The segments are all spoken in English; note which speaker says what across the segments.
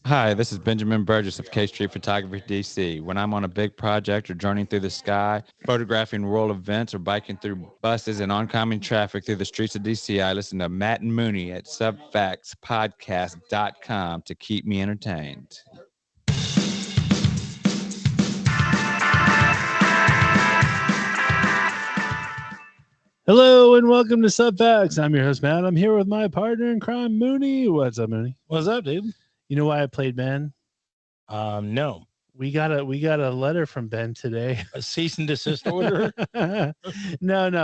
Speaker 1: Hi, this is Benjamin Burgess of K Street Photography, DC. When I'm on a big project or journeying through the sky, photographing world events, or biking through buses and oncoming traffic through the streets of DC, I listen to Matt and Mooney at subfactspodcast.com to keep me entertained.
Speaker 2: Hello and welcome to Subfacts. I'm your host, Matt. I'm here with my partner in crime, Mooney. What's up, Mooney?
Speaker 3: What's up, dude?
Speaker 2: You know why I played Ben?
Speaker 3: No.
Speaker 2: We got a letter from Ben today.
Speaker 3: A cease and desist order?
Speaker 2: No,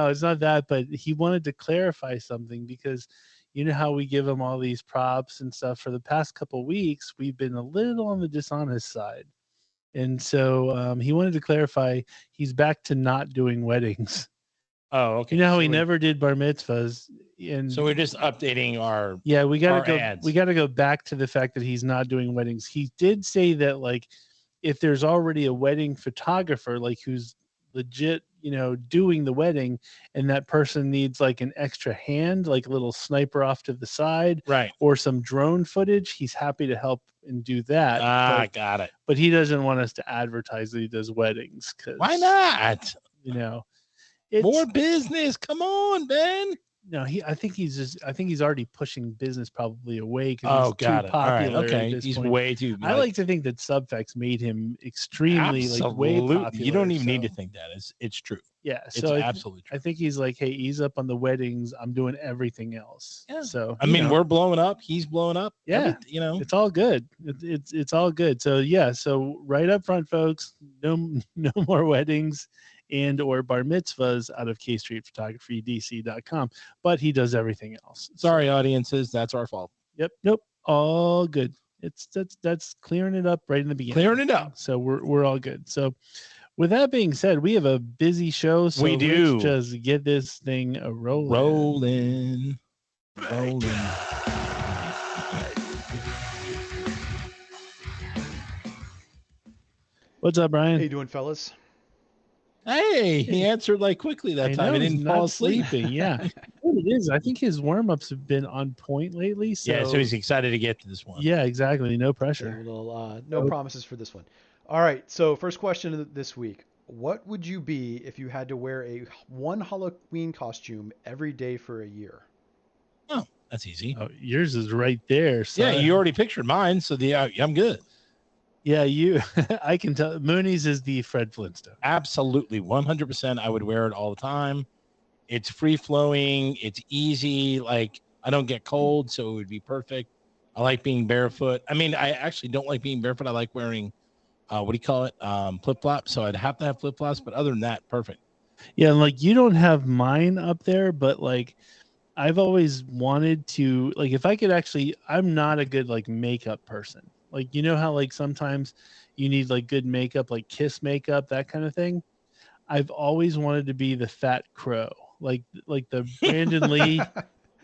Speaker 2: it's not that, but he wanted to clarify something because you know how we give him all these props and stuff. For the past couple of weeks, we've been a little on the dishonest side. And so he wanted to clarify he's back to not doing weddings.
Speaker 3: Oh, okay.
Speaker 2: You know how he never did bar mitzvahs, and
Speaker 3: so we're just updating our
Speaker 2: we gotta go.
Speaker 3: ads.
Speaker 2: We gotta go back to the fact that he's not doing weddings. He did say that like if there's already a wedding photographer like who's legit, doing the wedding, and that person needs like an extra hand, like a little sniper off to the side,
Speaker 3: right,
Speaker 2: or some drone footage, he's happy to help and do that.
Speaker 3: Got it.
Speaker 2: But he doesn't want us to advertise that he does weddings.
Speaker 3: Why not?
Speaker 2: More
Speaker 3: business. Come on, Ben.
Speaker 2: No, I think he's already pushing business probably away
Speaker 3: because
Speaker 2: he's too popular.
Speaker 3: All right, okay, he's point. Way too.
Speaker 2: I like to think that Subfacts made him extremely way popular.
Speaker 3: You don't even need to think that. It's true.
Speaker 2: Yeah,
Speaker 3: so it's absolutely true.
Speaker 2: I think he's like, hey, ease up on the weddings. I'm doing everything else.
Speaker 3: Yeah.
Speaker 2: So
Speaker 3: we're blowing up. He's blowing up.
Speaker 2: Yeah, it's all good. It's all good. So yeah, so right up front, folks, no more weddings and or bar mitzvahs out of K Street Photography DC.com, but he does everything else.
Speaker 3: Sorry, audiences, that's our fault.
Speaker 2: Yep, nope, all good. That's clearing it up right in the beginning.
Speaker 3: Clearing it up.
Speaker 2: So we're all good. So with that being said, we have a busy show. So
Speaker 3: we do.
Speaker 2: Let's just get this thing rolling. What's up, Brian?
Speaker 4: How you doing, fellas?
Speaker 3: Hey, he answered like quickly that time. He didn't fall asleep.
Speaker 2: Yeah. What it is, I think his warm-ups have been on point lately. So
Speaker 3: he's excited to get to this one.
Speaker 2: Yeah, exactly. No pressure.
Speaker 4: No promises for this one. All right. So first question this week. What would you be if you had to wear one Halloween costume every day for a year?
Speaker 3: Oh, that's easy.
Speaker 2: Oh, yours is right there. So.
Speaker 3: Yeah, you already pictured mine, so I'm good.
Speaker 2: Yeah, I can tell. Mooney's is the Fred Flintstone.
Speaker 3: Absolutely, 100%. I would wear it all the time. It's free flowing. It's easy. Like I don't get cold, so it would be perfect. I like being barefoot. I actually don't like being barefoot. I like wearing, flip flops. So I'd have to have flip flops. But other than that, perfect.
Speaker 2: Yeah, and like you don't have mine up there, but like I've always wanted to. Like if I could actually, I'm not a good like makeup person. Like, you know how like sometimes you need like good makeup, like Kiss makeup, that kind of thing. I've always wanted to be the Fat Crow, like the Brandon Lee,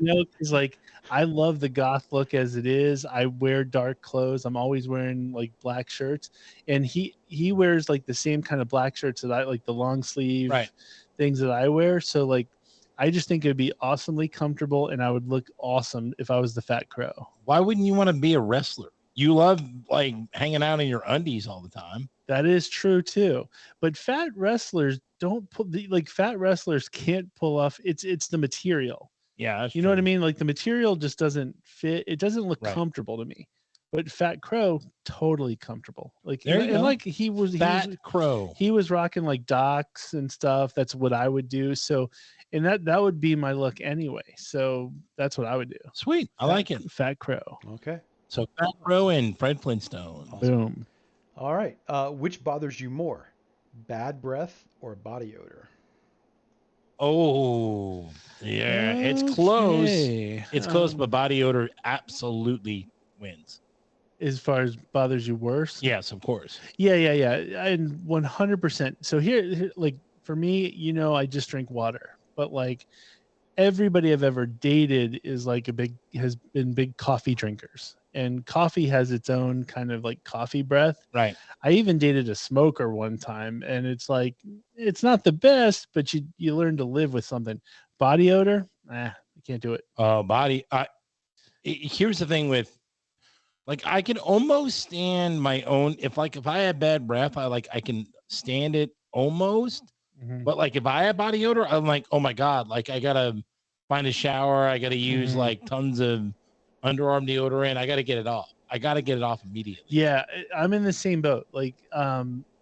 Speaker 2: because like I love the goth look as it is. I wear dark clothes. I'm always wearing like black shirts, and he wears like the same kind of black shirts that I like, the long sleeve things that I wear. So like, I just think it'd be awesomely comfortable, and I would look awesome if I was the Fat Crow.
Speaker 3: Why wouldn't you want to be a wrestler? You love like hanging out in your undies all the time.
Speaker 2: That is true too. But fat wrestlers fat wrestlers can't pull off. It's the material.
Speaker 3: Yeah.
Speaker 2: You know what I mean? Like the material just doesn't fit. It doesn't look comfortable to me. But Fat Crow, totally comfortable. Like like he was
Speaker 3: Crow.
Speaker 2: He was rocking like Docs and stuff. That's what I would do. So, and that would be my look anyway. So that's what I would do.
Speaker 3: Sweet. I like it.
Speaker 2: Fat Crow.
Speaker 4: Okay.
Speaker 3: So Fat Crow and Fred Flintstone.
Speaker 2: Awesome. Boom.
Speaker 4: All right. Which bothers you more, bad breath or body odor?
Speaker 3: Oh, yeah. Okay. It's close. It's close, but body odor absolutely wins.
Speaker 2: As far as bothers you worse?
Speaker 3: Yes, of course.
Speaker 2: Yeah. And 100%. So here, like for me, I just drink water, but like everybody I've ever dated is like has been big coffee drinkers. And coffee has its own kind of like coffee breath.
Speaker 3: Right.
Speaker 2: I even dated a smoker one time, and it's like, it's not the best, but you learn to live with something. Body odor, you can't do it.
Speaker 3: Body. Here's the thing with Like I can almost stand my own if I have bad breath, I can stand it almost.
Speaker 2: Mhm.
Speaker 3: But like if I have body odor, I'm like, oh my God, like I gotta find a shower, I gotta use like tons of underarm deodorant, I gotta get it off. I gotta get it off immediately.
Speaker 2: Yeah, I'm in the same boat. Like,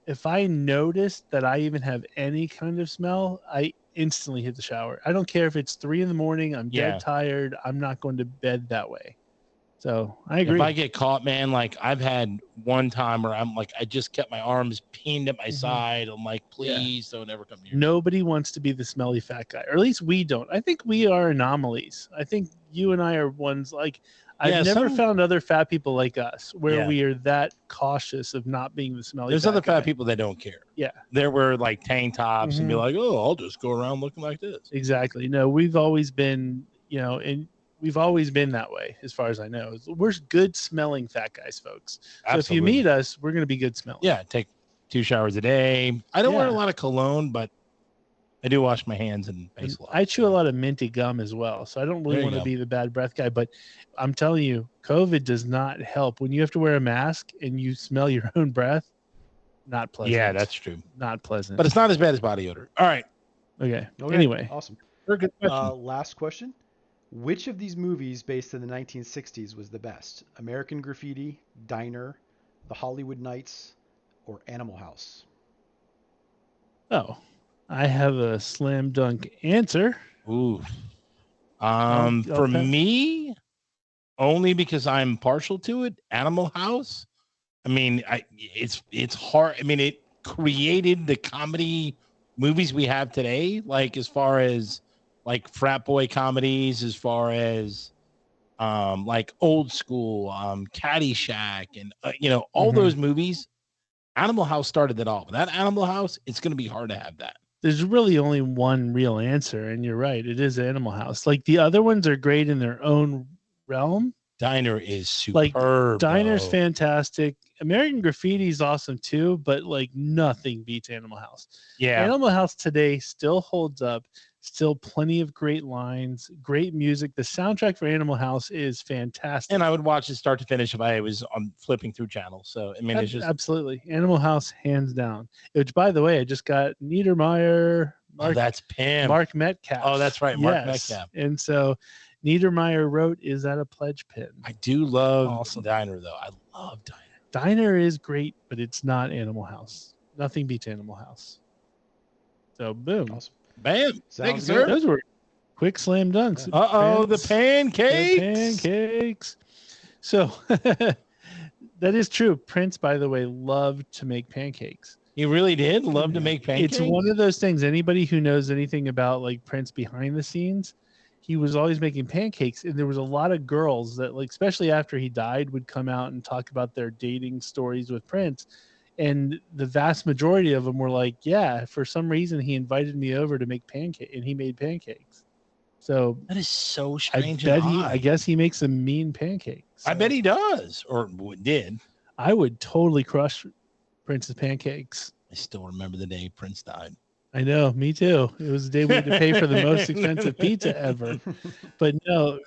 Speaker 2: if I notice that I even have any kind of smell, I instantly hit the shower. I don't care if it's 3 in the morning, I'm
Speaker 3: Yeah.
Speaker 2: dead tired, I'm not going to bed that way. So I
Speaker 3: If
Speaker 2: agree.
Speaker 3: I get caught, man, like I've had one time where I'm like, I just kept my arms pinned at my side. I'm like, please don't ever come near me.
Speaker 2: Nobody wants to be the smelly fat guy, or at least we don't. I think we are anomalies. I think you and I are ones like I've never found other fat people like us where we are that cautious of not being the smelly.
Speaker 3: There's other fat people that don't care.
Speaker 2: Yeah,
Speaker 3: they wear like tank tops and be like, oh, I'll just go around looking like this.
Speaker 2: Exactly. No, we've always been, and we've always been that way, as far as I know. We're good smelling fat guys, folks. So if you meet us, we're going to be good smelling.
Speaker 3: Yeah, take 2 showers a day. I don't wear a lot of cologne, but I do wash my hands and face a lot.
Speaker 2: I chew a lot of minty gum as well, so I don't really want to be the bad breath guy. But I'm telling you, COVID does not help. When you have to wear a mask and you smell your own breath, not pleasant.
Speaker 3: Yeah, that's true.
Speaker 2: Not pleasant.
Speaker 3: But it's not as bad as body odor. All right.
Speaker 2: Okay. Anyway.
Speaker 4: Awesome.
Speaker 3: Very good question.
Speaker 4: Last question. Which of these movies based in the 1960s was the best? American Graffiti, Diner, The Hollywood Knights, or Animal House?
Speaker 2: Oh, I have a slam dunk answer.
Speaker 3: Ooh. For me, only because I'm partial to it, Animal House. I mean, it's hard. I mean, it created the comedy movies we have today, like as far as like frat boy comedies, as far as like old school Caddyshack and all those movies. Animal House started it all. Without Animal House, it's going to be hard to have that.
Speaker 2: There's really only one real answer, and you're right. It is Animal House. Like the other ones are great in their own realm.
Speaker 3: Diner is superb.
Speaker 2: Like Diner's fantastic. American Graffiti is awesome too, but like nothing beats Animal House.
Speaker 3: Yeah.
Speaker 2: Animal House today still holds up. Still plenty of great lines, great music. The soundtrack for Animal House is fantastic.
Speaker 3: And I would watch it start to finish if I was on flipping through channels. So, I mean, it's just
Speaker 2: absolutely Animal House, hands down. Which, by the way, I just got Niedermeyer.
Speaker 3: That's Pam.
Speaker 2: Mark Metcalf.
Speaker 3: Oh, that's right. Mark Metcalf.
Speaker 2: And so Niedermeyer wrote, "Is that a pledge pin?"
Speaker 3: I do love Diner, though. I love Diner.
Speaker 2: Diner is great, but it's not Animal House. Nothing beats Animal House. So, boom.
Speaker 4: Awesome.
Speaker 3: Bam.
Speaker 4: Thanks,
Speaker 3: sir.
Speaker 2: Those were quick slam dunks.
Speaker 3: The pancakes.
Speaker 2: The pancakes. So that is true. Prince, by the way, loved to make pancakes.
Speaker 3: He really did love to make pancakes.
Speaker 2: It's one of those things. Anybody who knows anything about like Prince behind the scenes, he was always making pancakes. And there was a lot of girls that, like, especially after he died, would come out and talk about their dating stories with Prince. And the vast majority of them were like, yeah, for some reason he invited me over to make pancakes, and he made pancakes. So
Speaker 3: that is so strange.
Speaker 2: I guess he makes some mean pancakes. So
Speaker 3: I bet he does, or did.
Speaker 2: I would totally crush Prince's pancakes.
Speaker 3: I still remember the day Prince died.
Speaker 2: I know, me too. It was the day we had to pay for the most expensive pizza ever. But no,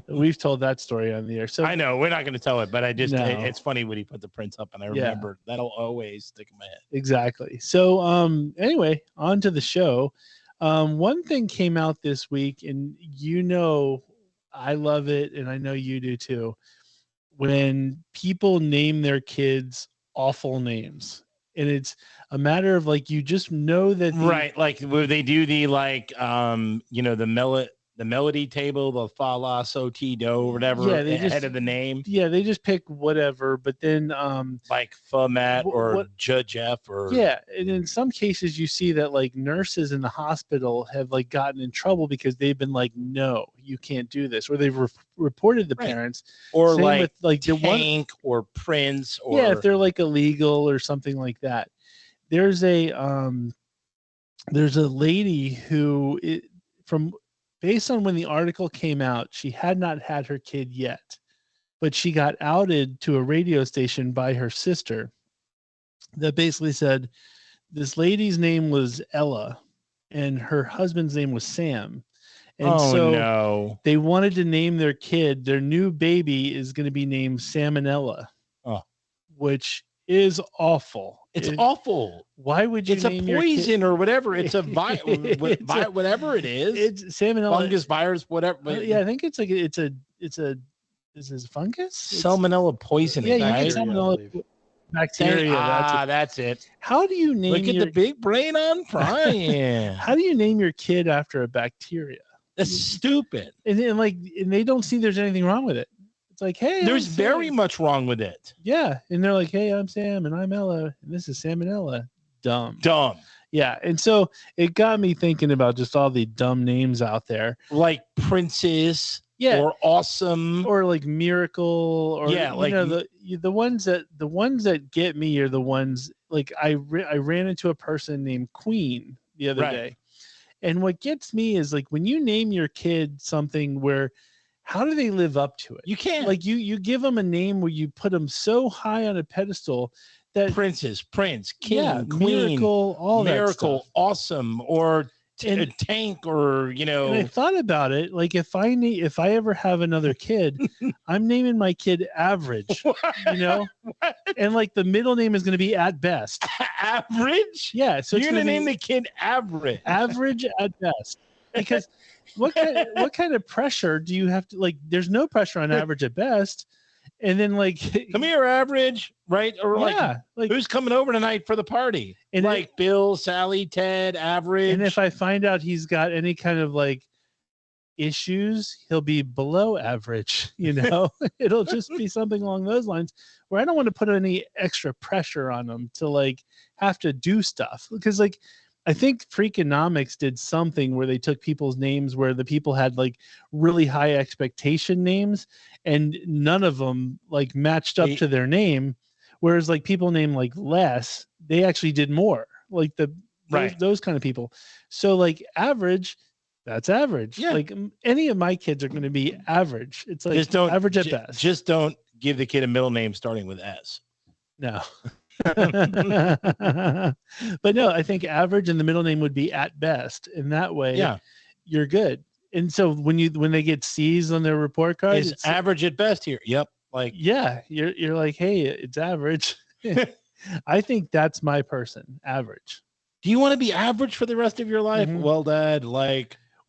Speaker 2: we've told that story on the air. So
Speaker 3: I know we're not going to tell it, but it's funny when he put the Prince up, and I remember that'll always stick in my head.
Speaker 2: Exactly. So anyway, on to the show. One thing came out this week, and I love it, and I know you do too. When people name their kids awful names, and it's a matter of like, you just know that
Speaker 3: right, like where they do the the melody table, the fa la so ti do, whatever, ahead of the name.
Speaker 2: Yeah, they just pick whatever, but then
Speaker 3: like FMAT or Judge F or
Speaker 2: and in some cases you see that like nurses in the hospital have like gotten in trouble because they've been like, no, you can't do this, or they've reported the parents,
Speaker 3: or
Speaker 2: same
Speaker 3: like
Speaker 2: with, like
Speaker 3: Tank or Prince, or
Speaker 2: if they're like illegal or something like that. There's a lady who based on when the article came out, she had not had her kid yet, but she got outed to a radio station by her sister that basically said this lady's name was Ella and her husband's name was Sam. And so
Speaker 3: no.
Speaker 2: they wanted to name their kid, their new baby is going to be named Salmonella,
Speaker 3: Oh.
Speaker 2: which is awful.
Speaker 3: It's awful.
Speaker 2: Why would you
Speaker 3: It's a
Speaker 2: name
Speaker 3: poison
Speaker 2: your
Speaker 3: or whatever. It's a
Speaker 2: It's
Speaker 3: whatever it is.
Speaker 2: It's salmonella.
Speaker 3: Fungus, virus, whatever.
Speaker 2: Yeah, I think it's like it's a is this fungus?
Speaker 3: Salmonella poisoning.
Speaker 2: Yeah, you
Speaker 3: right?
Speaker 2: get salmonella bacteria.
Speaker 3: That's it.
Speaker 2: How do you name
Speaker 3: Look at the big brain on Brian.
Speaker 2: How do you name your kid after a bacteria?
Speaker 3: That's stupid.
Speaker 2: And they don't see there's anything wrong with it. It's like, hey,
Speaker 3: there's very much wrong with it.
Speaker 2: Yeah, and they're like, hey, I'm Sam, and I'm Ella, and this is Salmonella. Dumb. Yeah, and so it got me thinking about just all the dumb names out there,
Speaker 3: like Princess, or Awesome,
Speaker 2: or like Miracle, or the ones that get me are the ones like I ran into a person named Queen the other day, and what gets me is like when you name your kid something where. How do they live up to it?
Speaker 3: You can't.
Speaker 2: Like you give them a name where you put them so high on a pedestal that
Speaker 3: Princess, Prince, King, Queen,
Speaker 2: Miracle, all
Speaker 3: Miracle,
Speaker 2: that stuff.
Speaker 3: Awesome, or a Tank, or
Speaker 2: And I thought about it. Like if I ever have another kid, I'm naming my kid Average. And like the middle name is going to be At Best.
Speaker 3: Average?
Speaker 2: Yeah. So
Speaker 3: you're going to name the kid Average.
Speaker 2: Average at best. Because what kind of pressure do you have to like? There's no pressure on Average at best, and then like,
Speaker 3: come here, Average, right? Or like who's coming over tonight for the party? And like Bill, Sally, Ted, Average.
Speaker 2: And if I find out he's got any kind of like issues, he'll be below average. It'll just be something along those lines where I don't want to put any extra pressure on them to like have to do stuff because like. I think Freakonomics did something where they took people's names where the people had like really high expectation names and none of them like matched up to their name. Whereas like people named like Les, they actually did more like those kind of people. So like Average, that's Average.
Speaker 3: Yeah.
Speaker 2: Like any of my kids are going to be average. It's like average at best.
Speaker 3: Just don't give the kid a middle name starting with S.
Speaker 2: No. But no, I think Average and the middle name would be At Best, and that way, you're good. And so when they get C's on their report card,
Speaker 3: it's Average at best here. Yep, like
Speaker 2: you're like, hey, it's Average. I think that's my person, Average.
Speaker 3: Do you want to be average for the rest of your life? Mm-hmm. Well, Dad,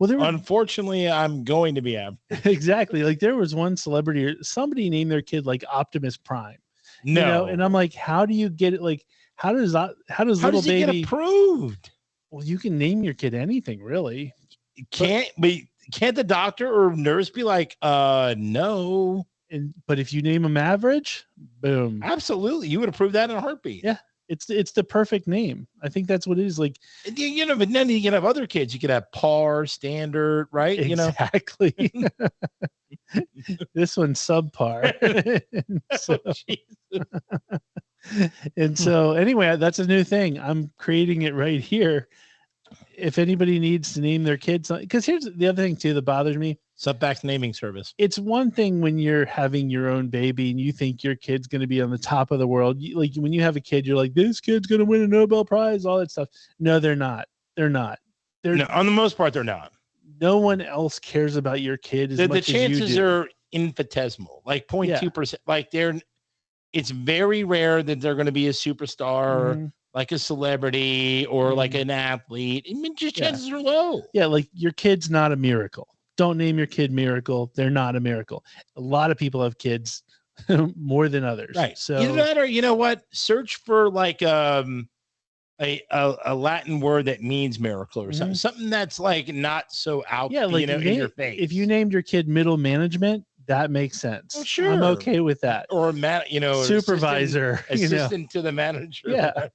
Speaker 3: unfortunately, I'm going to be average.
Speaker 2: Exactly. Like there was one celebrity, somebody named their kid like Optimus Prime.
Speaker 3: No,
Speaker 2: and I'm like, how do you get it? Like, how does little baby
Speaker 3: get approved?
Speaker 2: Well, you can name your kid anything, really.
Speaker 3: Can't the doctor or nurse be like, no?
Speaker 2: But if you name them Average, boom,
Speaker 3: absolutely, you would approve that in a heartbeat.
Speaker 2: Yeah, it's the perfect name. I think that's what it is. Like,
Speaker 3: but then you can have other kids. You could have Par, Standard, right?
Speaker 2: Exactly. This one's subpar. And so anyway, that's a new thing. I'm creating it right here. If anybody needs to name their kids, because here's the other thing too that bothers me.
Speaker 3: Subfax naming service.
Speaker 2: It's one thing when you're having your own baby and you think your kid's going to be on the top of the world. Like when you have a kid, you're like, this kid's going to win a Nobel Prize, all that stuff. No, they're not. No,
Speaker 3: on the most part, they're not.
Speaker 2: No one else cares about your kid as much
Speaker 3: the
Speaker 2: as you do.
Speaker 3: The chances are infinitesimal, like 0.2%. Like it's very rare that they're going to be a superstar, like a celebrity or like an athlete. I mean, just chances are low.
Speaker 2: Yeah, like your kid's not a miracle. Don't name your kid Miracle. They're not a miracle. A lot of people have kids more than others.
Speaker 3: Right.
Speaker 2: So
Speaker 3: either that or, you know what? Search for like a Latin word that means miracle or something. Something that's like not so out, in your face.
Speaker 2: If you named your kid Middle Management, that makes sense.
Speaker 3: Oh, sure.
Speaker 2: I'm okay with that.
Speaker 3: Or
Speaker 2: supervisor,
Speaker 3: assistant to the manager.
Speaker 2: Yeah.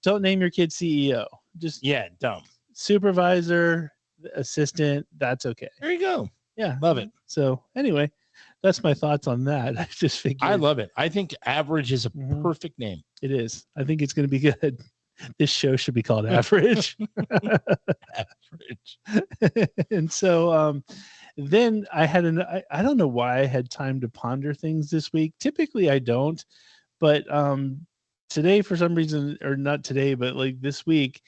Speaker 2: Don't name your kid CEO. Just
Speaker 3: dumb.
Speaker 2: Supervisor, assistant, that's okay.
Speaker 3: There you go.
Speaker 2: Yeah.
Speaker 3: Love it.
Speaker 2: So anyway, that's my thoughts on that. I just figured.
Speaker 3: I love it. I think Average is a perfect name.
Speaker 2: It is. I think it's going to be good. This show should be called Average.
Speaker 3: Average.
Speaker 2: And so then I had I don't know why I had time to ponder things this week. Typically I don't, but today for some reason, or not today, but like this week,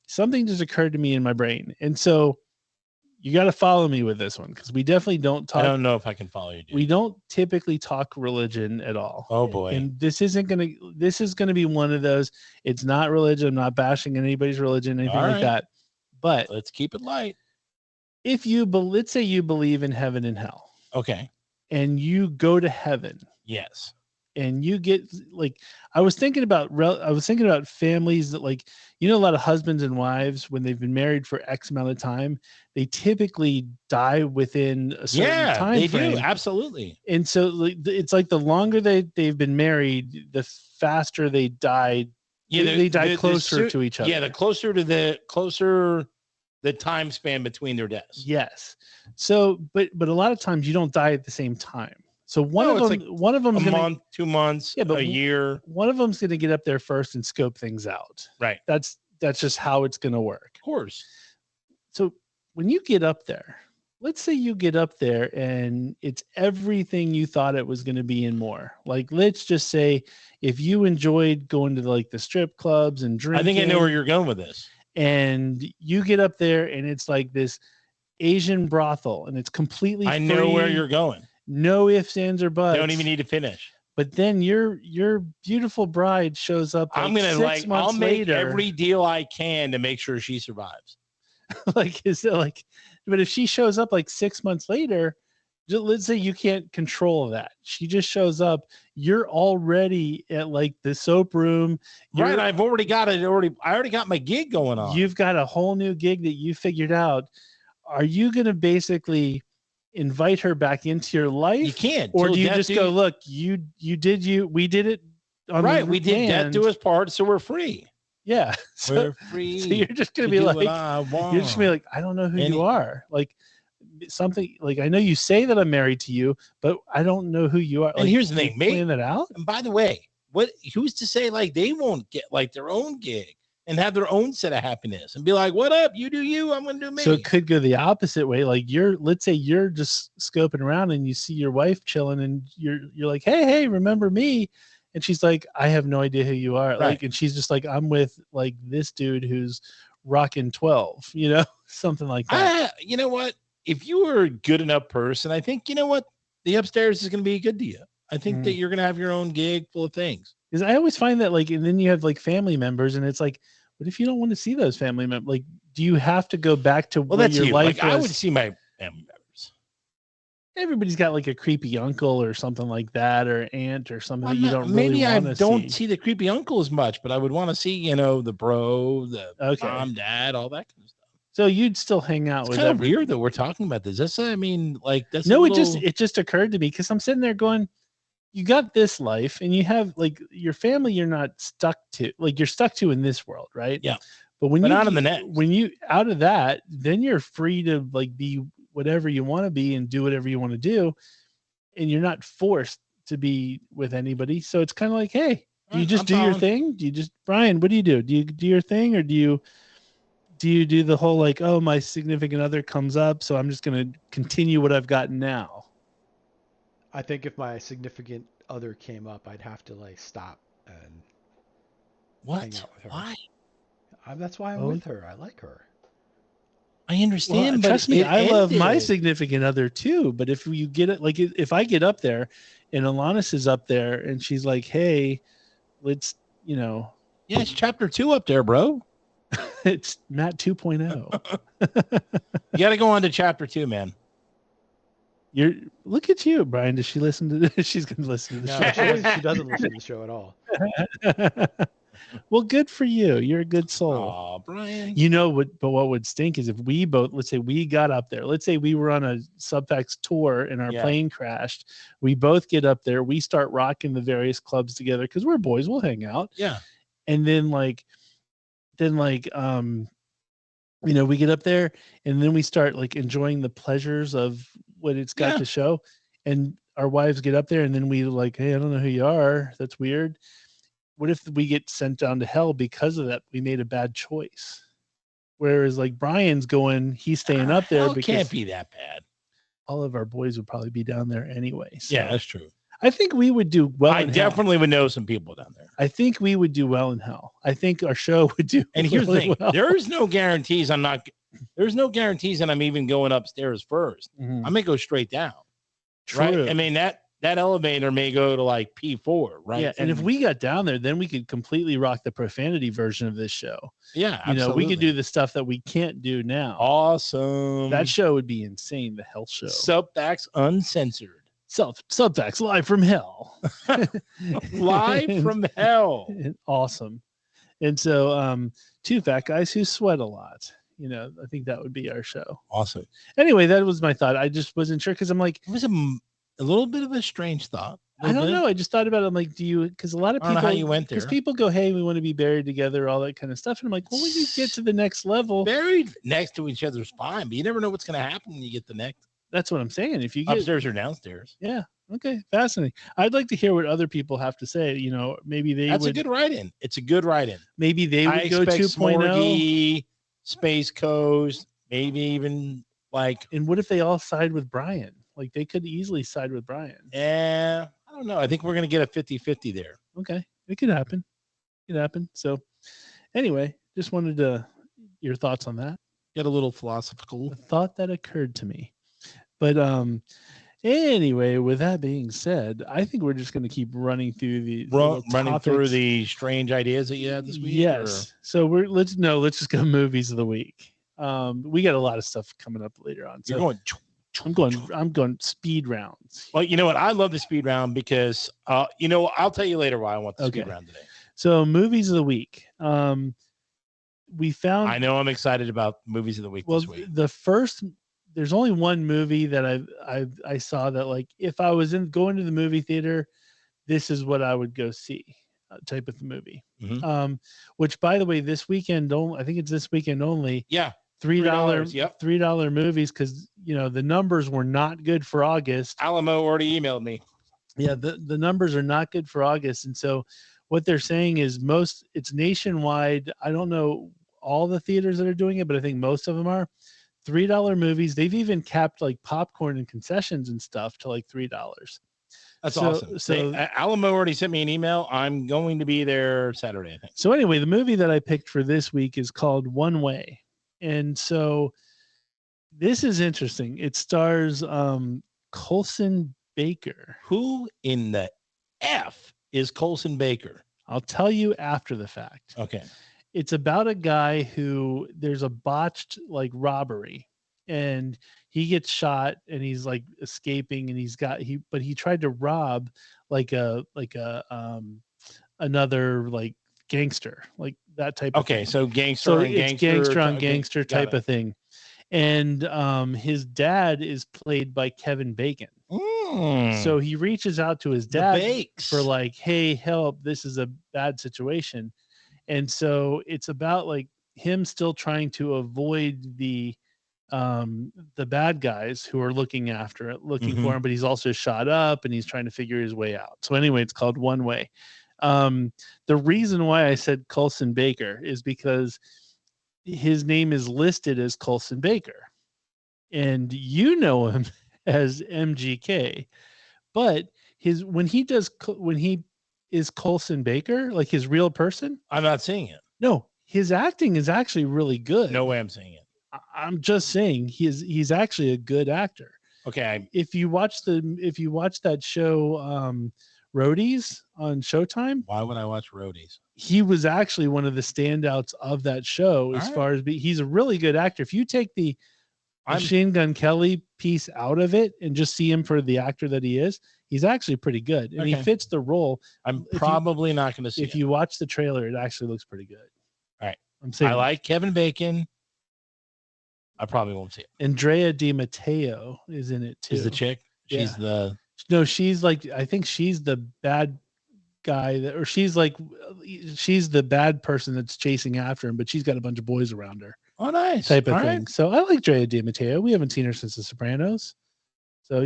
Speaker 2: something just occurred to me in my brain. And so you got to follow me with this one because we definitely don't talk.
Speaker 3: I don't know if I can follow you. Dude.
Speaker 2: We don't typically talk religion at all.
Speaker 3: Oh boy.
Speaker 2: And this is going to be one of those. It's not religion. I'm not bashing anybody's religion, anything like that. But
Speaker 3: let's keep it light.
Speaker 2: If let's say you believe in heaven and hell.
Speaker 3: Okay.
Speaker 2: And you go to heaven.
Speaker 3: Yes.
Speaker 2: And you get like, I was thinking about families that like, a lot of husbands and wives, when they've been married for X amount of time, they typically die within a certain time frame.
Speaker 3: Do. Absolutely.
Speaker 2: And so it's like the longer they've been married, the faster they die. Yeah, they die closer to each other.
Speaker 3: Yeah, the closer the time span between their deaths.
Speaker 2: Yes. So, but a lot of times you don't die at the same time. So one of them,
Speaker 3: a month, 2 months, a year.
Speaker 2: One of them's going to get up there first and scope things out.
Speaker 3: Right.
Speaker 2: That's just how it's going to work.
Speaker 3: Of course.
Speaker 2: So when you get up there, let's say you get up there and it's everything you thought it was going to be and more. Like, let's just say if you enjoyed going to like the strip clubs and drinking.
Speaker 3: I think I know where you're going with this.
Speaker 2: And you get up there and it's like this Asian brothel and it's completely
Speaker 3: I know where you're going.
Speaker 2: No ifs, ands, or buts.
Speaker 3: Don't even need to finish.
Speaker 2: But then your beautiful bride shows up. Like
Speaker 3: I'm gonna I'll make
Speaker 2: later.
Speaker 3: Every deal I can to make sure she survives.
Speaker 2: Like, is it like? But if she shows up like 6 months later, let's say you can't control that. She just shows up. You're already at like the soap room.
Speaker 3: Right. I've already got it. I already got my gig going on.
Speaker 2: You've got a whole new gig that you figured out. Are you gonna basically invite her back into your life?
Speaker 3: You can't.
Speaker 2: Or do you just go, look, we did it on
Speaker 3: right. We did that to us part, so we're free.
Speaker 2: Yeah.
Speaker 3: We're free.
Speaker 2: So you're just gonna be like, you're just gonna be like, I don't know who you are. Like something like, I know you say that I'm married to you, but I don't know who you are.
Speaker 3: And
Speaker 2: like,
Speaker 3: here's the thing,
Speaker 2: plan that out.
Speaker 3: And by the way, who's to say like they won't get like their own gig and have their own set of happiness and be like, what up? You do you, I'm going to do me.
Speaker 2: So it could go the opposite way. Like let's say you're just scoping around and you see your wife chilling and you're like, hey, remember me? And she's like, I have no idea who you are.
Speaker 3: Right.
Speaker 2: Like, and she's just like, I'm with like this dude who's rocking 12, something like that.
Speaker 3: You know what? If you were a good enough person, I think, the upstairs is going to be good to you. I think that you're going to have your own gig full of things.
Speaker 2: Because I always find that like, and then you have like family members and it's like, what if you don't want to see those family members? Like, do you have to go back to where your life was?
Speaker 3: I would see my family members.
Speaker 2: Everybody's got like a creepy uncle or something like that, or aunt or something that you don't really
Speaker 3: maybe
Speaker 2: want to see.
Speaker 3: I don't see the creepy uncle as much, but I would want to see, the bro, the mom, dad, all that kind of stuff.
Speaker 2: So you'd still hang out with.
Speaker 3: It's kind of weird that we're talking about this. That's
Speaker 2: it just occurred to me because I'm sitting there going, you got this life and you have like your family you're not stuck to, like you're stuck to in this world, right?
Speaker 3: Yeah.
Speaker 2: But when
Speaker 3: out of the next,
Speaker 2: when you out of that, then you're free to like be whatever you want to be and do whatever you want to do. And you're not forced to be with anybody. So it's kind of like, hey, do you just do your thing? Do you just, Brian, what do? Do you do your thing or do you do the whole like, oh, my significant other comes up, so I'm just going to continue what I've got now?
Speaker 4: I think if my significant other came up, I'd have to like stop and hang out with her.
Speaker 3: Why?
Speaker 4: That's why I'm with her. I like her.
Speaker 3: I understand, but
Speaker 2: trust me, I love my significant other too. But if you get it, like if I get up there and Alanis is up there and she's like, hey, let's,
Speaker 3: Yeah, it's chapter 2 up there, bro.
Speaker 2: It's Matt 2.0.
Speaker 3: You got to go on to chapter 2, man.
Speaker 2: Look at you, Brian. Does she listen to this? She's going to listen to the
Speaker 4: show. She doesn't listen to the show at all.
Speaker 2: Well, good for you. You're a good soul.
Speaker 3: Oh, Brian.
Speaker 2: But what would stink is if we both, let's say we got up there. Let's say we were on a Subfax tour and our plane crashed. We both get up there. We start rocking the various clubs together because we're boys. We'll hang out.
Speaker 3: Yeah.
Speaker 2: And then we get up there and then we start like enjoying the pleasures of what it's got to show. And our wives get up there and then we like, hey, I don't know who you are. That's weird. What if we get sent down to hell because of that? We made a bad choice. Whereas like Brian's going, he's staying up there because
Speaker 3: it can't be that bad.
Speaker 2: All of our boys would probably be down there anyway. So
Speaker 3: yeah, that's true.
Speaker 2: I think we would do well.
Speaker 3: I definitely would know some people down there.
Speaker 2: I think we would do well in hell. I think our show would do.
Speaker 3: And here's the thing: there is no guarantees I'm not There's no guarantees that I'm even going upstairs first. I may go straight down.
Speaker 2: True.
Speaker 3: Right? I mean, that elevator may go to like P4, right?
Speaker 2: Yeah, and if we got down there, then we could completely rock the profanity version of this show.
Speaker 3: Yeah,
Speaker 2: you know, we could do the stuff that we can't do now.
Speaker 3: Awesome.
Speaker 2: That show would be insane. The Hell Show.
Speaker 3: Subfacts Uncensored.
Speaker 2: Subfacts live from hell.
Speaker 3: Live from hell.
Speaker 2: Awesome. And so, two fat guys who sweat a lot. You know, I think that would be our show.
Speaker 3: Awesome.
Speaker 2: Anyway, that was my thought. I just wasn't sure because I'm like,
Speaker 3: it was a little bit of a strange thought.
Speaker 2: I don't know. I just thought about it. I'm like, do you? Because a lot of people,
Speaker 3: I don't know how you went there.
Speaker 2: Because people go, hey, we want to be buried together, all that kind of stuff. And I'm like, well, when you get to the next level,
Speaker 3: buried next to each other's fine, but you never know what's going to happen when you get the next.
Speaker 2: That's what I'm saying. If you get
Speaker 3: upstairs or downstairs.
Speaker 2: Yeah. Okay. Fascinating. I'd like to hear what other people have to say. You know, maybe
Speaker 3: That's a good write-in. It's a good write-in.
Speaker 2: Maybe they would go 2.0.
Speaker 3: Space Coast, maybe even like.
Speaker 2: And what if they all side with Brian? Like they could easily side with Brian.
Speaker 3: Yeah. I don't know. I think we're going to get a 50-50 there.
Speaker 2: Okay. It could happen. It could happen. So anyway, just wanted your thoughts on that.
Speaker 3: Get a little philosophical.
Speaker 2: A thought that occurred to me. But anyway, with that being said, I think we're just going to keep running through
Speaker 3: through the strange ideas that you had this week.
Speaker 2: Yes. So let's just go movies of the week. We got a lot of stuff coming up later on. So I'm going speed rounds.
Speaker 3: Well, you know what? I love the speed round because I'll tell you later why I want the speed round today.
Speaker 2: So movies of the week. We found.
Speaker 3: I know I'm excited about movies of the week this week.
Speaker 2: There's only one movie that I saw that, like, if I was going to the movie theater, this is what I would go see, type of movie.
Speaker 3: Mm-hmm.
Speaker 2: Which, by the way, this weekend I think it's this weekend only.
Speaker 3: Yeah.
Speaker 2: $3.
Speaker 3: Yep.
Speaker 2: $3 movies, because the numbers were not good for August.
Speaker 3: Alamo already emailed me.
Speaker 2: Yeah, the numbers are not good for August, and so what they're saying is it's nationwide. I don't know all the theaters that are doing it, but I think most of them are. $3 movies. They've even capped like popcorn and concessions and stuff to like $3.
Speaker 3: That's awesome. So Alamo already sent me an email. I'm going to be there Saturday, I think.
Speaker 2: So anyway, the movie that I picked for this week is called One Way. And so this is interesting. It stars Colson Baker.
Speaker 3: Who in the F is Colson Baker?
Speaker 2: I'll tell you after the fact.
Speaker 3: Okay.
Speaker 2: It's about a guy who there's a botched like robbery and he gets shot and he's like escaping and he tried to rob another like gangster, like that type of thing.
Speaker 3: So gangster
Speaker 2: on gangster type of thing. And his dad is played by Kevin Bacon. So he reaches out to his dad for like, hey, help, this is a bad situation. And so it's about like him still trying to avoid the bad guys who are looking for him, but he's also shot up and he's trying to figure his way out. So anyway, it's called One Way. The reason why I said Colson Baker is because his name is listed as Colson Baker, and you know him as MGK, but when he is Colson Baker, like his real person?
Speaker 3: I'm not seeing it.
Speaker 2: No, his acting is actually really good.
Speaker 3: No way I'm seeing it.
Speaker 2: I'm just saying he's actually a good actor.
Speaker 3: Okay.
Speaker 2: If you watch that show Roadies on Showtime.
Speaker 3: Why would I watch Roadies?
Speaker 2: He was actually one of the standouts of that show he's a really good actor. If you take the Machine Gun Kelly piece out of it and just see him for the actor that he is, he's actually pretty good, and he fits the role.
Speaker 3: I'm probably not going to see it.
Speaker 2: If you watch the trailer, it actually looks pretty good.
Speaker 3: All right.
Speaker 2: I'm saying
Speaker 3: I like Kevin Bacon. I probably won't see it.
Speaker 2: Andrea Di Matteo is in it too.
Speaker 3: Is the chick? She's
Speaker 2: she's like, I think she's the bad guy she's the bad person that's chasing after him, but she's got a bunch of boys around her.
Speaker 3: Oh, nice.
Speaker 2: Type of thing. Right. So I like Andrea Di Matteo. We haven't seen her since The Sopranos. So,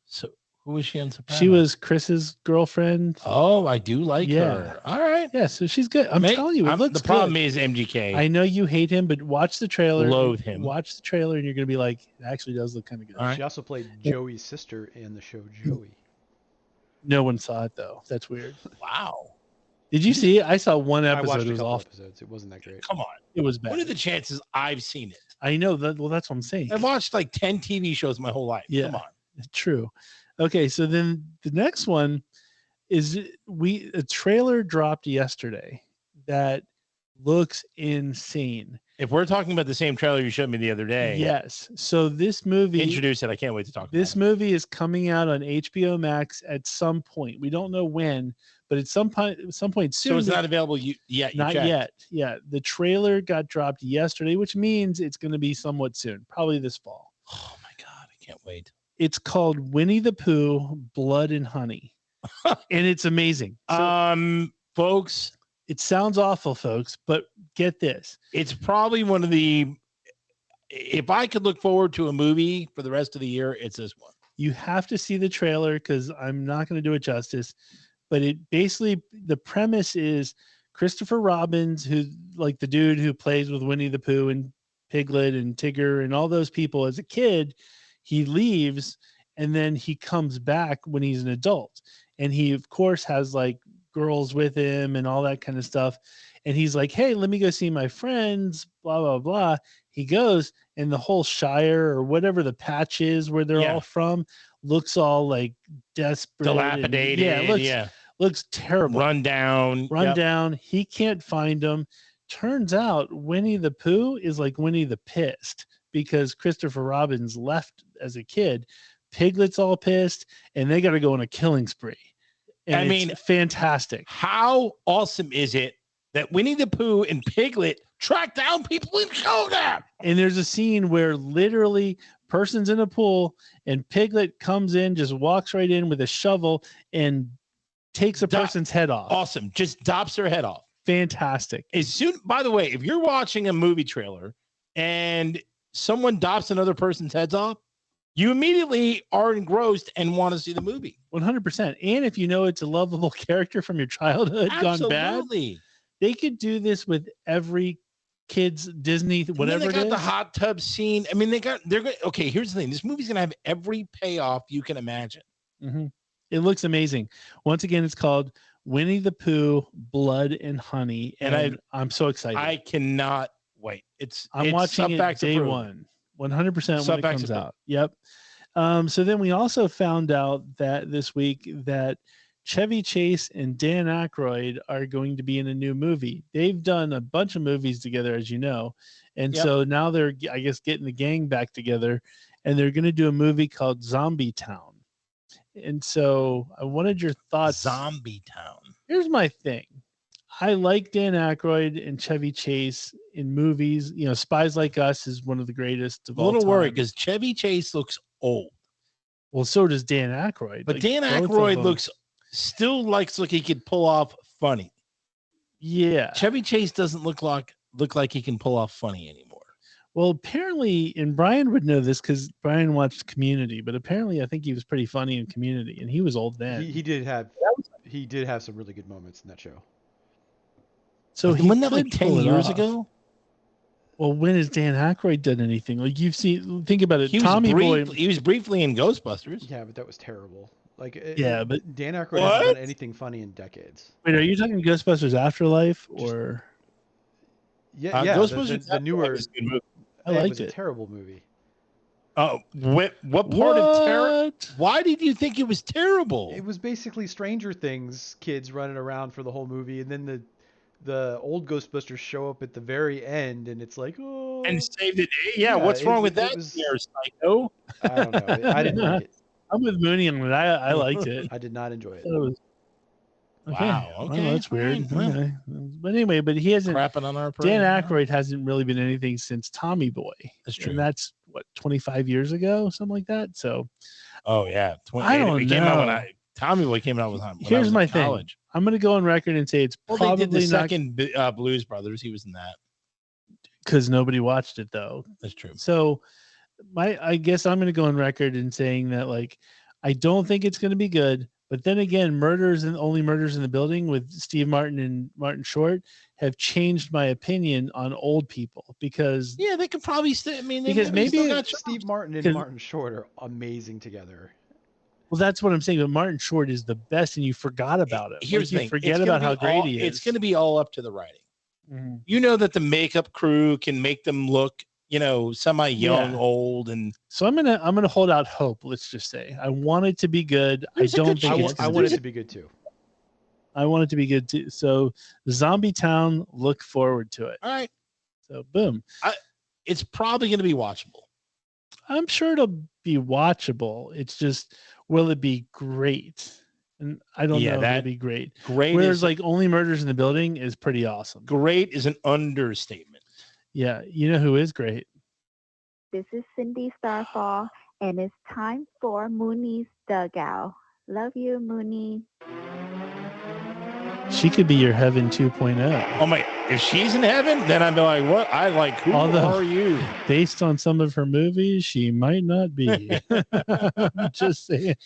Speaker 3: So who was she on Sopranos?
Speaker 2: She was Chris's girlfriend.
Speaker 3: Oh, I do like her. All right.
Speaker 2: Yeah, so she's good. I'm telling you, the
Speaker 3: problem is MGK.
Speaker 2: I know you hate him, but watch the trailer.
Speaker 3: Loathe him.
Speaker 2: Watch the trailer, and you're going to be like, it actually does look kind of good.
Speaker 4: Right. She also played Joey's sister in the show Joey.
Speaker 2: No one saw it, though. That's weird.
Speaker 3: Wow.
Speaker 2: Did you see it? I saw one episode.
Speaker 4: I watched
Speaker 2: it was
Speaker 4: a couple
Speaker 2: awful.
Speaker 4: episodes. It wasn't that great.
Speaker 3: Come on.
Speaker 2: It was bad.
Speaker 3: What are the chances I've seen it?
Speaker 2: I know that. Well, that's what I'm saying.
Speaker 3: I've watched like 10 TV shows my whole life.
Speaker 2: Yeah.
Speaker 3: Come on.
Speaker 2: True. Okay, so then the next one is a trailer dropped yesterday that looks insane.
Speaker 3: If we're talking about the same trailer you showed me the other day,
Speaker 2: Yes. So this movie,
Speaker 3: introduce it. I can't wait to talk
Speaker 2: this
Speaker 3: about it.
Speaker 2: movie is coming out on HBO Max at some point. We don't know when, but at some point soon.
Speaker 3: So it's not available yet.
Speaker 2: Not yet. Yeah. The trailer got dropped yesterday, which means it's going to be somewhat soon, probably this fall.
Speaker 3: Oh my God. I can't wait.
Speaker 2: It's called Winnie the Pooh, Blood and Honey. And it's amazing. So,
Speaker 3: folks,
Speaker 2: it sounds awful, folks, but get this.
Speaker 3: it's probably one of the, if I could look forward to a movie for the rest of the year, it's this one.
Speaker 2: You have to see the trailer because I'm not going to do it justice. But it basically, the premise is Christopher Robin, who's like the dude who plays with Winnie the Pooh and Piglet and Tigger and all those people as a kid, he leaves and then he comes back when he's an adult. And he, of course, has like girls with him and all that kind of stuff. And he's like, hey, let me go see my friends, blah, blah, blah. He goes, and the whole Shire or whatever the patch is where they're all from looks all like desperate.
Speaker 3: Dilapidated.
Speaker 2: It looks terrible.
Speaker 3: Run down.
Speaker 2: He can't find them. Turns out Winnie the Pooh is like Winnie the Pissed because Christopher Robin's left as a kid. Piglet's all pissed, and they got to go on a killing spree. And
Speaker 3: I mean,
Speaker 2: fantastic.
Speaker 3: How awesome is it that Winnie the Pooh and Piglet track down people and kill them?
Speaker 2: And there's a scene where literally person's in a pool and Piglet comes in, just walks right in with a shovel and takes a person's head off.
Speaker 3: Awesome. Just dops their head off.
Speaker 2: Fantastic.
Speaker 3: By the way, if you're watching a movie trailer and someone dops another person's heads off, you immediately are engrossed and want to see the movie.
Speaker 2: 100%. And if you know it's a lovable character from your childhood gone bad, they could do this with every kid's Disney, whatever
Speaker 3: they got
Speaker 2: it is.
Speaker 3: the hot tub scene. I mean, okay, here's the thing. This movie's going to have every payoff you can imagine.
Speaker 2: Mm-hmm. It looks amazing. Once again, it's called Winnie the Pooh, Blood and Honey. And I'm so excited.
Speaker 3: I cannot wait.
Speaker 2: I'm watching it day one. 100% when it comes out. Yep. So then we also found out that this week that Chevy Chase and Dan Aykroyd are going to be in a new movie. They've done a bunch of movies together, as you know. And so now they're, I guess, getting the gang back together, and they're going to do a movie called Zombie Town. And so I wanted your thoughts.
Speaker 3: Zombie Town.
Speaker 2: Here's my thing. I like Dan Aykroyd and Chevy Chase in movies. You know, Spies Like Us is one of the greatest of all time.
Speaker 3: A little worried because Chevy Chase looks old.
Speaker 2: Well, so does Dan Aykroyd.
Speaker 3: But like, Dan Aykroyd still looks like he could pull off funny.
Speaker 2: Yeah.
Speaker 3: Chevy Chase doesn't look like he can pull off funny anymore.
Speaker 2: Well, apparently, and Brian would know this because Brian watched Community, but apparently I think he was pretty funny in Community, and he was old then.
Speaker 4: He did have some really good moments in that show.
Speaker 2: So
Speaker 3: wasn't that like 10 years ago?
Speaker 2: Well, when has Dan Aykroyd done anything? Like you've seen, think about it.
Speaker 3: He was briefly in Ghostbusters.
Speaker 4: Yeah, but that was terrible. Like,
Speaker 2: but
Speaker 4: Dan Aykroyd hasn't done anything funny in decades.
Speaker 2: Wait, are you talking Ghostbusters Afterlife or?
Speaker 4: Yeah,
Speaker 3: Ghostbusters
Speaker 4: the newer.
Speaker 2: I liked
Speaker 4: it. Was a terrible movie.
Speaker 3: Oh, what part of terror? Why did you think it was terrible?
Speaker 4: It was basically Stranger Things kids running around for the whole movie, and then the old Ghostbusters show up at the very end, and it's like, oh.
Speaker 3: And save the day. Yeah, what's wrong with that? You're psycho.
Speaker 4: I don't know. I didn't like it.
Speaker 2: I'm with Mooney on it. I liked it.
Speaker 4: I did not enjoy it.
Speaker 2: Okay.
Speaker 3: Wow. Okay,
Speaker 2: well, that's weird. Okay. But anyway, but he hasn't.
Speaker 3: Crapping on our
Speaker 2: Dan Aykroyd hasn't really been anything since Tommy Boy.
Speaker 3: That's true.
Speaker 2: And that's what 25 years ago, something like that. So.
Speaker 3: Oh yeah.
Speaker 2: I don't know.
Speaker 3: Tommy Boy came out with him.
Speaker 2: Here's my thing. I'm going to go on record and say it's probably
Speaker 3: they did the
Speaker 2: not
Speaker 3: second Blues Brothers. He was in that.
Speaker 2: Because nobody watched it though.
Speaker 3: That's true.
Speaker 2: So I guess I'm going to go on record and saying that like I don't think it's going to be good. But then again, Only Murders in the Building with Steve Martin and Martin Short have changed my opinion on old people because
Speaker 3: they could probably
Speaker 4: because maybe Steve Martin and Martin Short are amazing together.
Speaker 2: Well, that's what I'm saying. But Martin Short is the best, and you forgot about it.
Speaker 3: Here's the thing.
Speaker 2: Forget about how great he is.
Speaker 3: It's going to be all up to the writing.
Speaker 2: Mm-hmm.
Speaker 3: You know that the makeup crew can make them look semi-young,
Speaker 2: Yeah.
Speaker 3: old, and
Speaker 2: So I'm gonna hold out hope. Let's just say I want it to be good.
Speaker 3: There's a
Speaker 2: I don't
Speaker 3: good
Speaker 2: think
Speaker 3: chance.
Speaker 2: it's
Speaker 4: I
Speaker 2: gonna
Speaker 4: want
Speaker 2: be
Speaker 4: it to be good too.
Speaker 2: I want it to be good too. So Zombie Town, look forward to it.
Speaker 3: all right.
Speaker 2: So boom.
Speaker 3: It's probably going to be watchable.
Speaker 2: I'm sure it'll be watchable. It's just, will it be great? And I don't know if it'll be great.
Speaker 3: Great.
Speaker 2: Whereas like Only Murders in the Building is pretty awesome.
Speaker 3: Great is an understatement.
Speaker 2: Yeah. You know who is great?
Speaker 5: This is Cindy Starfall, and it's time for Mooney's Dugout. Love you, Mooney.
Speaker 2: She could be your Heaven 2.0.
Speaker 3: Oh my! If she's in heaven, then I'd be like, "What? Who are you?"
Speaker 2: Based on some of her movies, she might not be. Just saying.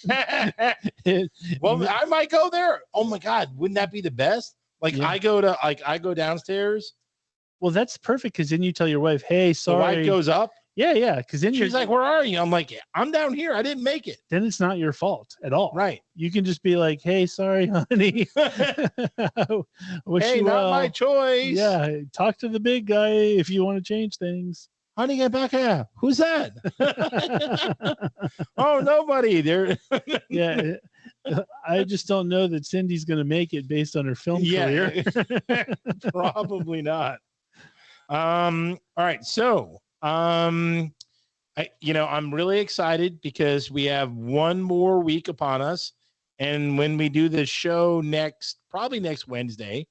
Speaker 3: Well, I might go there. Oh my God, wouldn't that be the best? Like
Speaker 2: Yeah.
Speaker 3: I go downstairs.
Speaker 2: Well, that's perfect because then you tell your wife, "Hey, sorry."
Speaker 3: The wife goes up.
Speaker 2: Yeah. Because then
Speaker 3: She's like, "Where are you?" I'm like, "I'm down here. I didn't make it."
Speaker 2: then it's not your fault at all.
Speaker 3: Right.
Speaker 2: You can just be like, "Hey, sorry, honey. Wish
Speaker 3: Hey,
Speaker 2: you
Speaker 3: not
Speaker 2: well."
Speaker 3: my choice.
Speaker 2: Yeah, talk to the big guy if you want to change things.
Speaker 3: Honey, get back here. Who's that? Oh, nobody. There.
Speaker 2: Yeah, I just don't know that Cindy's going to make it based on her film career.
Speaker 3: Probably not. All right. So, I'm really excited because we have one more week upon us. And when we do the show probably next Wednesday,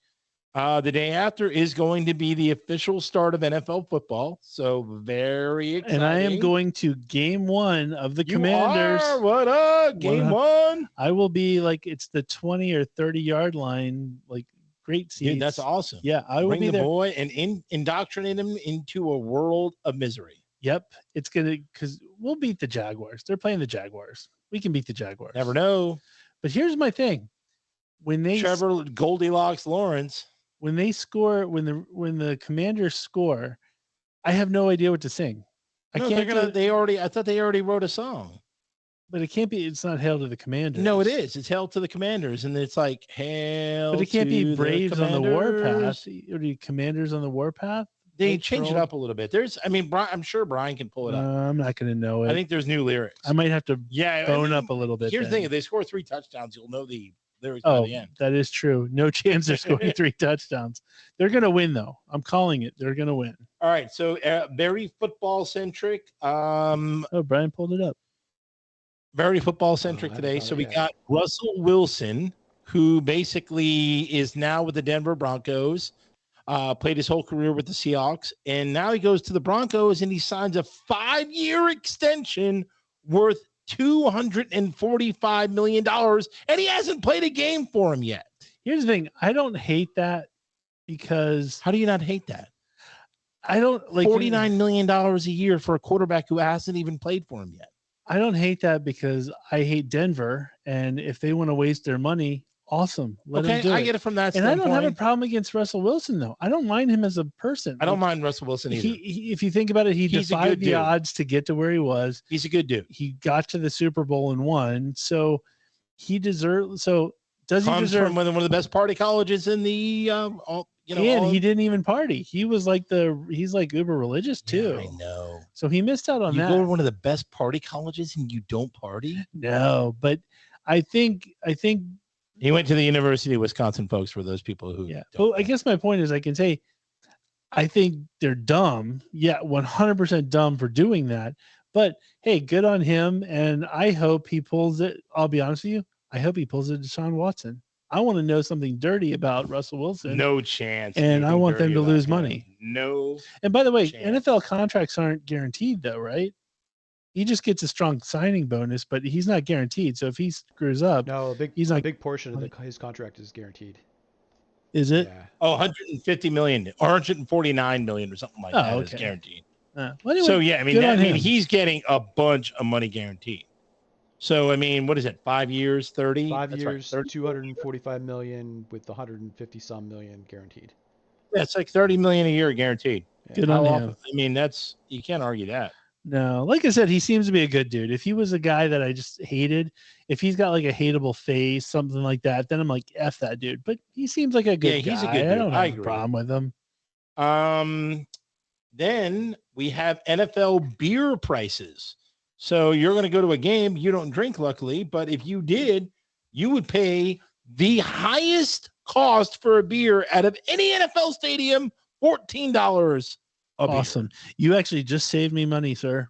Speaker 3: the day after is going to be the official start of NFL football. So very exciting.
Speaker 2: And I am going to game 1 of the Commanders.
Speaker 3: What up? Game 1.
Speaker 2: I will be like, it's the 20 or 30 yard line, like great seats.
Speaker 3: Dude, that's awesome.
Speaker 2: Yeah, I will
Speaker 3: Bring
Speaker 2: be
Speaker 3: the
Speaker 2: there.
Speaker 3: boy and indoctrinate him into a world of misery.
Speaker 2: Yep, it's gonna, because we'll beat the Jaguars. They're playing the Jaguars. We can beat the Jaguars.
Speaker 3: Never know.
Speaker 2: But here's my thing: when
Speaker 3: Trevor Goldilocks Lawrence,
Speaker 2: when they score, when the Commanders score, I have no idea what to sing. I thought they
Speaker 3: already wrote a song.
Speaker 2: But it can't be. It's not "Hail to the Commanders."
Speaker 3: No, it is. It's "Hail to the Commanders," and it's like "Hail."
Speaker 2: But it can't be
Speaker 3: to
Speaker 2: "Braves
Speaker 3: the
Speaker 2: on the Warpath."
Speaker 3: Commanders.
Speaker 2: Or the Commanders on the Warpath.
Speaker 3: They changed it up a little bit. I'm sure Brian can pull it up.
Speaker 2: I'm not going to know it.
Speaker 3: I think there's new lyrics.
Speaker 2: I might have to bone up a little bit.
Speaker 3: Here's the thing: if they score 3 touchdowns, you'll know the lyrics by the end.
Speaker 2: That is true. No chance they're scoring 3 touchdowns. They're going to win, though. I'm calling it. They're going to win.
Speaker 3: All right. So very football centric.
Speaker 2: Brian pulled it up.
Speaker 3: Very football centric today. So we got Russell Wilson, who basically is now with the Denver Broncos. Played his whole career with the Seahawks, and now he goes to the Broncos and he signs a 5-year extension worth $245 million, and he hasn't played a game for him yet.
Speaker 2: Here's the thing: I don't hate that because
Speaker 3: how do you not hate that?
Speaker 2: I don't like
Speaker 3: $49 million a year for a quarterback who hasn't even played for him yet.
Speaker 2: I don't hate that because I hate Denver, and if they want to waste their money, awesome. Let them do
Speaker 3: I get it from that
Speaker 2: and
Speaker 3: standpoint.
Speaker 2: I don't have a problem against Russell Wilson, though. I don't mind him as a person.
Speaker 3: I don't mind Russell Wilson either.
Speaker 2: If you think about it, he defied the odds to get to where he was.
Speaker 3: He's a good dude.
Speaker 2: He got to the Super Bowl and won, so he deserves. So does he deserve
Speaker 3: from one of the best party colleges in the
Speaker 2: he didn't even party. He was like he's like uber religious too.
Speaker 3: Yeah, I know.
Speaker 2: So he missed out on that.
Speaker 3: You go to one of the best party colleges and you don't party?
Speaker 2: No, but I think
Speaker 3: he went to the University of Wisconsin, folks, for those people who
Speaker 2: Well, I guess my point is I can say I think they're dumb. Yeah, 100% dumb for doing that. But hey, good on him, and I hope he pulls it. I'll be honest with you. I hope he pulls it to Deshaun Watson. I want to know something dirty about Russell Wilson.
Speaker 3: No chance.
Speaker 2: And I want them to lose money.
Speaker 3: No.
Speaker 2: And by the way, NFL contracts aren't guaranteed, though, right? He just gets a strong signing bonus, but he's not guaranteed. So if he screws up,
Speaker 4: no, a big portion of his contract is guaranteed.
Speaker 2: Is it?
Speaker 4: Yeah.
Speaker 3: Oh, 150 million or 149 million or something like that is guaranteed.
Speaker 2: Well, anyway,
Speaker 3: so yeah, I mean he's getting a bunch of money guaranteed. So I mean, what is it? 5 years, 30?
Speaker 4: 5 years, right, 245 million with 150 some million guaranteed.
Speaker 3: Yeah, it's like 30 million a year guaranteed.
Speaker 2: Good on him.
Speaker 3: I mean, you can't argue that.
Speaker 2: No, like I said, he seems to be a good dude. If he was a guy that I just hated, if he's got like a hateable face, something like that, then I'm like, F that dude. But he seems like a good guy.
Speaker 3: He's a good dude.
Speaker 2: I don't have a problem with him.
Speaker 3: Then we have NFL beer prices. So you're going to go to a game. You don't drink, luckily, but if you did, you would pay the highest cost for a beer out of any NFL stadium, $14 a beer.
Speaker 2: Awesome. You actually just saved me money, sir,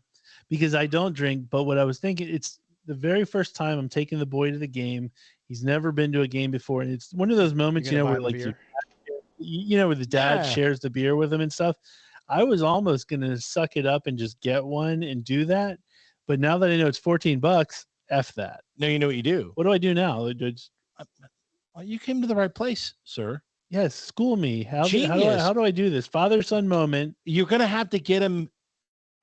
Speaker 2: because I don't drink. But what I was thinking, it's the very first time I'm taking the boy to the game. He's never been to a game before. And it's one of those moments, where like where the dad shares the beer with him and stuff. I was almost going to suck it up and just get one and do that. But now that I know it's $14, F that.
Speaker 3: No, you know what you do.
Speaker 2: What do I do now?
Speaker 3: Well, you came to the right place, sir.
Speaker 2: Yes, school me. How do I do this? Father-son moment.
Speaker 3: You're going to have to get him.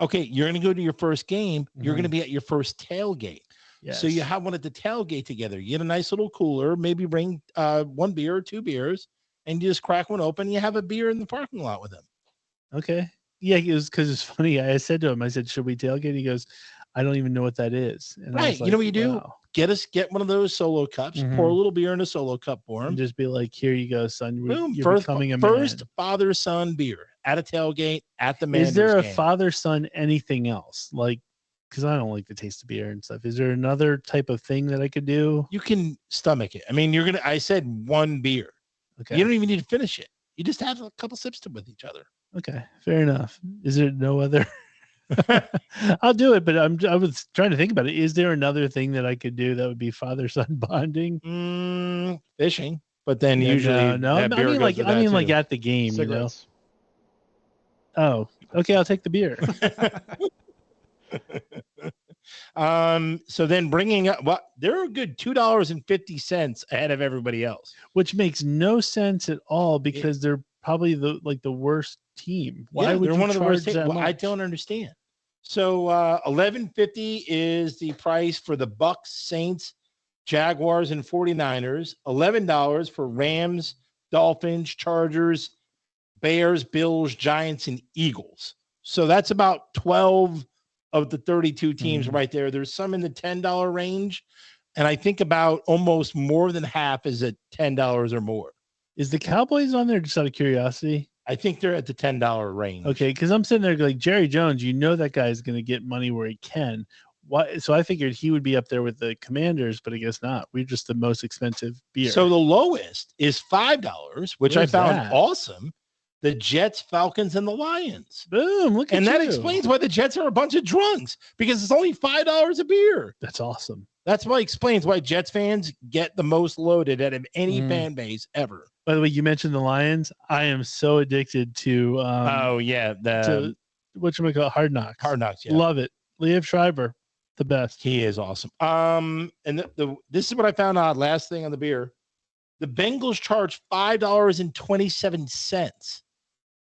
Speaker 3: Okay, you're going to go to your first game. Mm-hmm. You're going to be at your first tailgate. Yes. So you have one at the tailgate together. You get a nice little cooler, maybe bring one beer or two beers, and you just crack one open. And you have a beer in the parking lot with him.
Speaker 2: Okay. Yeah, it was because it's funny. I said to him, I said, should we tailgate? He goes, I don't even know what that is. And
Speaker 3: right.
Speaker 2: I was like,
Speaker 3: you know what you do?
Speaker 2: Wow.
Speaker 3: Get one of those solo cups, pour a little beer in a solo cup for him.
Speaker 2: And just be like, here you go, son.
Speaker 3: Boom.
Speaker 2: You're becoming a man.
Speaker 3: First father-son beer at a tailgate at the Manders
Speaker 2: Is there a
Speaker 3: game.
Speaker 2: father-son anything else? Like, because I don't like the taste of beer and stuff. Is there another type of thing that I could do?
Speaker 3: You can stomach it. I mean, I said one beer. Okay. You don't even need to finish it. You just have a couple sips with each other.
Speaker 2: Okay, fair enough. Is there no other? I'll do it, but I was trying to think about it. Is there another thing that I could do that would be father-son bonding?
Speaker 3: Fishing, but then usually
Speaker 2: no. I mean, like at the game,
Speaker 4: Cigarettes.
Speaker 2: Oh, okay. I'll take the beer.
Speaker 3: So then bringing up, they're a good $2.50 ahead of everybody else,
Speaker 2: which makes no sense at all because they're probably the worst team. Why would you one of the worst?
Speaker 3: I don't understand. So $11.50 is the price for the Bucks, Saints, Jaguars, and 49ers. $11 for Rams, Dolphins, Chargers, Bears, Bills, Giants, and Eagles. So that's about 12 of the 32 teams right there. There's some in the $10 range, and I think about almost more than half is at $10 or more.
Speaker 2: Is the Cowboys on there just out of curiosity?
Speaker 3: I think they're at the $10 range.
Speaker 2: Okay, because I'm sitting there like Jerry Jones, that guy is going to get money where he can. Why? So I figured he would be up there with the Commanders, but I guess not. We're just the most expensive beer.
Speaker 3: So the lowest is $5, which I found awesome. The Jets, Falcons, and the Lions.
Speaker 2: Boom! Look at
Speaker 3: and that explains why the Jets are a bunch of drunks because it's only $5 a beer.
Speaker 2: That's awesome.
Speaker 3: That's why it explains why Jets fans get the most loaded out of any fan base ever.
Speaker 2: By the way, you mentioned the Lions. I am so addicted to. Whatchamacallit, Hard Knocks.
Speaker 3: Hard Knocks, yeah.
Speaker 2: Love it. Liev Schreiber, the best.
Speaker 3: He is awesome. And this is what I found out. Last thing on the beer, the Bengals charge $5.27.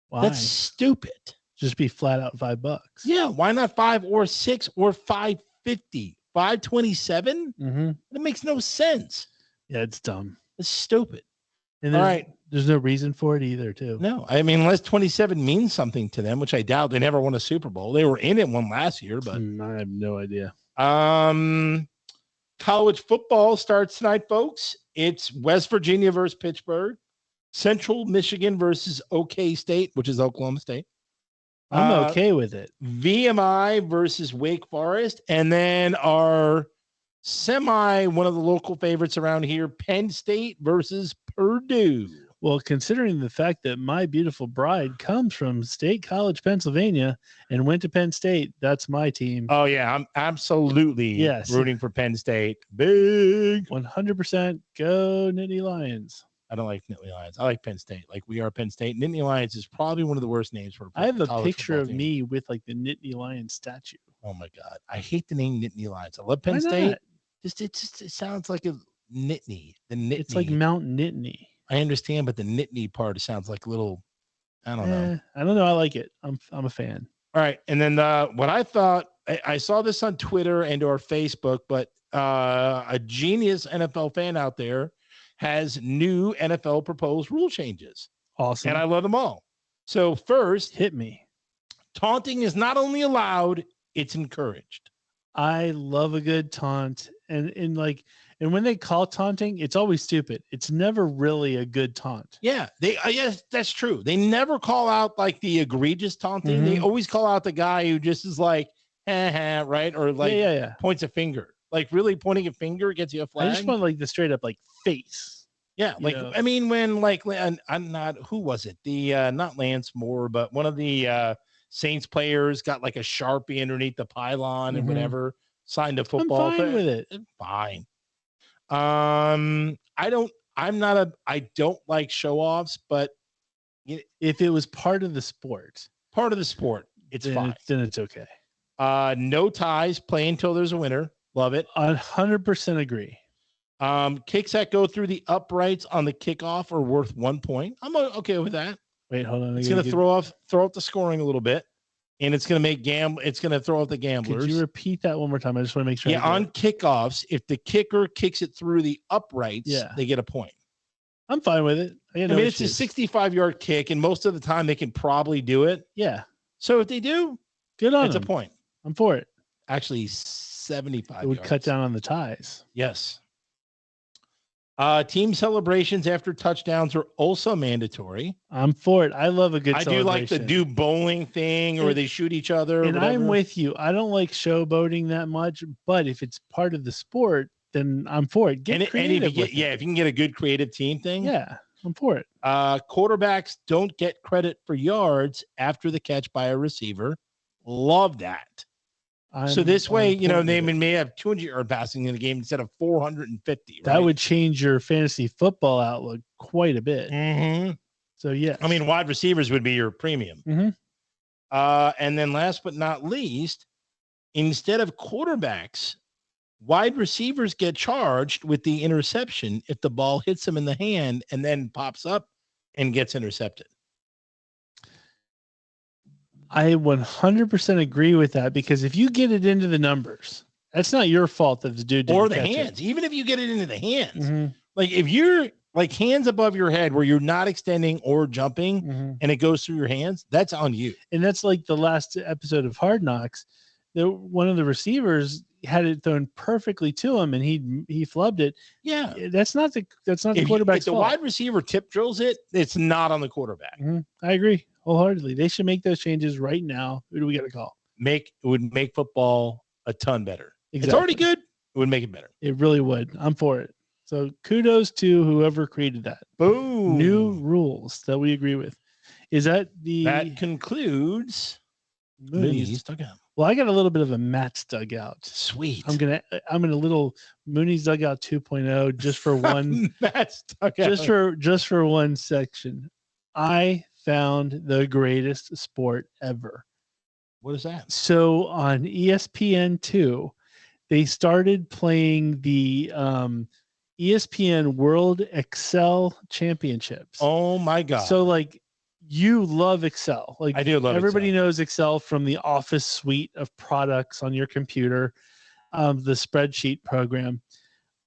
Speaker 2: Why?
Speaker 3: That's stupid.
Speaker 2: Just be flat out $5.
Speaker 3: Yeah, why not 5 or 6 or $5.50? $5.27? That makes no sense.
Speaker 2: Yeah, it's dumb.
Speaker 3: It's stupid.
Speaker 2: And all right, there's no reason for it either, too.
Speaker 3: No, I mean, unless 27 means something to them, which I doubt. They never won a Super Bowl. They were in it one last year, but
Speaker 2: I have no idea.
Speaker 3: College football starts tonight, folks. It's West Virginia versus Pittsburgh, Central Michigan versus OK State, which is Oklahoma State.
Speaker 2: I'm okay with it.
Speaker 3: VMI versus Wake Forest, and then our one of the local favorites around here, Penn State versus Purdue.
Speaker 2: Well, considering the fact that my beautiful bride comes from State College, Pennsylvania, and went to Penn State, that's my team.
Speaker 3: Oh, yeah. I'm absolutely rooting for Penn State. Big.
Speaker 2: 100% go Nittany Lions.
Speaker 3: I don't like Nittany Lions. I like Penn State. Like, we are Penn State. Nittany Lions is probably one of the worst names for
Speaker 2: I have a picture of me with, like, the Nittany Lions statue.
Speaker 3: Oh, my God. I hate the name Nittany Lions. I love Penn State. It sounds like a Nittany. The Nittany.
Speaker 2: It's like Mount Nittany.
Speaker 3: I understand, but the Nittany part sounds like a little, I don't know.
Speaker 2: I don't know. I like it. I'm a fan.
Speaker 3: All right. And then what I thought, I saw this on Twitter and or Facebook, but a genius NFL fan out there has new NFL proposed rule changes.
Speaker 2: Awesome.
Speaker 3: And I love them all. So first,
Speaker 2: hit me.
Speaker 3: Taunting is not only allowed, it's encouraged.
Speaker 2: I love a good taunt, and when they call taunting, it's always stupid. It's never really a good taunt.
Speaker 3: Yeah, yes, that's true. They never call out like the egregious taunting. They always call out the guy who just is like, right, or like points a finger. Like really pointing a finger gets you a flag.
Speaker 2: I just want like the straight up like face.
Speaker 3: Yeah, like I mean, when like I'm not who was it? The not Lance Moore, but one of the Saints players got like a Sharpie underneath the pylon and whatever, signed a football.
Speaker 2: I'm fine with it.
Speaker 3: Fine. I don't like show offs, but
Speaker 2: if it was part of the sport,
Speaker 3: it's fine.
Speaker 2: Then it's okay.
Speaker 3: No ties, play until there's a winner. Love it.
Speaker 2: 100% agree.
Speaker 3: Kicks that go through the uprights on the kickoff are worth 1 point. I'm okay with that.
Speaker 2: Wait, hold on.
Speaker 3: It's going to throw off the scoring a little bit, and it's going to it's going to throw out the gamblers.
Speaker 2: Could you repeat that one more time? I just want to make sure.
Speaker 3: Yeah, on kickoffs, if the kicker kicks it through the uprights, they get a point.
Speaker 2: I'm fine with it. I mean,
Speaker 3: it's a 65-yard kick, and most of the time they can probably do it.
Speaker 2: Yeah.
Speaker 3: So if they do,
Speaker 2: good on
Speaker 3: it's
Speaker 2: them.
Speaker 3: a point.
Speaker 2: I'm for it.
Speaker 3: Actually, 75
Speaker 2: It would
Speaker 3: yards.
Speaker 2: cut down on the ties.
Speaker 3: Yes. Team celebrations after touchdowns are also mandatory.
Speaker 2: I'm for it. I love a good celebration.
Speaker 3: I do like the do bowling thing or they shoot each other.
Speaker 2: And I'm with you. I don't like showboating that much, but if it's part of the sport, then I'm for it. Get creative.
Speaker 3: If you can get a good creative team thing.
Speaker 2: Yeah, I'm for it.
Speaker 3: Quarterbacks don't get credit for yards after the catch by a receiver. Love that. So this way, they may have 200-yard passing in the game instead of 450. Right?
Speaker 2: That would change your fantasy football outlook quite a bit.
Speaker 3: Mm-hmm.
Speaker 2: So, yeah.
Speaker 3: I mean, wide receivers would be your premium.
Speaker 2: Mm-hmm.
Speaker 3: And then last but not least, instead of quarterbacks, wide receivers get charged with the interception if the ball hits them in the hand and then pops up and gets intercepted.
Speaker 2: I 100% agree with that because if you get it into the numbers, that's not your fault that the dude didn't
Speaker 3: or the
Speaker 2: catch
Speaker 3: hands.
Speaker 2: it.
Speaker 3: Even if you get it into the hands, like if you're like hands above your head where you're not extending or jumping and it goes through your hands, that's on you.
Speaker 2: And that's like the last episode of Hard Knocks. One of the receivers had it thrown perfectly to him and he flubbed it.
Speaker 3: Yeah,
Speaker 2: that's not the quarterback's
Speaker 3: fault. If the wide receiver tip drills it, it's not on the quarterback.
Speaker 2: I agree wholeheartedly. They should make those changes right now. Who do we got to call?
Speaker 3: It would make football a ton better.
Speaker 2: Exactly.
Speaker 3: It's already good. It would make it better.
Speaker 2: It really would. I'm for it. So kudos to whoever created that.
Speaker 3: Boom.
Speaker 2: New rules that we agree with. Is that
Speaker 3: that concludes Mooney's Dugout.
Speaker 2: Well, I got a little bit of a Matt's Dugout.
Speaker 3: Sweet.
Speaker 2: I'm in a little Mooney's Dugout 2.0 just for one
Speaker 3: Matt's Dugout.
Speaker 2: just for one section. I found the greatest sport ever.
Speaker 3: What is that?
Speaker 2: So on ESPN2, they started playing the ESPN World Excel Championships.
Speaker 3: Oh my God.
Speaker 2: So like you love Excel. Like
Speaker 3: I do love
Speaker 2: everybody
Speaker 3: Excel.
Speaker 2: knows Excel from the Office suite of products on your computer, the spreadsheet program.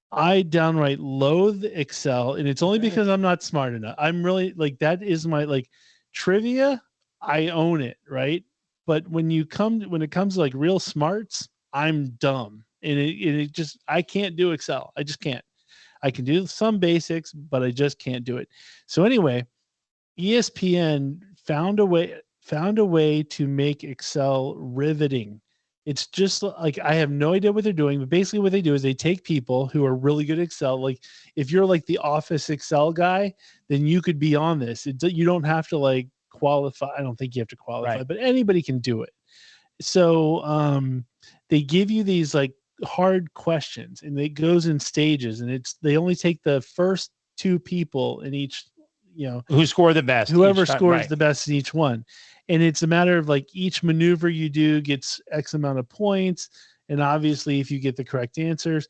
Speaker 2: I downright loathe Excel, and it's only because I'm not smart enough. I'm really like that is my like trivia. I own it, right? But when it comes to like real smarts, I'm dumb, and it just I can't do Excel. I just can't. I can do some basics, but I just can't do it. So anyway, ESPN found a way to make Excel riveting. It's just like I have no idea what they're doing, but basically what they do is they take people who are really good at Excel. Like if you're like the Office Excel guy, then you could be on this. You don't have to like qualify. I don't think you have to qualify,
Speaker 3: right.
Speaker 2: But anybody can do it. So they give you these like hard questions, and it goes in stages, and they only take the first two people in each.
Speaker 3: Who score the best?
Speaker 2: Whoever scores the best in each one. And it's a matter of like each maneuver you do gets X amount of points. And obviously, if you get the correct answers,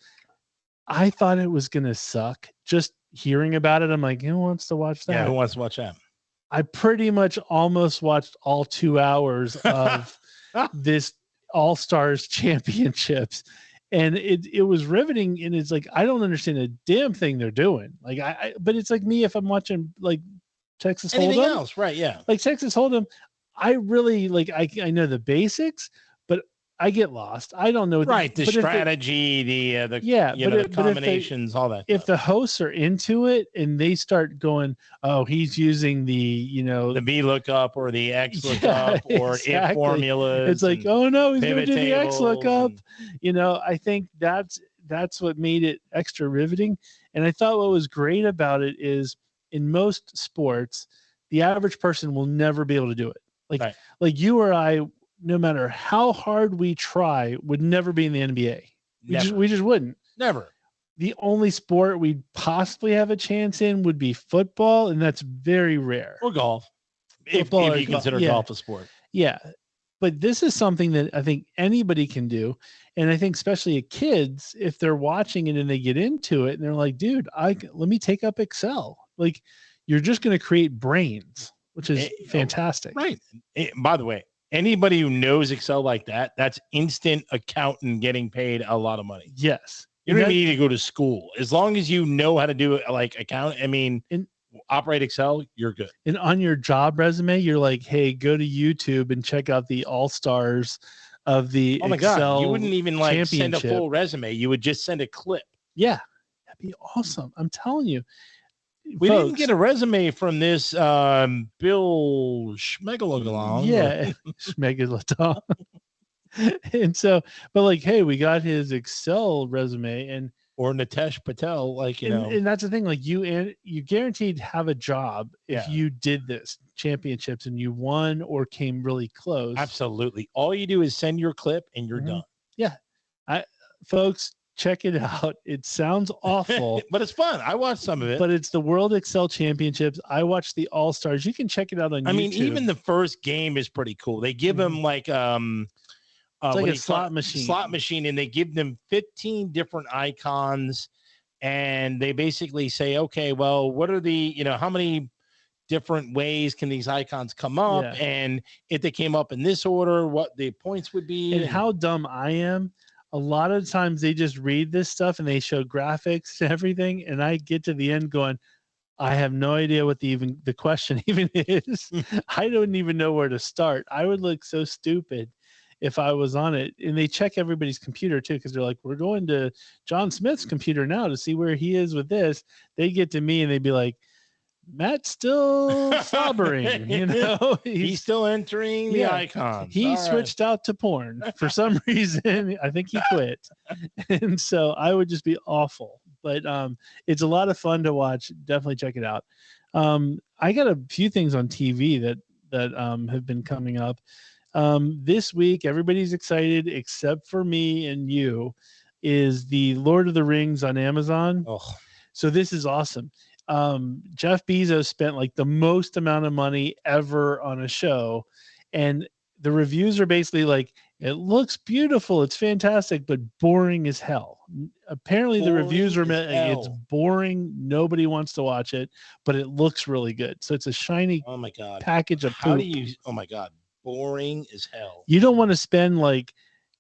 Speaker 2: I thought it was going to suck. Just hearing about it, I'm like, who wants to watch that?
Speaker 3: Yeah, who wants to watch that?
Speaker 2: I pretty much almost watched all 2 hours of this All-Stars Championships. And it was riveting, and it's like I don't understand a damn thing they're doing. Like but it's like me if I'm watching like Texas Hold'em.
Speaker 3: Anything else, right? Yeah.
Speaker 2: Like Texas Hold'em, I really like I know the basics, but I get lost. I don't know.
Speaker 3: Right. The
Speaker 2: but if
Speaker 3: strategy, the
Speaker 2: but
Speaker 3: combinations, all that.
Speaker 2: if the hosts are into it and they start going, oh, he's using the
Speaker 3: the V lookup or the X
Speaker 2: Yeah,
Speaker 3: lookup or if
Speaker 2: exactly.
Speaker 3: formulas.
Speaker 2: It's like, oh no, he's going to
Speaker 3: pivot
Speaker 2: do the X
Speaker 3: tables
Speaker 2: lookup.
Speaker 3: and-
Speaker 2: I think that's what made it extra riveting. And I thought what was great about it is in most sports, the average person will never be able to do it.
Speaker 3: Right.
Speaker 2: Like you or I, no matter how hard we try, would never be in the NBA. We just wouldn't.
Speaker 3: Never.
Speaker 2: The only sport we'd possibly have a chance in would be football, and that's very rare.
Speaker 3: Or golf.
Speaker 2: Football
Speaker 3: if
Speaker 2: or
Speaker 3: you
Speaker 2: golf,
Speaker 3: consider
Speaker 2: yeah.
Speaker 3: golf a sport.
Speaker 2: Yeah. But this is something that I think anybody can do. And I think especially kids, if they're watching it and they get into it and they're like, dude, let me take up Excel. Like you're just going to create brains, which is fantastic.
Speaker 3: Right. By the way, anybody who knows Excel like that, that's instant accountant getting paid a lot of money.
Speaker 2: Yes.
Speaker 3: You don't even need to go to school. As long as you know how to do it like operate Excel, you're good.
Speaker 2: And on your job resume, you're like, hey, go to YouTube and check out the all-stars of the
Speaker 3: Oh my
Speaker 2: Excel
Speaker 3: God. You wouldn't even send a full resume. You would just send a clip.
Speaker 2: Yeah. That'd be awesome. I'm telling you.
Speaker 3: We didn't get a resume from this Bill Schmegalong.
Speaker 2: Yeah. Schmegalong. And so, but like, hey, we got his Excel resume
Speaker 3: or Nitesh Patel,
Speaker 2: and that's the thing. Like you guaranteed have a job if you did this championships and you won or came really close.
Speaker 3: Absolutely. All you do is send your clip and you're done.
Speaker 2: Yeah. Folks, check it out. It sounds awful,
Speaker 3: but it's fun. I watched some of it.
Speaker 2: But it's the World Excel Championships. I watched the All-Stars. You can check it out on YouTube.
Speaker 3: I mean, even the first game is pretty cool. They give them
Speaker 2: it's like a slot machine,
Speaker 3: and they give them 15 different icons, and they basically say, okay, well, what are the, how many different ways can these icons come up?
Speaker 2: Yeah.
Speaker 3: And if they came up in this order, what the points would be.
Speaker 2: And how dumb I am. A lot of times they just read this stuff and they show graphics and everything. And I get to the end going, I have no idea what the question even is. I don't even know where to start. I would look so stupid if I was on it. And they check everybody's computer too, because they're like, we're going to John Smith's computer now to see where he is with this. They get to me and they'd be like, Matt's still slobbering,
Speaker 3: he's still entering the icons.
Speaker 2: He switched out to porn for some reason. I think he quit. And so I would just be awful, but it's a lot of fun to watch. Definitely check it out. I got a few things on TV that have been coming up. This week, everybody's excited except for me and you, is the Lord of the Rings on Amazon.
Speaker 3: Oh.
Speaker 2: So this is awesome. Jeff Bezos spent like the most amount of money ever on a show, and the reviews are basically like, it looks beautiful, it's fantastic, but boring as hell. Apparently the reviews were meant it's boring, nobody wants to watch it, but it looks really good. So it's a shiny package of poop.
Speaker 3: Oh my God, boring as hell.
Speaker 2: You don't want to spend like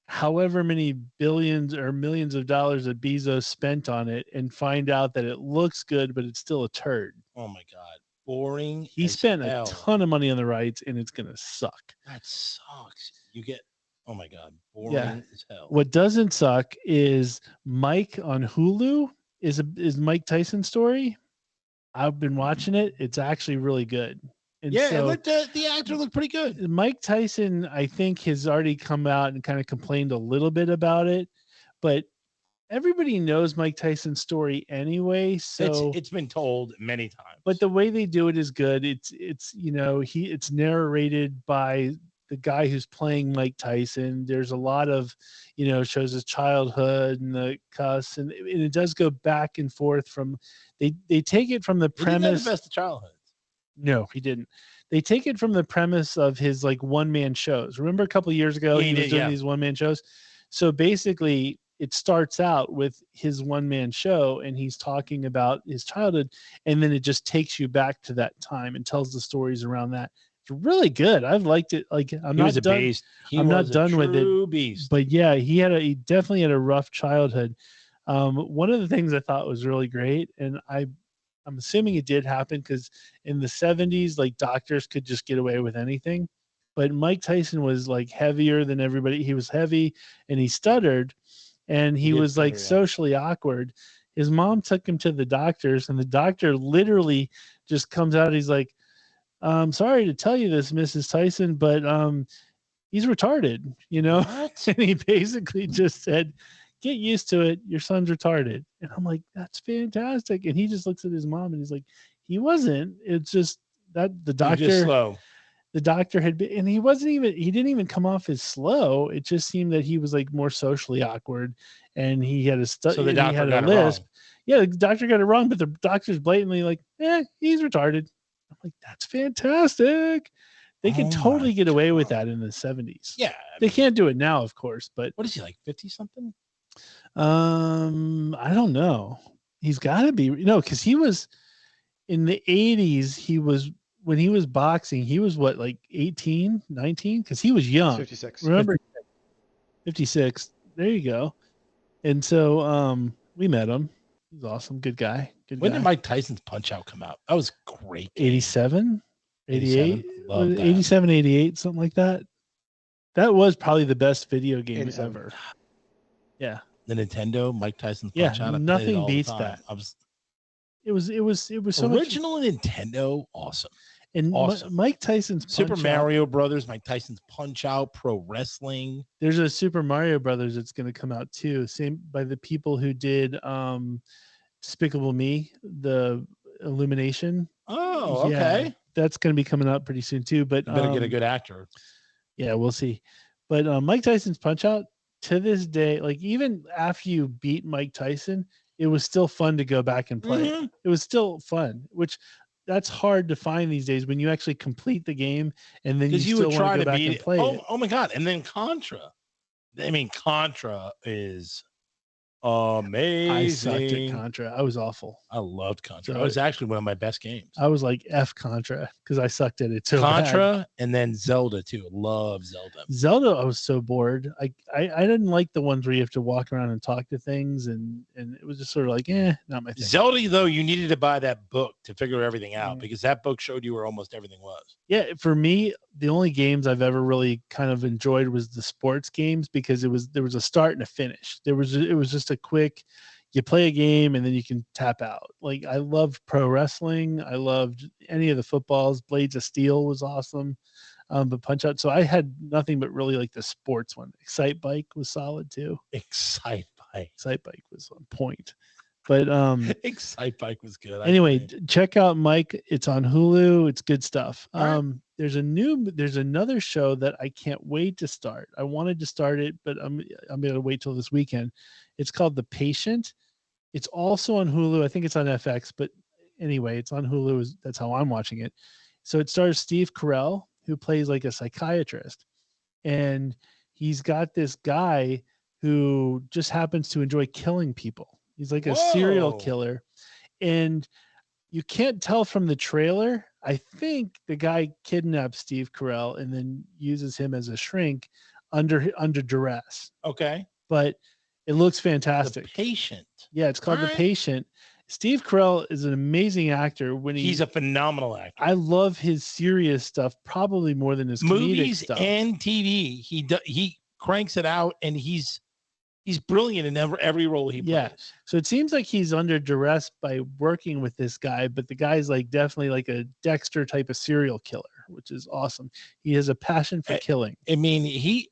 Speaker 2: however many billions or millions of dollars that Bezos spent on it and find out that it looks good, but it's still a turd.
Speaker 3: Oh my God. Boring.
Speaker 2: He spent a ton of money on the rights and it's going to suck.
Speaker 3: That sucks. Oh my God. Boring as hell.
Speaker 2: What doesn't suck is Mike on Hulu is Mike Tyson's story. I've been watching it. It's actually really good. And
Speaker 3: the actor looked pretty good.
Speaker 2: Mike Tyson, I think, has already come out and kind of complained a little bit about it, but everybody knows Mike Tyson's story anyway. So
Speaker 3: it's been told many times.
Speaker 2: But the way they do it is good. It's narrated by the guy who's playing Mike Tyson. There's a lot of, shows his childhood and the cuss, and it does go back and forth from. They take it from the premise.
Speaker 3: He didn't childhood.
Speaker 2: No, he didn't. They take it from the premise of his like one-man shows. Remember a couple of years ago he was doing these one-man shows? So basically it starts out with his one-man show and he's talking about his childhood, and then it just takes you back to that time and tells the stories around that. It's really good. I've liked it. Like I'm not done with it.
Speaker 3: Beast.
Speaker 2: But yeah, he definitely had a rough childhood. One of the things I thought was really great, and I'm assuming it did happen because in the 70s, like doctors could just get away with anything. but Mike Tyson was like heavier than everybody. He was heavy and he stuttered, and he
Speaker 3: did
Speaker 2: was like
Speaker 3: stutter, yeah.
Speaker 2: socially awkward. His mom took him to the doctors, and the doctor literally just comes out. He's like, "I'm sorry to tell you this, Mrs. Tyson, but he's retarded, you know?"
Speaker 3: What?
Speaker 2: And he basically just said, "Get used to it. Your son's retarded." And I'm like, "That's fantastic." And he just looks at his mom and he's like, "He wasn't. It's just that the
Speaker 3: You're just
Speaker 2: doctor,
Speaker 3: slow.
Speaker 2: the doctor had been, and he didn't even come off as slow. It just seemed that he was like more socially awkward, and he had a
Speaker 3: So the
Speaker 2: he
Speaker 3: doctor
Speaker 2: had
Speaker 3: got
Speaker 2: a
Speaker 3: it wrong.
Speaker 2: lisp. Yeah, the doctor got it wrong, but the doctor's blatantly like, he's retarded." I'm like, "That's fantastic." They could
Speaker 3: Oh
Speaker 2: totally
Speaker 3: my
Speaker 2: get away with
Speaker 3: God.
Speaker 2: that in the 70s.
Speaker 3: Yeah.
Speaker 2: They can't do it now, of course, but
Speaker 3: What is he, like 50 something?
Speaker 2: I don't know. He's got to be, because he was in the 80s. When he was boxing, he was what, like 18, 19? Because he was young.
Speaker 4: 56.
Speaker 2: Remember, 56. There you go. And so we met him. He's awesome. Good guy. Good
Speaker 3: When
Speaker 2: guy.
Speaker 3: did Mike Tyson's Punch Out come out? That was great. game.
Speaker 2: 87, 88,
Speaker 3: 87? Love that.
Speaker 2: 87, 88, something like that. That was probably the best video game
Speaker 4: 87.
Speaker 2: ever. Yeah.
Speaker 3: The Nintendo Mike Tyson's
Speaker 2: Yeah,
Speaker 3: Punch Out. I played it
Speaker 2: nothing
Speaker 3: all the
Speaker 2: beats
Speaker 3: time.
Speaker 2: that.
Speaker 3: I was
Speaker 2: It was so much.
Speaker 3: original Nintendo. Awesome.
Speaker 2: And
Speaker 3: awesome.
Speaker 2: Mike Tyson's
Speaker 3: Super
Speaker 2: Punch-Out-
Speaker 3: Mario Brothers, Mike Tyson's Punch Out, Pro Wrestling.
Speaker 2: There's a Super Mario Brothers that's going to come out too. Same by the people who did Despicable Me, the Illumination.
Speaker 3: Oh,
Speaker 2: Yeah,
Speaker 3: okay.
Speaker 2: that's going to be coming out pretty soon too. But
Speaker 3: You better get a good actor.
Speaker 2: Yeah, we'll see. But Mike Tyson's Punch Out, to this day, like even after you beat Mike Tyson, it was still fun to go back and play.
Speaker 3: Mhm.
Speaker 2: It was still fun, which that's hard to find these days when you actually complete the game and then you
Speaker 3: Because you
Speaker 2: still
Speaker 3: would
Speaker 2: want
Speaker 3: try
Speaker 2: to
Speaker 3: to
Speaker 2: go back
Speaker 3: beat
Speaker 2: and
Speaker 3: it.
Speaker 2: play it.
Speaker 3: Oh my God. And then Contra. I mean, Contra is amazing.
Speaker 2: I sucked at Contra. I was awful.
Speaker 3: I loved Contra.
Speaker 2: So
Speaker 3: it was actually one of my best games.
Speaker 2: I was like F Contra because I sucked at it so bad.
Speaker 3: Contra and then Zelda too. Love Zelda.
Speaker 2: Zelda, I was so bored. I didn't like the ones where you have to walk around and talk to things, and it was just sort of like, not my thing.
Speaker 3: Zelda, though, you needed to buy that book to figure everything out
Speaker 2: Mhm.
Speaker 3: because that book showed you where almost everything was.
Speaker 2: Yeah, for me, the only games I've ever really kind of enjoyed was the sports games because there was a start and a finish. It was just a quick, you play a game and then you can tap out. Like I loved pro wrestling. I loved any of the footballs. Blades of Steel was awesome. But Punch Out. So I had nothing but really like the sports one. Excite Bike was solid too.
Speaker 3: Excite Bike.
Speaker 2: Excite Bike was on point. But
Speaker 3: Excite Bike was good.
Speaker 2: anyway, check out Mike. It's on Hulu. It's good stuff.
Speaker 3: All right.
Speaker 2: There's another show that I can't wait to start. I wanted to start it, but I'm gonna wait till this weekend. It's called The Patient. It's also on Hulu. I think it's on FX, but anyway, it's on Hulu. That's how I'm watching it. So it stars Steve Carell, who plays like a psychiatrist, and he's got this guy who just happens to enjoy killing people. He's like a serial
Speaker 3: Whoa.
Speaker 2: killer, and you can't tell from the trailer. I think the guy kidnaps Steve Carell and then uses him as a shrink under duress.
Speaker 3: Okay.
Speaker 2: But it looks fantastic.
Speaker 3: The Patient.
Speaker 2: Yeah, it's called
Speaker 3: All
Speaker 2: The
Speaker 3: right.
Speaker 2: Patient. Steve Carell is an amazing actor.
Speaker 3: He's a phenomenal actor.
Speaker 2: I love his serious stuff probably more than his comedic
Speaker 3: Movies
Speaker 2: stuff.
Speaker 3: and TV. He cranks it out, and he's brilliant in every role he plays.
Speaker 2: Yeah. So it seems like he's under duress by working with this guy, but the guy's like definitely like a Dexter type of serial killer, which is awesome. He has a passion for killing.
Speaker 3: I mean,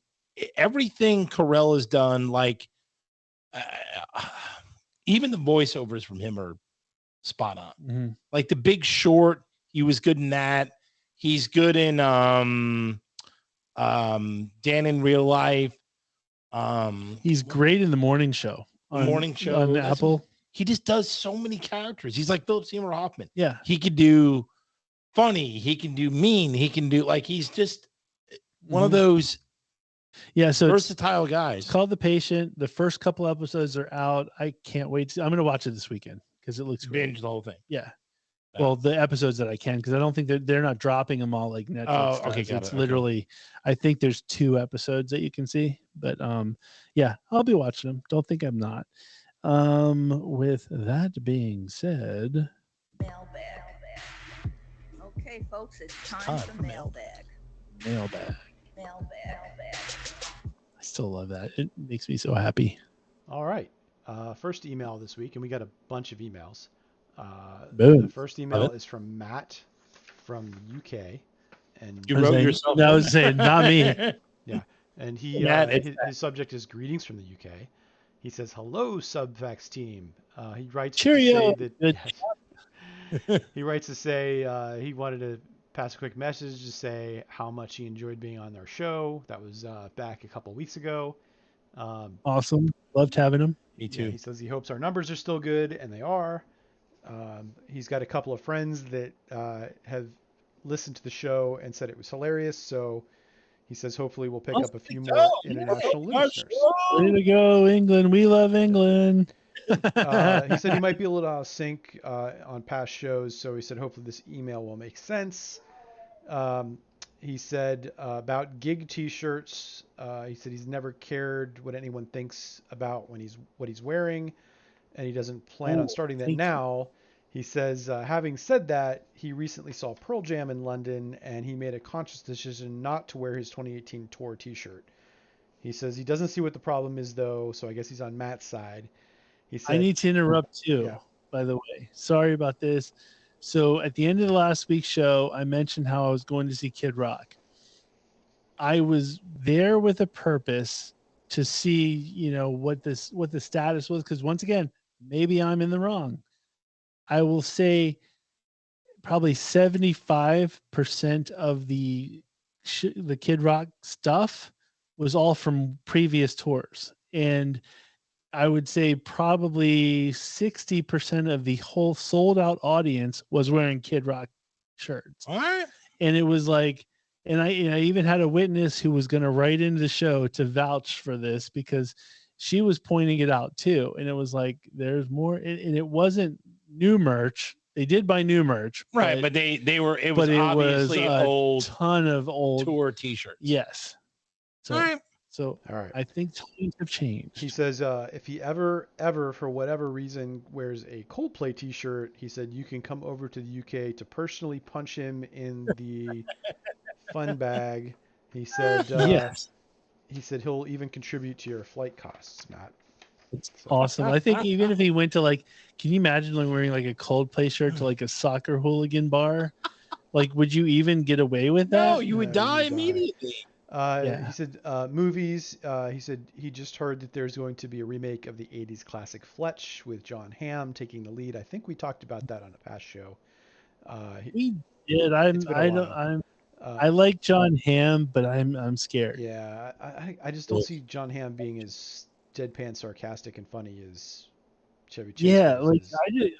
Speaker 3: everything Carell has done, like even the voiceovers from him are spot on.
Speaker 2: Mm-hmm.
Speaker 3: Like The Big Short, he was good in that. He's good in Dan in Real Life.
Speaker 2: He's great in the morning show.
Speaker 3: Morning Show
Speaker 2: on
Speaker 3: that's-
Speaker 2: Apple.
Speaker 3: He just does so many characters. He's like Philip Seymour Hoffman.
Speaker 2: Yeah.
Speaker 3: He could do funny. He can do mean. He can do he's just one of those
Speaker 2: Yeah. So it's
Speaker 3: versatile guys.
Speaker 2: called The Patient. The first couple episodes are out. I can't wait. I'm going to watch it this weekend because it looks great.
Speaker 3: Binge the whole thing.
Speaker 2: Yeah.
Speaker 3: Yeah.
Speaker 2: Well, the episodes that I can, because I don't think they're not dropping them all like Netflix.
Speaker 3: Oh, okay,
Speaker 2: does.
Speaker 3: got
Speaker 2: It's
Speaker 3: it, okay.
Speaker 2: literally, I think there's 2 episodes that you can see, but yeah, I'll be watching them. Don't think I'm not. With that being said,
Speaker 6: Mailbag. Okay, folks, it's time for mailbag.
Speaker 2: Mailbag. I still love that. It makes me so happy.
Speaker 4: All right. First email this week, and we got a bunch of emails.
Speaker 2: Boom.
Speaker 4: The first email is from Matt from the UK, and
Speaker 3: You wrote yourself.
Speaker 2: No, I was saying not me.
Speaker 4: yeah, and he
Speaker 3: Matt,
Speaker 4: his subject is greetings from the UK. He says, "Hello, Subfax team." He writes
Speaker 2: Cheerio.
Speaker 4: to say that he writes to say he wanted to pass a quick message to say how much he enjoyed being on their show. That was back a couple weeks ago.
Speaker 2: Awesome. Loved having him.
Speaker 3: Me too.
Speaker 4: Yeah, he says he hopes our numbers are still good, and they are. He's got a couple of friends that have listened to the show and said it was hilarious. So he says hopefully we'll pick up a few more international listeners.
Speaker 2: Way to go, England. We love England.
Speaker 4: He said he might be a little out of sync on past shows, so he said hopefully this email will make sense. He said about gig T-shirts. He said he's never cared what anyone thinks about what he's wearing, and he doesn't plan on starting that now. He says, having said that, he recently saw Pearl Jam in London, and he made a conscious decision not to wear his 2018 tour T-shirt. He says he doesn't see what the problem is, though, so I guess he's on Matt's side. He said,
Speaker 2: I need to interrupt too, by the way. Sorry about this. So at the end of the last week's show, I mentioned how I was going to see Kid Rock. I was there with a purpose to see, what the status was, because once again, maybe I'm in the wrong. I will say probably 75% of the Kid Rock stuff was all from previous tours. And I would say probably 60% of the whole sold out audience was wearing Kid Rock shirts.
Speaker 3: All right.
Speaker 2: And it was like, and I even had a witness who was going to write into the show to vouch for this because she was pointing it out too. And it was like, there's more, and it wasn't new merch. They did buy new merch,
Speaker 3: right? But it was obviously old,
Speaker 2: ton of old
Speaker 3: tour T-shirts.
Speaker 2: Yes. So,
Speaker 3: all right.
Speaker 2: So
Speaker 4: all right.
Speaker 2: I think times have changed.
Speaker 4: He says if he ever, for whatever reason, wears a Coldplay T-shirt, he said you can come over to the UK to personally punch him in the fun bag. He said
Speaker 2: yes.
Speaker 4: He said he'll even contribute to your flight costs, Matt.
Speaker 2: It's awesome. I think even if he went to can you imagine wearing a Coldplay shirt to a soccer hooligan bar? Would you even get away with that?
Speaker 3: No, you would die immediately.
Speaker 4: He said movies. He said he just heard that there's going to be a remake of the 80s classic Fletch with John Hamm taking the lead. I think we talked about that on a past show.
Speaker 2: We did. I like John Hamm, but I'm scared.
Speaker 4: Yeah, I just don't see John Hamm being as deadpan, sarcastic, and funny as Chevy Chase.
Speaker 2: Yeah,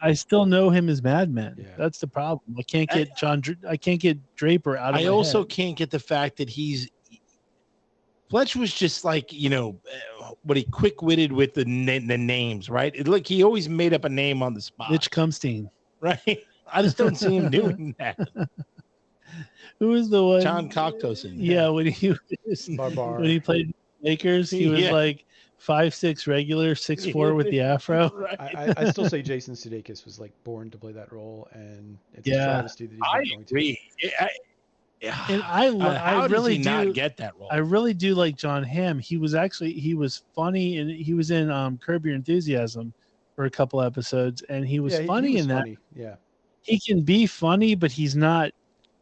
Speaker 2: I still know him as Mad Men.
Speaker 4: Yeah.
Speaker 2: That's the problem. I can't get Draper out of my
Speaker 3: also
Speaker 2: head.
Speaker 3: Can't get the fact that Fletch was just what he quick-witted with the names, right? He always made up a name on the spot.
Speaker 2: Mitch Cumstein.
Speaker 3: Right? I just don't see him doing that.
Speaker 2: Who was the one?
Speaker 3: John Cocktoson.
Speaker 2: Yeah, when he played Lakers, he was 5'6" regular, 6'4" with the afro.
Speaker 3: Right.
Speaker 4: I still say Jason Sudeikis was born to play that role, and it's a travesty that he's not going
Speaker 3: agree.
Speaker 2: And I really do
Speaker 3: not get that role.
Speaker 2: I really do like John Hamm. He was funny, and he was in Curb Your Enthusiasm for a couple episodes, and he was funny in that.
Speaker 4: Funny. Yeah,
Speaker 2: he can be funny, but he's not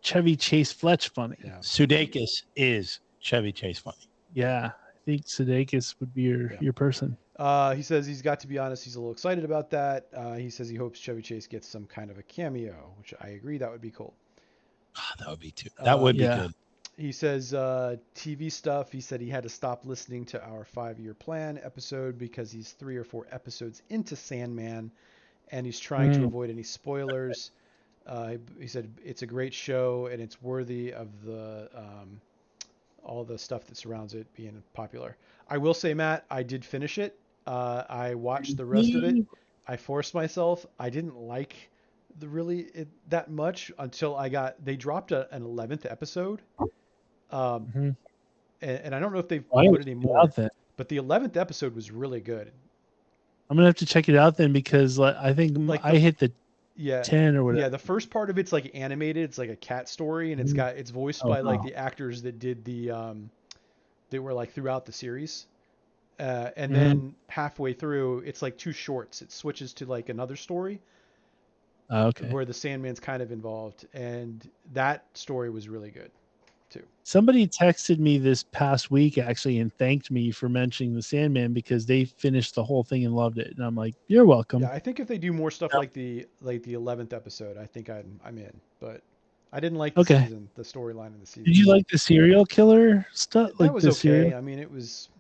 Speaker 2: Chevy Chase Fletch funny.
Speaker 4: Yeah.
Speaker 3: Sudeikis is Chevy Chase funny.
Speaker 2: Yeah, I think Sudeikis would be your person.
Speaker 4: He says he's got to be honest. He's a little excited about that. He says he hopes Chevy Chase gets some kind of a cameo, which I agree that would be cool.
Speaker 3: That would be too. That would be good.
Speaker 4: He says TV stuff. He said he had to stop listening to our 5-year plan episode because he's 3 or 4 episodes into Sandman, and he's trying to avoid any spoilers. He said it's a great show and it's worthy of the all the stuff that surrounds it being popular. I will say, Matt, I did finish it. I watched the rest of it. I forced myself. I didn't like that much until they dropped an 11th episode. And I don't know if they've put any more, but the 11th episode was really good.
Speaker 2: I'm gonna have to check it out then, because I think I hit the
Speaker 4: Yeah.
Speaker 2: 10 or whatever.
Speaker 4: Yeah, the first part of it's like animated. It's like a cat story, and it's voiced
Speaker 2: Oh,
Speaker 4: by like
Speaker 2: wow.
Speaker 4: the actors that did they were like throughout the series. And
Speaker 2: Mhm.
Speaker 4: then halfway through, it's like 2 shorts. It switches to like another story
Speaker 2: Oh, okay.
Speaker 4: where the Sandman's kind of involved, and that story was really good too.
Speaker 2: Somebody texted me this past week actually and thanked me for mentioning the Sandman because they finished the whole thing and loved it. And I'm like, you're welcome.
Speaker 4: Yeah, I think if they do more stuff like the 11th episode, I think I'm in. But I didn't like the
Speaker 2: Okay.
Speaker 4: season, the storyline of the season.
Speaker 2: Did you like the serial killer stuff?
Speaker 4: That
Speaker 2: Like
Speaker 4: was
Speaker 2: the
Speaker 4: okay.
Speaker 2: serial?
Speaker 4: I mean, it was.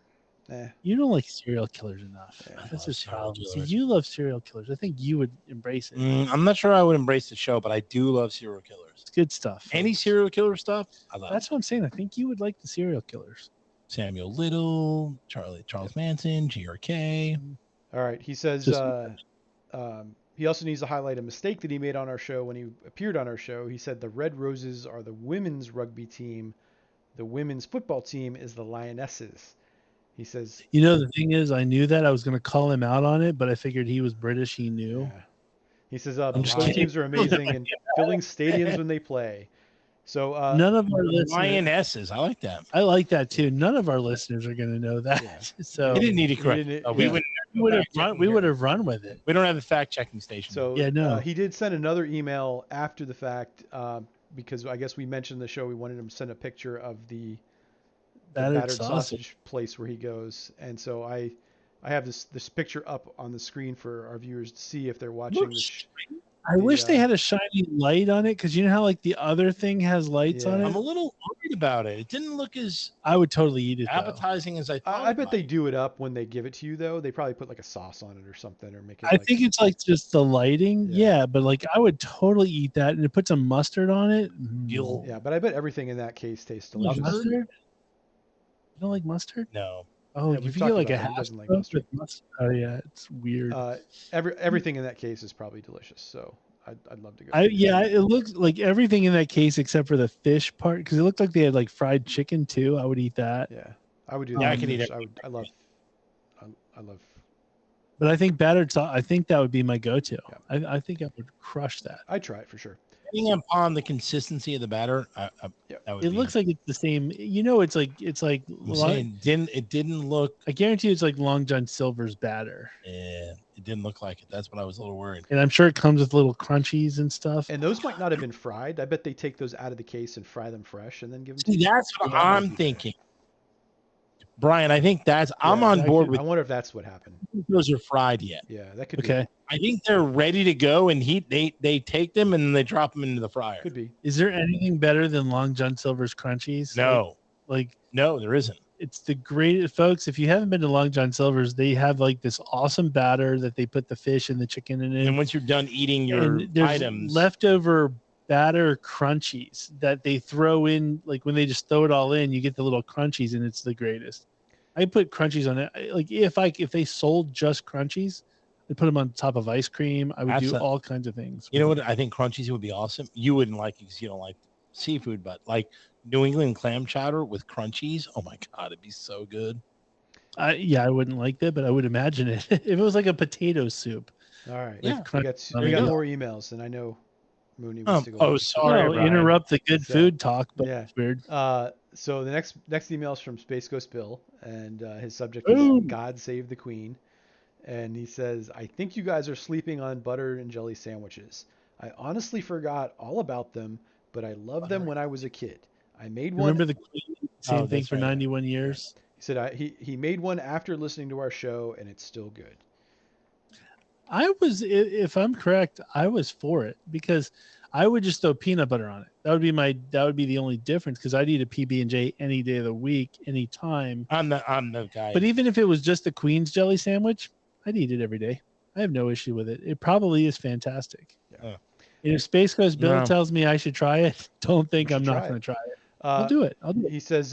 Speaker 2: You don't like serial killers enough.
Speaker 4: Yeah,
Speaker 2: That's
Speaker 3: love
Speaker 2: just
Speaker 3: serial
Speaker 2: problem. See,
Speaker 3: killers.
Speaker 2: you love serial killers. I think you would embrace it.
Speaker 3: I'm not sure I would embrace the show, but I do love serial killers.
Speaker 2: It's good stuff.
Speaker 3: Any serial killer stuff, I love.
Speaker 2: That's what I'm saying. I think you would like the serial killers.
Speaker 3: Samuel Little, Charles Manson, GRK.
Speaker 4: All right. He says he also needs to highlight a mistake that he made on our show when he appeared on our show. He said the Red Roses are the women's rugby team. The women's football team is the Lionesses. He says,
Speaker 2: You know, the thing is, I knew that I was going to call him out on it, but I figured he was British. He knew.
Speaker 4: yeah. He says
Speaker 3: just
Speaker 4: both
Speaker 3: kidding.
Speaker 4: teams are amazing and filling stadiums when they play. So
Speaker 2: None of our listeners.
Speaker 3: Lionesses, I like that.
Speaker 2: I like that too. None of our listeners are going to know that.
Speaker 4: Yeah.
Speaker 2: So
Speaker 3: We didn't need to
Speaker 4: We
Speaker 3: correct.
Speaker 4: didn't-
Speaker 3: We
Speaker 4: yeah.
Speaker 3: would
Speaker 2: we would have run with it.
Speaker 3: We don't have the fact checking station.
Speaker 4: So
Speaker 2: Yeah, no.
Speaker 4: he did send another email after the fact because I guess we mentioned the show. We wanted him to send a picture of the battered sausage place where he goes, and so I have this picture up on the screen for our viewers to see if they're watching this.
Speaker 2: I wish they had a shiny light on it because you know how like the other thing has lights on
Speaker 4: Yeah.
Speaker 2: it.
Speaker 3: I'm a little worried about it. It didn't look as
Speaker 2: I would totally eat it. Though.
Speaker 3: appetizing as I thought.
Speaker 4: I bet they do it up when they give it to you, though. They probably put like a sauce on it or something, or make it.
Speaker 2: I think it's like just the lighting.
Speaker 4: Yeah.
Speaker 2: Yeah, but like I would totally eat that, and it put some mustard on it.
Speaker 4: Yeah, but I bet everything in that case tastes
Speaker 2: You like
Speaker 4: delicious.
Speaker 2: mustard? You don't like mustard?
Speaker 3: No.
Speaker 2: Oh,
Speaker 4: Yeah,
Speaker 2: if
Speaker 4: we've
Speaker 2: you
Speaker 4: talked
Speaker 2: get like a
Speaker 4: about that. He
Speaker 2: half
Speaker 4: doesn't like
Speaker 2: spoon
Speaker 4: mustard.
Speaker 2: with mustard. Oh yeah, it's weird.
Speaker 4: Everything in that case is probably delicious. So I'd love to go.
Speaker 2: It looks like everything in that case except for the fish part because it looked like they had like fried chicken too. I would eat that.
Speaker 4: Yeah, I would do
Speaker 2: Yeah,
Speaker 4: that.
Speaker 2: I
Speaker 3: could eat it.
Speaker 4: I love.
Speaker 2: But I think battered sauce. I think that would be my go-to.
Speaker 4: Yeah.
Speaker 2: I think I would crush that.
Speaker 4: I'd try it for sure.
Speaker 3: Depending upon the consistency of the batter, that would
Speaker 2: It
Speaker 3: be,
Speaker 2: looks like it's the same. You know, it's like
Speaker 3: I'm saying it didn't look.
Speaker 2: I guarantee it's like Long John Silver's batter,
Speaker 3: Yeah, it didn't look like it. That's what I was a little worried.
Speaker 2: and I'm sure it comes with little crunchies and stuff.
Speaker 4: And those might not have been fried. I bet they take those out of the case and fry them fresh and then give them.
Speaker 3: See,
Speaker 4: to you.
Speaker 3: that's what
Speaker 4: That might
Speaker 3: I'm
Speaker 4: be
Speaker 3: thinking, Brian. I think I'm
Speaker 4: Yeah,
Speaker 3: on board with.
Speaker 4: I wonder if that's what happened.
Speaker 3: Those are fried yet.
Speaker 4: Yeah, that could
Speaker 2: Okay,
Speaker 3: I think they're ready to go, and they take them and then they drop them into the fryer.
Speaker 4: be. Could be.
Speaker 2: is there anything better than Long John Silver's crunchies?
Speaker 3: No,
Speaker 2: like
Speaker 3: no, there isn't.
Speaker 2: it's the greatest, folks. If you haven't been to Long John Silver's, they have like this awesome batter that they put the fish and the chicken in it.
Speaker 3: And once you're done eating your
Speaker 2: And there's
Speaker 3: items,
Speaker 2: leftover batter crunchies that they throw in, like when they just throw it all in, you get the little crunchies, and it's the greatest. I put crunchies on it. Like if they sold just crunchies, I'd put them on top of ice cream. I would do all kinds of things.
Speaker 3: you know what? I think crunchies would be awesome. You wouldn't like it because you don't like seafood, but like New England clam chowder with crunchies. Oh my god, it'd be so good.
Speaker 2: I wouldn't like that, but I would imagine it if it was like a potato soup.
Speaker 4: All right.
Speaker 3: Yeah.
Speaker 4: We got more emails, and I know Mooney wants to go.
Speaker 3: Oh, sorry.
Speaker 2: No,
Speaker 3: Brian.
Speaker 2: interrupt the good
Speaker 4: So,
Speaker 2: food talk, but
Speaker 4: yeah.
Speaker 2: it's weird.
Speaker 4: So the next email is from Space Ghost Bill, and his subject
Speaker 2: Ooh.
Speaker 4: is "God Save the Queen," and he says, "I think you guys are sleeping on butter and jelly sandwiches. I honestly forgot all about them, but I loved them when I was a kid. I made one."
Speaker 2: Remember the same thing
Speaker 3: that's
Speaker 2: for
Speaker 3: right.
Speaker 2: 91 years.
Speaker 4: He said he made one after listening to our show, and it's still good.
Speaker 2: I was, if I'm correct, I was for it because I would just throw peanut butter on it. That would be the only difference because I'd eat a PB&J any day of the week, any time.
Speaker 3: I'm the guy.
Speaker 2: But even if it was just the Queen's jelly sandwich, I'd eat it every day. I have no issue with it. It probably is fantastic.
Speaker 4: Yeah.
Speaker 2: And if Space Coast Bill
Speaker 3: No.
Speaker 2: tells me I should try it, don't think
Speaker 4: You
Speaker 2: I'm
Speaker 4: should
Speaker 2: not
Speaker 4: try
Speaker 2: going to try it.
Speaker 4: Uh,
Speaker 2: I'll do it.
Speaker 4: He says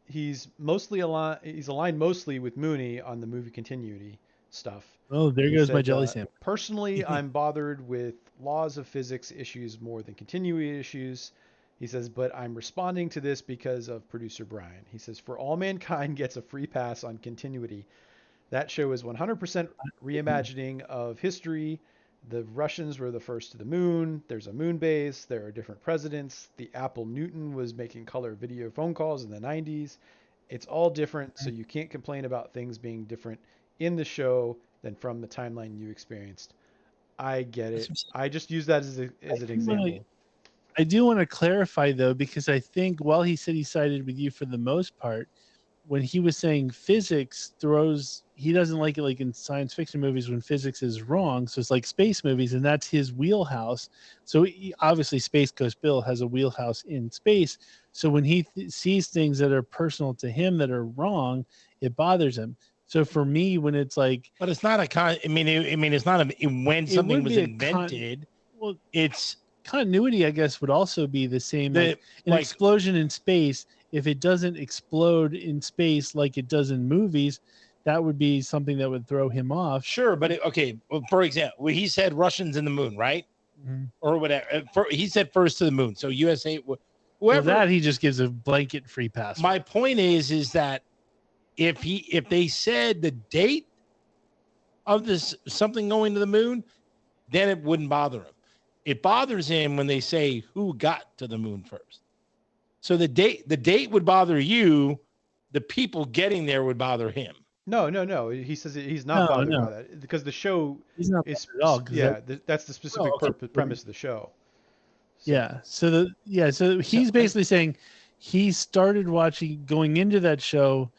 Speaker 4: he's aligned mostly with Mooney on the movie continuity stuff.
Speaker 2: Oh, there
Speaker 4: He
Speaker 2: goes my
Speaker 4: said,
Speaker 2: jelly sandwich.
Speaker 4: Personally, I'm bothered with laws of physics issues more than continuity issues. He says, but I'm responding to this because of producer Brian. He says, For All Mankind gets a free pass on continuity. That show is 100% reimagining of history The Russians were the first to the moon. There's a moon base. There are different presidents. The Apple Newton was making color video phone calls in the 90s. It's all different, so you can't complain about things being different in the show than from the timeline you experienced. I get it. I just use that as an example.
Speaker 2: I do want to clarify, though, because I think while he said he sided with you for the most part, when he was saying physics he doesn't like it like in science fiction movies when physics is wrong. So it's like space movies, and that's his wheelhouse. So obviously Space Coast Bill has a wheelhouse in space. So when he sees things that are personal to him that are wrong, it bothers him. So for me, when it's like,
Speaker 3: but it's not it's not when something was invented.
Speaker 2: Well,
Speaker 3: it's
Speaker 2: continuity, I guess, would also be the same. An explosion in space, if it doesn't explode in space like it does in movies, that would be something that would throw him off.
Speaker 3: Sure, but for example, he said Russians in the moon, right?
Speaker 2: Mm-hmm.
Speaker 3: Or whatever. He said first to the moon. So USA, whoever.
Speaker 2: Well, that he just gives a blanket free pass.
Speaker 3: My point is that if they said the date of this something going to the moon, then it wouldn't bother him. It bothers him when they say who got to the moon first. So the date would bother you. The people getting there would bother him.
Speaker 4: No. He says he's not bothered by that because the show
Speaker 2: is at all.
Speaker 4: Yeah, that's the specific premise of the show.
Speaker 2: So. So he's basically saying he started going into that show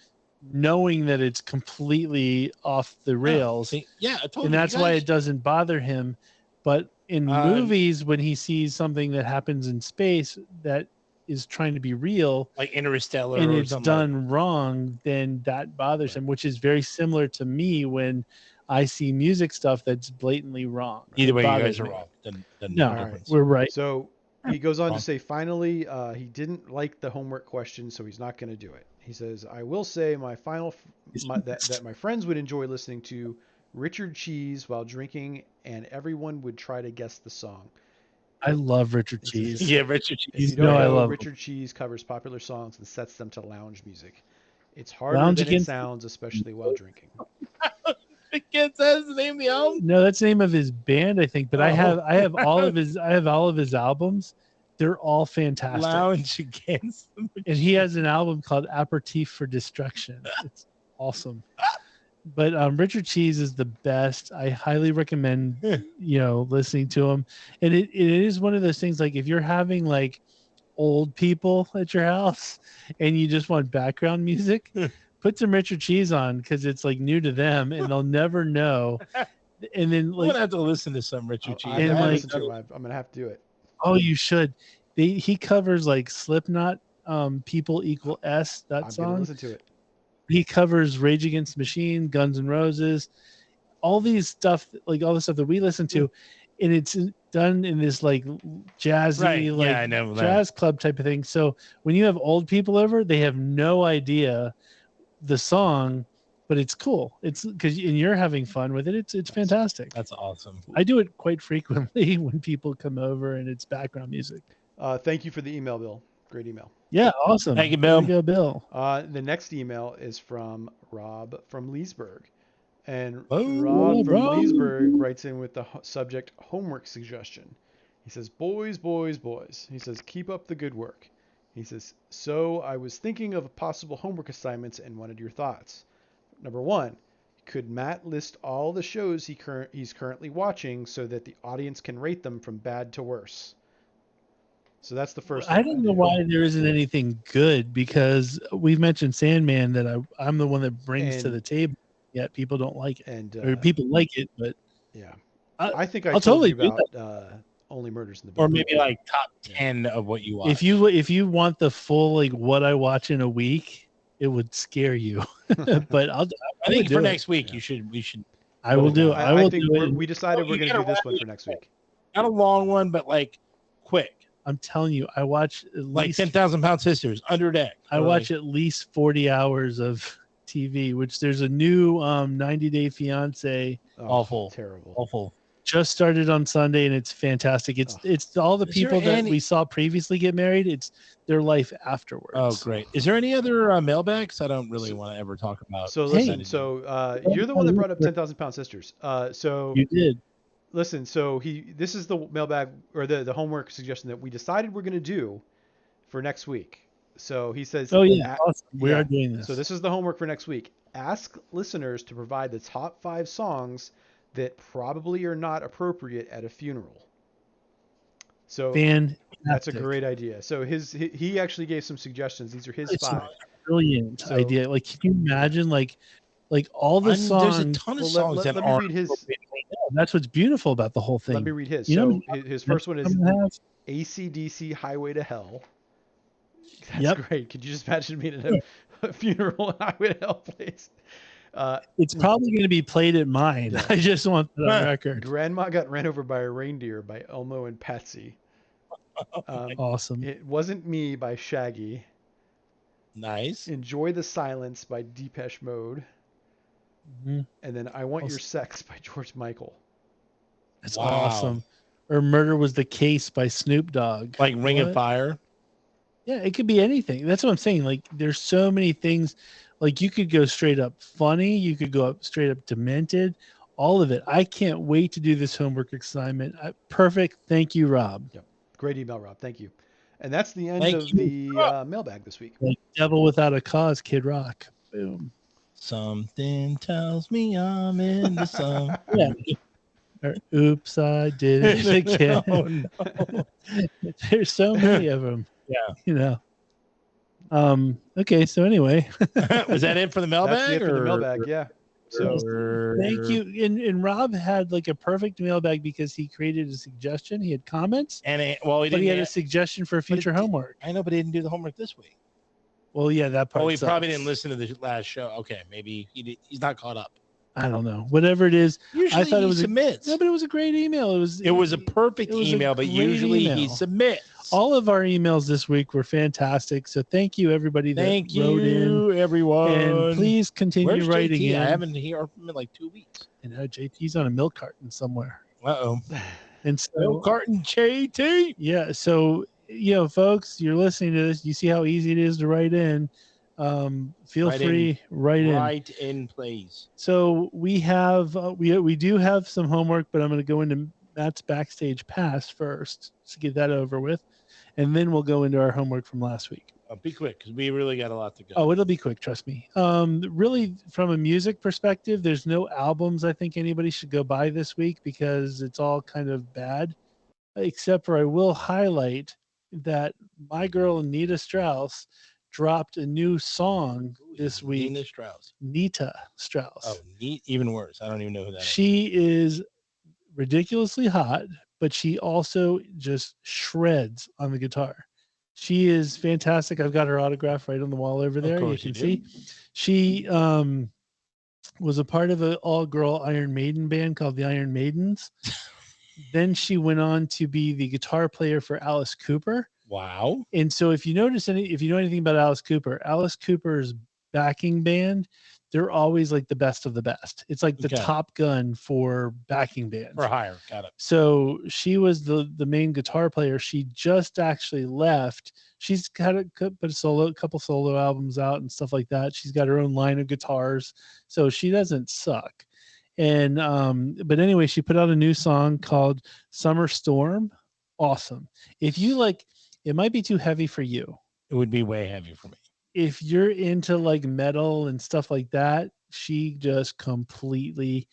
Speaker 2: knowing that it's completely off the rails.
Speaker 3: And
Speaker 2: that's why it doesn't bother him. But in movies, when he sees something that happens in space that is trying to be real,
Speaker 3: like Interstellar,
Speaker 2: and it's done wrong, then that bothers him, which is very similar to me when I see music stuff that's blatantly wrong.
Speaker 3: Either way, you guys are wrong.
Speaker 2: No, we're right.
Speaker 4: So he goes on to say, finally, he didn't like the homework question, so he's not going to do it. He says, I will say that my friends would enjoy listening to Richard Cheese while drinking, and everyone would try to guess the song.
Speaker 2: I love Richard Cheese.
Speaker 3: Yeah, Richard Cheese.
Speaker 4: If you don't know, Richard Cheese covers popular songs and sets them to lounge music. It's harder than it sounds, especially while drinking.
Speaker 3: That's the name of the album?
Speaker 2: No, that's the name of his band, I think. But I have all of his albums. They're all fantastic.
Speaker 3: Lounge Against the
Speaker 2: And he has an album called Aperitif for Destruction. It's awesome. But Richard Cheese is the best. I highly recommend listening to him. And it is one of those things, like if you're having like old people at your house and you just want background music, put some Richard Cheese on because it's like new to them and they'll never know. And then
Speaker 3: I'm gonna have to listen to some Richard Cheese.
Speaker 4: I'm gonna have to do it.
Speaker 2: Oh, you should. He covers like Slipknot, People Equal S, that song.
Speaker 4: I'm gonna listen to it.
Speaker 2: He covers Rage Against the Machine, Guns N' Roses, all these stuff, like all the stuff that we listen to, and it's done in this like jazzy, jazz club type of thing. So when you have old people over, they have no idea the song, but it's cool. It's because you're having fun with it. It's fantastic.
Speaker 3: That's awesome.
Speaker 2: I do it quite frequently when people come over and it's background music.
Speaker 4: Thank you for the email, Bill. Great email.
Speaker 2: Yeah, awesome.
Speaker 3: Thank you, Bill.
Speaker 2: There you go, Bill.
Speaker 4: The next email is from Rob from Leesburg. And
Speaker 2: Oh,
Speaker 4: Rob from
Speaker 2: Rob.
Speaker 4: Leesburg writes in with the subject homework suggestion. He says, boys, boys, boys. He says, keep up the good work. He says, so I was thinking of possible homework assignments and wanted your thoughts. Number 1, could Matt list all the shows he's currently watching so that the audience can rate them from bad to worse? So that's the first.
Speaker 2: I don't know why there isn't anything good, because we've mentioned Sandman that I'm the one that brings to the table. Yet people don't like it, or people like it, but
Speaker 4: yeah, I think I'll
Speaker 2: totally
Speaker 4: told you about Only Murders in the
Speaker 3: Or
Speaker 4: Building.
Speaker 3: maybe like top 10 of what you watch.
Speaker 2: if you want the full like what I watch in a week, it would scare you. But I
Speaker 3: think
Speaker 2: do
Speaker 3: for
Speaker 2: it.
Speaker 3: next week we should.
Speaker 2: I will do it.
Speaker 4: I think we decided we're going to do this one for next week.
Speaker 3: Not a long one, but like quick.
Speaker 2: I'm telling you, I watch at
Speaker 3: Like
Speaker 2: least
Speaker 3: 10,000 Pound Sisters, Under Deck.
Speaker 2: I watch at least 40 hours of TV, which there's a new 90 Day Fiance.
Speaker 3: Awful.
Speaker 4: Terrible.
Speaker 3: Awful.
Speaker 2: Just started on Sunday and it's fantastic. It's all the people that we saw previously get married. It's their life afterwards.
Speaker 3: Oh, great. Is there any other mailbags? I don't really want to ever talk about.
Speaker 4: So listen, you're the one that brought up 10,000 Pound Sisters. So
Speaker 2: you did.
Speaker 4: listen. So this is the mailbag or the homework suggestion that we decided we're going to do for next week. So he says,
Speaker 2: Oh yeah, awesome. We are doing this.
Speaker 4: So this is the homework for next week. Ask listeners to provide the top 5 songs that probably are not appropriate at a funeral. So that's a great idea. So he actually gave some suggestions. These are his 5.
Speaker 2: Brilliant idea. Like, can you imagine like all the songs?
Speaker 3: There's a ton of songs that
Speaker 4: let me
Speaker 3: are.
Speaker 4: read his.
Speaker 2: That's what's beautiful about the whole thing.
Speaker 4: Let me read his.
Speaker 2: You know,
Speaker 4: his first one is AC/DC Highway to Hell. That's great. Could you just imagine being at a funeral and Highway to Hell plays?
Speaker 2: It's probably going to be played at mine. I just want that on record.
Speaker 4: Grandma Got Ran Over by a Reindeer by Elmo and Patsy.
Speaker 2: Awesome.
Speaker 4: It Wasn't Me by Shaggy.
Speaker 3: Nice.
Speaker 4: Enjoy the Silence by Depeche Mode.
Speaker 2: Mm-hmm.
Speaker 4: And then I Want Your Sex by George Michael.
Speaker 2: That's awesome. Or Murder Was the Case by Snoop Dogg.
Speaker 3: Like Ring of Fire.
Speaker 2: Yeah, it could be anything. That's what I'm saying. Like, there's so many things. Like, you could go straight up funny. You could go up straight up demented. All of it. I can't wait to do this homework assignment. Perfect. Thank you, Rob.
Speaker 4: Yep. Great email, Rob. Thank you. And that's the end of the mailbag this week.
Speaker 2: Like Devil Without a Cause, Kid Rock. Boom.
Speaker 3: Something tells me I'm in the sun.
Speaker 2: Yeah. Or, oops, I did it again.
Speaker 3: Oh, no.
Speaker 2: There's so many of them.
Speaker 3: Yeah.
Speaker 2: You know. Okay, so anyway.
Speaker 3: Was that it for the mailbag?
Speaker 4: That's it for the mailbag, yeah. So
Speaker 2: thank you. And Rob had like a perfect mailbag because he created a suggestion. He had comments.
Speaker 3: And he
Speaker 2: had a suggestion for future homework.
Speaker 3: I know, but he didn't do the homework this week.
Speaker 2: Well, yeah, that part.
Speaker 3: Oh, he probably didn't listen to the last show. Okay, maybe he's not caught up.
Speaker 2: I don't know. Whatever it is,
Speaker 3: usually
Speaker 2: I thought
Speaker 3: he
Speaker 2: it was
Speaker 3: submits.
Speaker 2: No, but it was a great email. It was
Speaker 3: a perfect email, but usually he submits.
Speaker 2: All of our emails this week were fantastic. So thank you, everybody that wrote in.
Speaker 3: Everyone.
Speaker 2: And please continue writing in.
Speaker 3: I haven't heard from him in like 2 weeks.
Speaker 2: And JT's on a milk carton somewhere.
Speaker 3: Uh-oh.
Speaker 2: And so
Speaker 3: milk carton JT.
Speaker 2: Yeah. So, folks, you're listening to this. You see how easy it is to write in. Feel free, write in.
Speaker 3: Write in, please.
Speaker 2: So we have we do have some homework, but I'm going to go into Matt's backstage pass first to get that over with, and then we'll go into our homework from last week.
Speaker 3: Be quick because we really got a lot to go.
Speaker 2: Oh, it'll be quick, trust me. Really, from a music perspective, there's no albums I think anybody should go buy this week because it's all kind of bad. Except for I will highlight that my girl Nita Strauss dropped a new song this week. Nita Strauss.
Speaker 3: Oh, even worse. I don't even know who that is.
Speaker 2: She is ridiculously hot, but she also just shreds on the guitar. She is fantastic. I've got her autograph right on the wall over there. You can see. She was a part of an all-girl Iron Maiden band called the Iron Maidens. Then she went on to be the guitar player for Alice Cooper.
Speaker 3: Wow.
Speaker 2: And so if you know anything about Alice Cooper's backing band, they're always like the best of the best. It's like the Top Gun for backing bands.
Speaker 3: For hire. Got it.
Speaker 2: So she was the main guitar player. She just actually left. She's got a couple solo albums out and stuff like that. She's got her own line of guitars. So she doesn't suck. And but anyway, she put out a new song called Summer Storm. Awesome. If you like, it might be too heavy for you.
Speaker 3: It would be way heavy for me.
Speaker 2: If you're into like metal and stuff like that, she just completely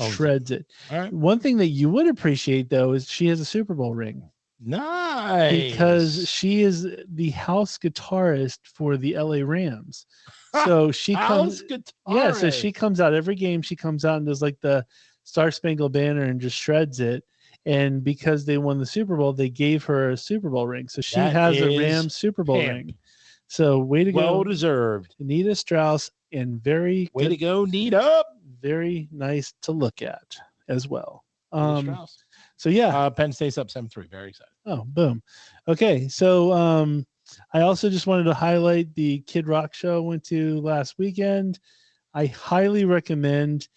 Speaker 2: shreds it.
Speaker 3: All right.
Speaker 2: One thing that you would appreciate though is she has a Super Bowl ring.
Speaker 3: Nice.
Speaker 2: Because she is the house guitarist for the LA Rams. So she comes so she comes out every game. She comes out and does like the Star Spangled Banner and just shreds it. And because they won the Super Bowl, they gave her a Super Bowl ring. So she has a Rams Super Bowl ring. So way to go.
Speaker 3: Well deserved.
Speaker 2: Nita Strauss, and way
Speaker 3: to go, Nita.
Speaker 2: Very nice to look at as well.
Speaker 3: Strauss.
Speaker 2: So yeah.
Speaker 3: Penn State's up 7-3. Very excited.
Speaker 2: Oh, boom. Okay. So I also just wanted to highlight the Kid Rock show I went to last weekend. I highly recommend.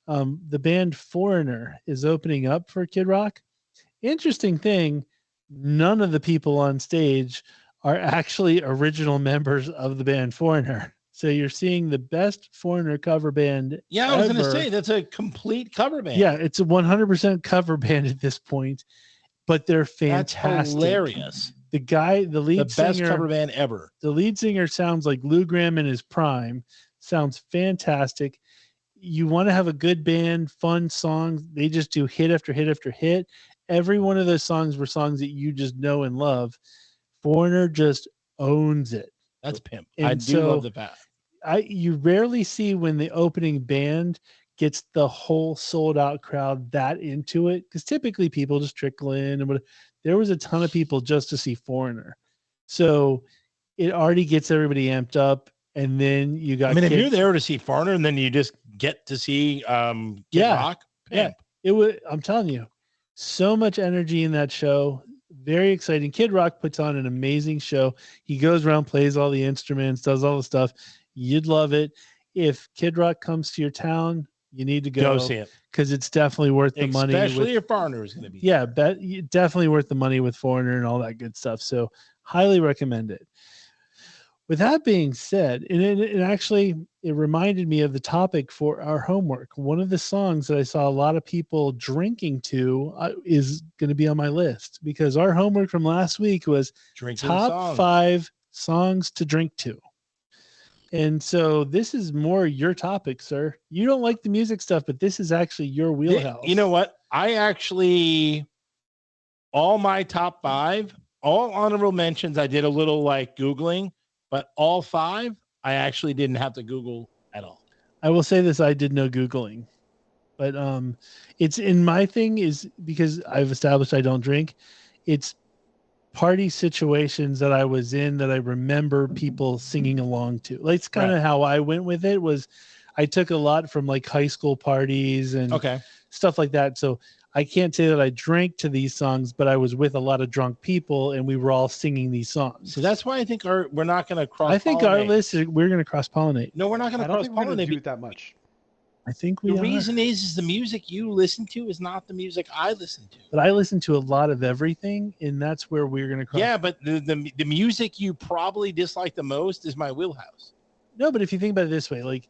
Speaker 2: The band Foreigner is opening up for Kid Rock. Interesting thing, none of the people on stage are actually original members of the band Foreigner. So you're seeing the best Foreigner cover band.
Speaker 3: Yeah, I was going to
Speaker 2: ever.
Speaker 3: say that's a complete cover band.
Speaker 2: Yeah, it's a 100% cover band at this point, but they're
Speaker 3: That's
Speaker 2: fantastic.
Speaker 3: hilarious.
Speaker 2: The guy, the lead singer,
Speaker 3: best cover band ever.
Speaker 2: The lead singer sounds like Lou Gramm in his prime. Sounds fantastic. You want to have a good band, fun songs. They just do hit after hit after hit. Every one of those songs were songs that you just know and love. Foreigner just owns it.
Speaker 3: That's pimp.
Speaker 2: And
Speaker 3: I do love the path.
Speaker 2: You rarely see when the opening band gets the whole sold out crowd that into it, because typically people just trickle in, and there was a ton of people just to see Foreigner, so it already gets everybody amped up. And then you got,
Speaker 3: if you're there to see Foreigner and then you just get to see Kid Rock, pimp.
Speaker 2: It was, I'm telling you, so much energy in that show. Very exciting. Kid Rock puts on an amazing show. He goes around, plays all the instruments, does all the stuff. You'd love it. If Kid Rock comes to your town, you need to go
Speaker 3: see it,
Speaker 2: because it's definitely worth the money.
Speaker 3: Especially if Foreigner is going to be.
Speaker 2: Yeah, definitely worth the money with Foreigner and all that good stuff. So highly recommend it. With that being said, and it reminded me of the topic for our homework. One of the songs that I saw a lot of people drinking to is going to be on my list, because our homework from last week was top 5 songs to drink to. And so this is more your topic, sir. You don't like the music stuff, but this is actually your wheelhouse.
Speaker 3: You know what? All my top 5, all honorable mentions, I did a little like Googling. But all 5, I actually didn't have to Google at all.
Speaker 2: I will say this: I did no Googling, but it's in my thing is because I've established I don't drink. It's party situations that I was in that I remember people singing along to. Like, it's kind of how I went with it. Was I took a lot from like high school parties and stuff like that. So I can't say that I drank to these songs, but I was with a lot of drunk people and we were all singing these songs.
Speaker 3: So that's why I think we're not going to cross-pollinate.
Speaker 2: I think our list we're going to cross-pollinate.
Speaker 3: No, we're not going to cross-pollinate.
Speaker 4: We're going to do it that much.
Speaker 2: I think we
Speaker 3: The reason is the music you listen to is not the music I listen to.
Speaker 2: But I listen to a lot of everything, and that's where we're going to cross.
Speaker 3: Yeah, but the music you probably dislike the most is my wheelhouse.
Speaker 2: No, but if you think about it this way, like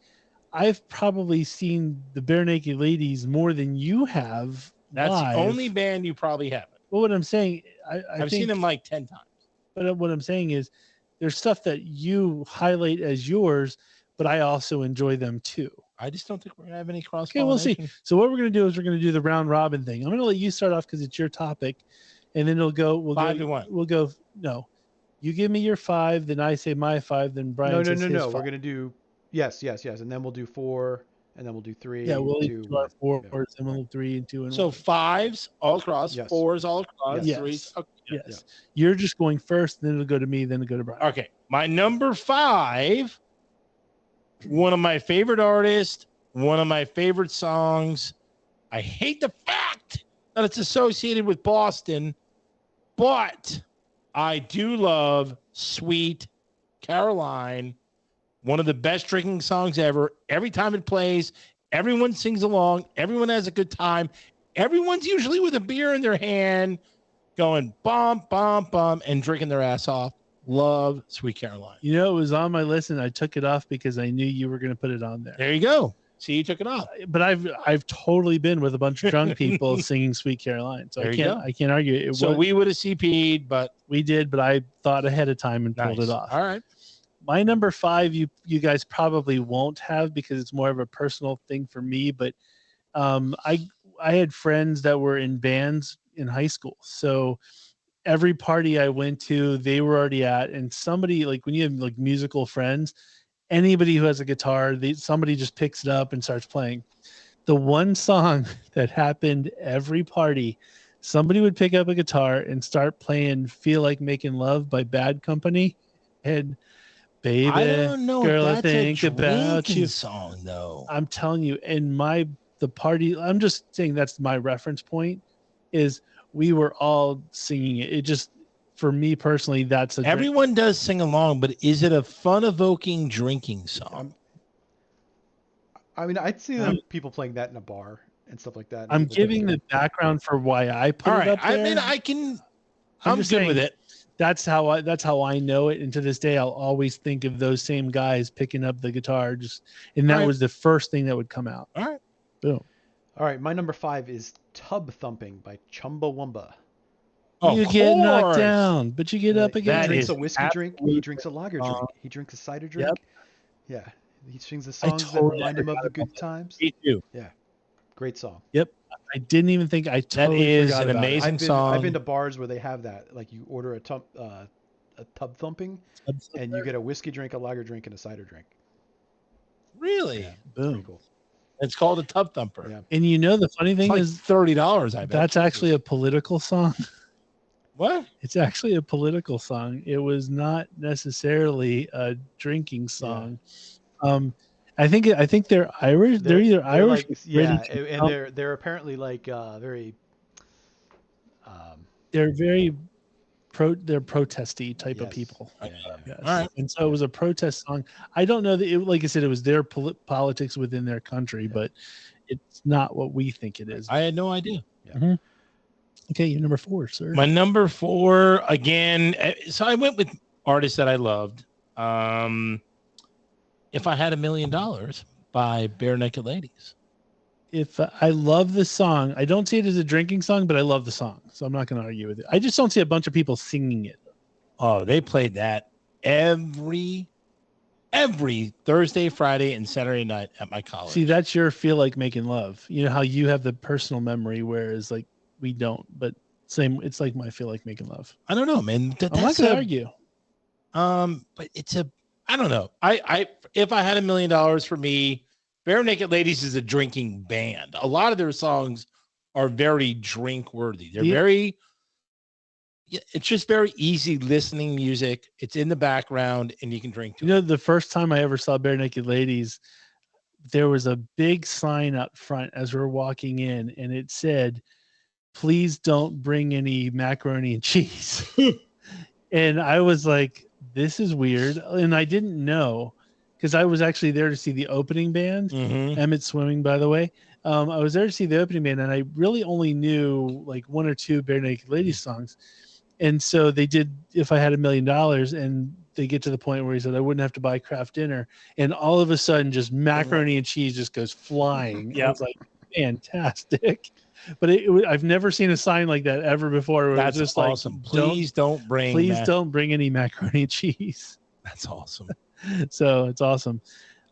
Speaker 2: I've probably seen the Bare Naked Ladies more than you have.
Speaker 3: That's
Speaker 2: live.
Speaker 3: The only band you probably haven't.
Speaker 2: Well, what I'm saying,
Speaker 3: I've seen them like 10 times.
Speaker 2: But what I'm saying is there's stuff that you highlight as yours, but I also enjoy them too.
Speaker 3: I just don't think we're going to have any cross.
Speaker 2: Okay, we'll see. So what we're going to do is we're going to do the round robin thing. I'm going to let you start off because it's your topic, and then we'll go
Speaker 3: 5-1.
Speaker 2: We'll go. No, you give me your 5, then I say my 5, then Brian.
Speaker 4: No. We're going to do yes, and then we'll do 4. And then we'll do 3.
Speaker 2: Yeah, we'll
Speaker 4: 2,
Speaker 2: do our 4, and then we'll do 3 and 2 and
Speaker 3: so
Speaker 2: 1.
Speaker 3: 5s all across, 4s all across,
Speaker 2: yes.
Speaker 3: 3s. Okay.
Speaker 2: Yes.
Speaker 3: Yeah.
Speaker 2: You're just going first, then it'll go to me, then it'll go to Brian.
Speaker 3: Okay. My number 5, one of my favorite artists, one of my favorite songs. I hate the fact that it's associated with Boston, but I do love Sweet Caroline. One of the best drinking songs ever. Every time it plays, everyone sings along. Everyone has a good time. Everyone's usually with a beer in their hand going bum, bum, bum, and drinking their ass off. Love Sweet Caroline.
Speaker 2: You know, it was on my list, and I took it off because I knew you were going to put it on there.
Speaker 3: There you go. See, you took it off.
Speaker 2: But I've totally been with a bunch of drunk people singing Sweet Caroline. So I can't argue it.
Speaker 3: So we would have CP'd, but
Speaker 2: we did, but I thought ahead of time and pulled it off.
Speaker 3: All right.
Speaker 2: My number 5, you guys probably won't have because it's more of a personal thing for me. But I had friends that were in bands in high school, so every party I went to, they were already at. And somebody, like when you have like musical friends, anybody who has a guitar, somebody just picks it up and starts playing. The one song that happened every party, somebody would pick up a guitar and start playing "Feel Like Making Love" by Bad Company, and baby,
Speaker 3: I don't know
Speaker 2: girl,
Speaker 3: if that's
Speaker 2: I think about you.
Speaker 3: Song though.
Speaker 2: I'm telling you, and the party. I'm just saying that's my reference point. Is we were all singing it. It just, for me personally, that's
Speaker 3: everyone does sing along, but is it a fun-evoking drinking song?
Speaker 4: I mean, I'd see people playing that in a bar and stuff like that.
Speaker 2: I'm giving the background for why I put it up there.
Speaker 3: I mean, I'm good with it.
Speaker 2: that's how I know it. And to this day, I'll always think of those same guys picking up the guitar, and that was the first thing that would come out.
Speaker 3: All right.
Speaker 2: Boom.
Speaker 4: All right, my number 5 is Tub Thumping by Chumbawamba.
Speaker 2: You get knocked down, but you get up again.
Speaker 4: He drinks a whiskey drink. He drinks a lager drink. He drinks a cider drink. Yep. Yeah. He sings the songs that remind him of the good times.
Speaker 3: Me too.
Speaker 4: Yeah. Great song.
Speaker 2: Yep. I didn't even think I totally
Speaker 3: That is
Speaker 2: forgot
Speaker 3: an
Speaker 2: about
Speaker 3: amazing
Speaker 2: it.
Speaker 3: song.
Speaker 4: I've been to bars where they have that. Like you order a tub thumping, and you get a whiskey drink, a lager drink, and a cider drink.
Speaker 3: Really?
Speaker 4: Yeah,
Speaker 2: boom.
Speaker 4: pretty cool.
Speaker 3: It's called a Tub Thumper.
Speaker 4: Yeah.
Speaker 2: And you know the funny thing
Speaker 3: It's like
Speaker 2: is
Speaker 3: $30. I bet
Speaker 2: that's actually a political song.
Speaker 3: What?
Speaker 2: It's actually a political song. It was not necessarily a drinking song. I think they're Irish. They're either Irish.
Speaker 4: Like, yeah, and they're apparently like very.
Speaker 2: They're very they're protesty type of people.
Speaker 4: Yeah.
Speaker 2: Yes.
Speaker 3: All right.
Speaker 2: And so it was a protest song. I don't know that like I said, it was their politics within their country, but it's not what we think it is.
Speaker 3: I had no idea.
Speaker 4: Yeah.
Speaker 2: Mm-hmm. Okay, you're number 4, sir.
Speaker 3: My number 4 again. So I went with artists that I loved. If I Had $1 Million by Bare Naked Ladies.
Speaker 2: If I love the song, I don't see it as a drinking song, but I love the song, so I'm not going to argue with it. I just don't see a bunch of people singing it.
Speaker 3: Oh, they played that every Thursday, Friday, and Saturday night at my college.
Speaker 2: See, that's your feel like making love. You know how you have the personal memory, whereas like we don't. But same, it's like my feel like making love.
Speaker 3: I don't know, man.
Speaker 2: I'm not going to argue.
Speaker 3: But I don't know. If I Had $1 million for me, Bare Naked Ladies is a drinking band. A lot of their songs are very drink worthy. They're it's just very easy listening music. It's in the background and you can drink to it.
Speaker 2: The first time I ever saw Bare Naked Ladies, there was a big sign up front as we're walking in, and it said, "Please don't bring any macaroni and cheese." And I was like, this is weird. And I didn't know, because I was actually there to see the opening band. Emmett Swimming, by the way. I was there to see the opening band, and I really only knew like 1 or 2 Bare Naked Ladies songs. And so they did If I Had $1 Million, and they get to the point where he said, I wouldn't have to buy Kraft dinner. And all of a sudden, just macaroni and cheese just goes flying. Yeah. I was like, fantastic. But I've never seen a sign like that ever before.
Speaker 3: That's
Speaker 2: just
Speaker 3: awesome.
Speaker 2: Like,
Speaker 3: please don't bring
Speaker 2: any macaroni and cheese.
Speaker 3: That's awesome.
Speaker 2: So it's awesome.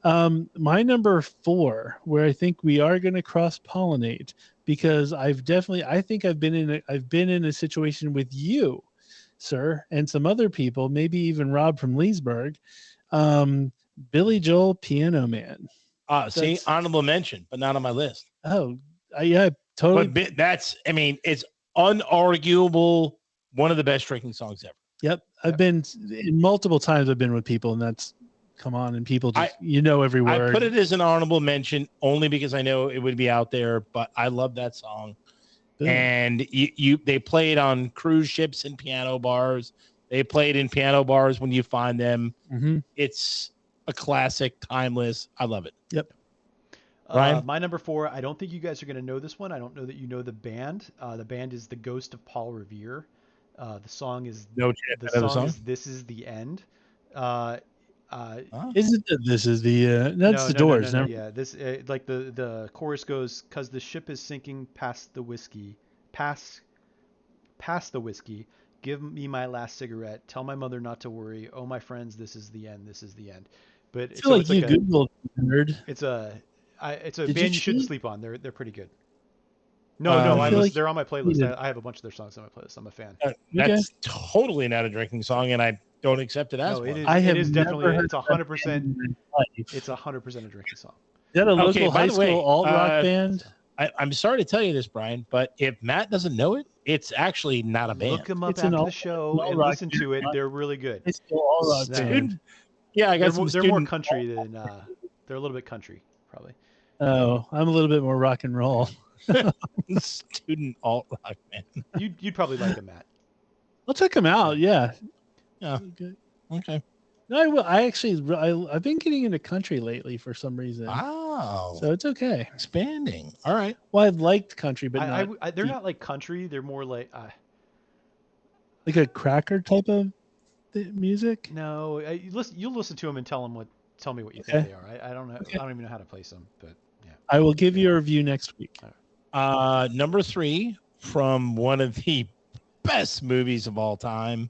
Speaker 2: My number 4, where I think we are going to cross pollinate, because I think I've been in a situation with you, sir, and some other people, maybe even Rob from Leesburg. Billy Joel, Piano Man.
Speaker 3: See, honorable mention, but not on my list.
Speaker 2: Oh, yeah, totally.
Speaker 3: But it's unarguable one of the best drinking songs ever.
Speaker 2: Yep. I've been multiple times. I've been with people, and that's come on, and people just every word.
Speaker 3: I put it as an honorable mention only because I know it would be out there, but I love that song. Boom. And they played on cruise ships and piano bars. They played in piano bars when you find them. Mm-hmm. It's a classic, timeless. I love it.
Speaker 2: Yep.
Speaker 3: Ryan?
Speaker 4: My number 4, I don't think you guys are going to know this one. I don't know that you know the band. The band is The Ghost of Paul Revere. The song is This Is the End.
Speaker 2: Is it This Is the that's the Doors?
Speaker 4: No. Yeah, this like the chorus goes, "'Cause the ship is sinking past the whiskey, past the whiskey. Give me my last cigarette. Tell my mother not to worry. Oh my friends, this is the end. This is the end." But
Speaker 2: I feel like you Googled nerd.
Speaker 4: It's a band you shouldn't sleep on. They're pretty good. They're on my playlist. I have a bunch of their songs on my playlist. I'm a fan.
Speaker 3: That's totally not a drinking song, and I don't accept it as one.
Speaker 4: It is definitely. It's 100%. It's 100% a drinking song.
Speaker 2: Is that a local high school alt rock band?
Speaker 3: I'm sorry to tell you this, Brian, but if Matt doesn't know it, it's actually not a band.
Speaker 4: Look them up after the show and listen to it. They're really good.
Speaker 2: It's still alt rock band.
Speaker 3: Yeah, I got
Speaker 4: they're more country than they're a little bit country, probably.
Speaker 2: Oh, I'm a little bit more rock and roll.
Speaker 3: Student alt rock, man.
Speaker 4: You'd probably like them, Matt.
Speaker 2: I'll check them out. Yeah.
Speaker 3: Okay.
Speaker 2: No, I will. I've been getting into country lately for some reason.
Speaker 3: Wow.
Speaker 2: So it's okay.
Speaker 3: Expanding. All right.
Speaker 2: Well, I've liked country, but
Speaker 4: they're not like country. They're more like
Speaker 2: Like a cracker type of music?
Speaker 4: No, you'll listen to them and tell me what you
Speaker 2: Okay.
Speaker 4: think they are. I don't know.
Speaker 2: Okay.
Speaker 4: I don't even know how to place them, but yeah.
Speaker 2: I will give you a review next week.
Speaker 3: Number 3 from one of the best movies of all time,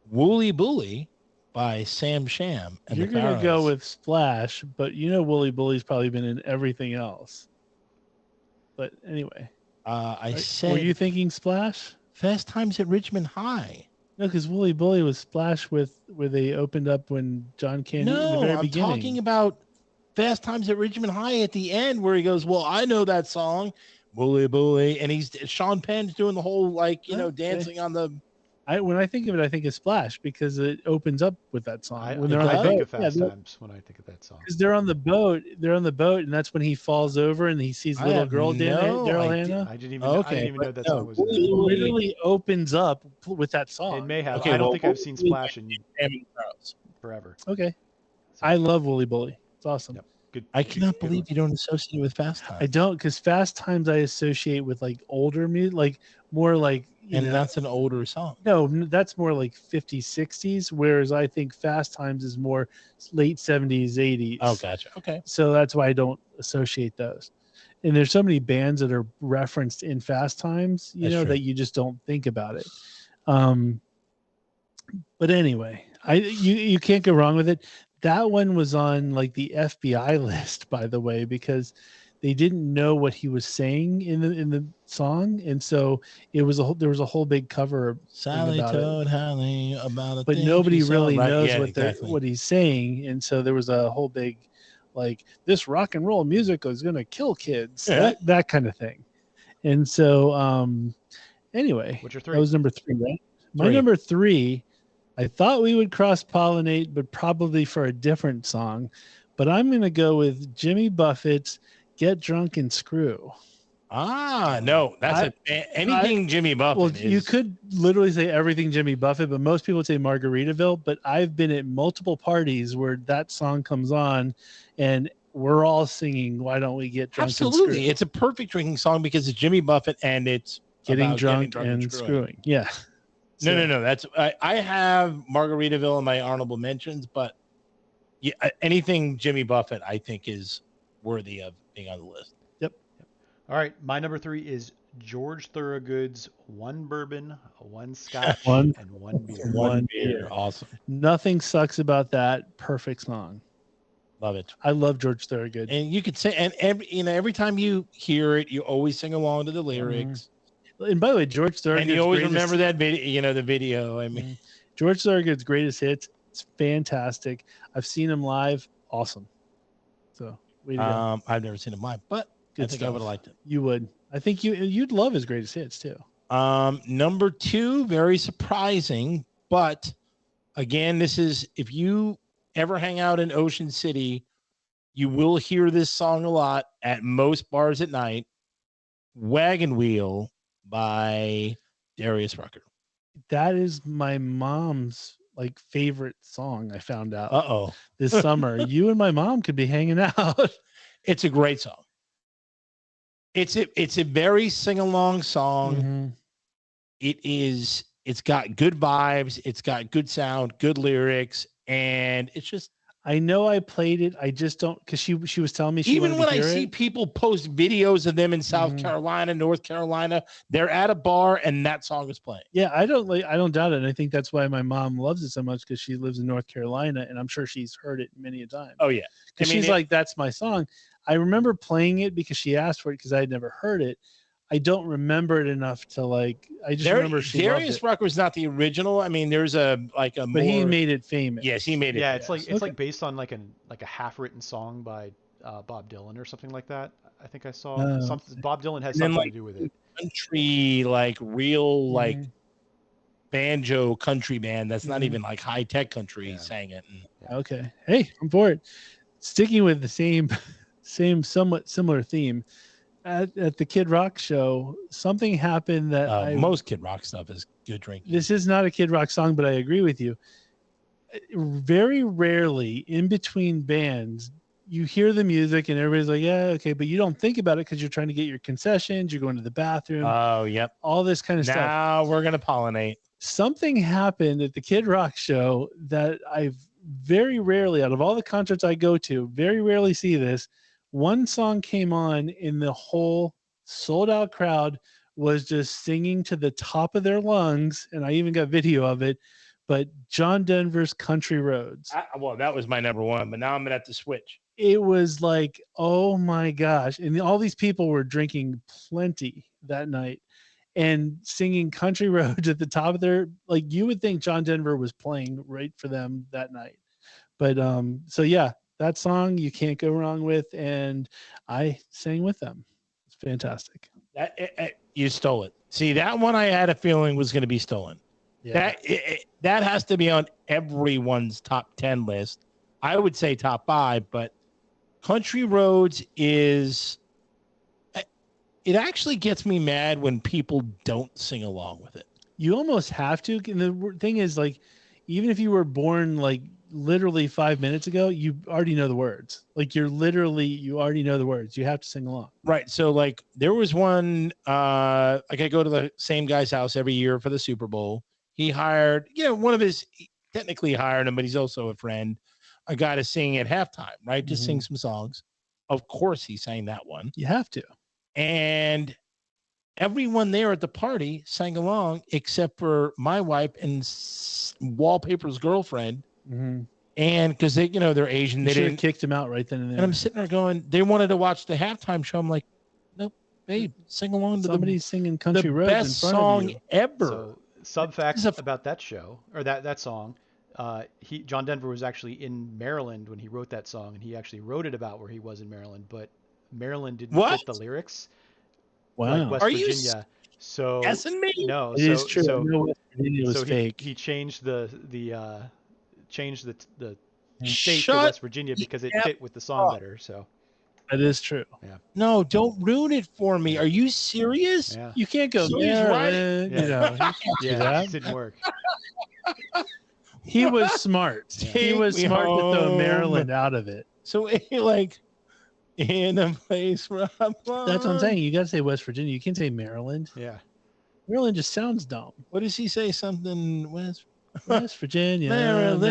Speaker 3: Wooly Bully by Sam Sham. And
Speaker 2: You're
Speaker 3: the
Speaker 2: going to go
Speaker 3: Pharaohs.
Speaker 2: with Splash, but you know Wooly Bully's probably been in everything else. But anyway.
Speaker 3: I said.
Speaker 2: Were you thinking Splash?
Speaker 3: Fast Times at Richmond High.
Speaker 2: No, because Wooly Bully was Splash where they opened up when John Candy in the
Speaker 3: No,
Speaker 2: very
Speaker 3: I'm
Speaker 2: beginning.
Speaker 3: talking about Fast Times at Richmond High at the end where he goes, well, I know that song, Wooly Bully. And Sean Penn's doing the whole, dancing on the.
Speaker 2: When I think of it, I think of Splash because it opens up with that song.
Speaker 4: I
Speaker 2: When they're on the
Speaker 4: think
Speaker 2: boat.
Speaker 4: of Fast Times when I think of that song.
Speaker 2: Because they're on the boat, and that's when he falls over and he sees little girl Daryl Hannah.
Speaker 4: I didn't even know that song was in
Speaker 2: It
Speaker 4: there.
Speaker 2: literally opens up with that song.
Speaker 4: It may have.
Speaker 3: Okay,
Speaker 4: I don't think I've seen Splash in forever.
Speaker 2: Okay. I love Wooly Bully. It's awesome.
Speaker 4: Yep. Good.
Speaker 3: I cannot believe you don't associate it with Fast Times.
Speaker 2: I don't, because Fast Times I associate with like older music, like more like.
Speaker 3: That's an older song.
Speaker 2: No, that's more like 50s, 60s, whereas I think Fast Times is more late 70s, 80s.
Speaker 3: Oh, gotcha. Okay.
Speaker 2: So that's why I don't associate those. And there's so many bands that are referenced in Fast Times, that you just don't think about it. But anyway, you can't go wrong with it. That one was on like the FBI list, by the way, because they didn't know what he was saying in the song, and so there was a whole big cover.
Speaker 3: Sally told Hallie about it,
Speaker 2: but nobody really knows
Speaker 3: exactly.
Speaker 2: what he's saying, and so there was a whole big, like, this rock and roll music is going to kill kids, that kind of thing. And so, anyway,
Speaker 4: what's your 3?
Speaker 2: That was number 3, right? My number 3, I thought we would cross pollinate, but probably for a different song. But I'm going to go with Jimmy Buffett's "Get Drunk and Screw."
Speaker 3: No, that's anything Jimmy Buffett.
Speaker 2: Well, you could literally say everything Jimmy Buffett, but most people would say Margaritaville. But I've been at multiple parties where that song comes on, and we're all singing, "Why don't we get drunk?"
Speaker 3: Absolutely,
Speaker 2: and screw?
Speaker 3: It's a perfect drinking song because it's Jimmy Buffett and it's
Speaker 2: getting drunk and screwing. Yeah.
Speaker 3: So, no. That's I have Margaritaville in my honorable mentions, but anything Jimmy Buffett I think is worthy of being on the list.
Speaker 2: Yep.
Speaker 4: All right, my number 3 is George Thorogood's "One Bourbon, One Scotch,
Speaker 2: and
Speaker 4: One Beer."
Speaker 2: One beer.
Speaker 3: Awesome.
Speaker 2: Nothing sucks about that. Perfect song.
Speaker 3: Love it.
Speaker 2: I love George Thorogood.
Speaker 3: And you could say, and every time you hear it, you always sing along to the lyrics.
Speaker 2: And by the way, George Thorogood.
Speaker 3: And you always remember that video, the video. I mean,
Speaker 2: George Thorogood's greatest hits. It's fantastic. I've seen him live. Awesome. So, way to go.
Speaker 3: I've never seen him live, but I think I would have liked it.
Speaker 2: You would. I think you'd love his greatest hits too.
Speaker 3: Number 2, very surprising, but again, this is, if you ever hang out in Ocean City, you will hear this song a lot at most bars at night. "Wagon Wheel" by Darius Rucker.
Speaker 2: That is my mom's favorite song. I found out this summer. You and my mom could be hanging out.
Speaker 3: It's a great song. It's a very sing-along song.
Speaker 2: Mm-hmm.
Speaker 3: It's got good vibes, it's got good sound, good lyrics, and it's just,
Speaker 2: I know I played it. I just don't, because she was telling me
Speaker 3: even when I see people post videos of them in South Carolina, North Carolina, they're at a bar and that song is playing.
Speaker 2: Yeah, I don't doubt it. And I think that's why my mom loves it so much, because she lives in North Carolina, and I'm sure she's heard it many a time.
Speaker 3: Oh yeah,
Speaker 2: because she's like, that's my song. I remember playing it because she asked for it because I had never heard it. I don't remember it enough to I just remember she
Speaker 3: Darius Rucker is not the original. I mean, there's but
Speaker 2: he made it famous.
Speaker 3: Yes, he made it.
Speaker 4: Yeah, it's like based on like a half-written song by Bob Dylan or something like that. I think I saw something. Bob Dylan has something to do with it.
Speaker 3: Country, real banjo country band. That's not even high tech country. Sang it.
Speaker 2: Okay, hey, I'm for it. Sticking with the same somewhat similar theme. At the Kid Rock show, something happened that
Speaker 3: most Kid Rock stuff is good drinking.
Speaker 2: This is not a Kid Rock song, but I agree with you. Very rarely in between bands, you hear the music and everybody's like, yeah, okay, but you don't think about it because you're trying to get your concessions, you're going to the bathroom.
Speaker 3: Oh, yep.
Speaker 2: All this kind of stuff.
Speaker 3: Now we're going to pollinate.
Speaker 2: something happened at the Kid Rock show that I've very rarely, out of all the concerts I go to, very rarely see this. One song came on and the whole sold out crowd was just singing to the top of their lungs. And I even got video of it, but John Denver's Country Roads.
Speaker 3: Well, that was my number one, but now I'm going to have to switch.
Speaker 2: It was like, oh my gosh. And all these people were drinking plenty that night and singing Country Roads at the top of their, like, you would think John Denver was playing right for them that night. But so yeah, that song you can't go wrong with, and I sang with them. It's fantastic.
Speaker 3: You stole it. See, that one I had a feeling was going to be stolen.
Speaker 2: Yeah.
Speaker 3: That has to be on everyone's top 10 list. I would say top 5, but Country Roads is, it actually gets me mad when people don't sing along with it.
Speaker 2: You almost have to. And the thing is, like, even if you were born like literally 5 minutes ago, you already know the words. Like, you already know the words. You have to sing along.
Speaker 3: Right. So like there was one, like I go to the same guy's house every year for the Super Bowl. He hired, one of his, technically hired him, but he's also a friend, a guy to sing at halftime, right? Just sing some songs. Of course he sang that one.
Speaker 2: You have to.
Speaker 3: And everyone there at the party sang along except for my wife and Wallpaper's girlfriend.
Speaker 2: Mm-hmm.
Speaker 3: And because they're Asian, they didn't
Speaker 2: kicked him out right then and there.
Speaker 3: And I'm sitting there going, they wanted to watch the halftime show. I'm like, nope, babe, sing along to
Speaker 2: somebody's singing Country Roads
Speaker 3: best
Speaker 2: in front
Speaker 3: song
Speaker 2: of you.
Speaker 3: ever.
Speaker 4: So, sub fact about that show or that song. John Denver was actually in Maryland when he wrote that song, and he actually wrote it about where he was in Maryland, but Maryland didn't fit the lyrics.
Speaker 2: Wow.
Speaker 4: Like West
Speaker 3: Are
Speaker 4: Virginia. So
Speaker 3: guessing me?
Speaker 4: No,
Speaker 2: it is true.
Speaker 4: So,
Speaker 2: West Virginia was fake.
Speaker 4: He changed the state
Speaker 3: Shut
Speaker 4: to West Virginia because it fit with the song better. So
Speaker 2: that is true.
Speaker 4: Yeah.
Speaker 3: No, don't ruin it for me. Are you serious?
Speaker 4: Yeah.
Speaker 2: You can't go
Speaker 3: So
Speaker 2: there.
Speaker 3: he's right.
Speaker 2: You know, you can't do that.
Speaker 4: It didn't work.
Speaker 2: He was smart. He was
Speaker 3: Take me
Speaker 2: smart to throw
Speaker 3: home.
Speaker 2: Maryland out of it.
Speaker 3: So like in a place where I'm
Speaker 2: That's what I'm saying. You got to say West Virginia. You can't say Maryland.
Speaker 4: Yeah.
Speaker 2: Maryland just sounds dumb.
Speaker 3: What does he say? Something
Speaker 2: West Virginia,
Speaker 3: Maryland,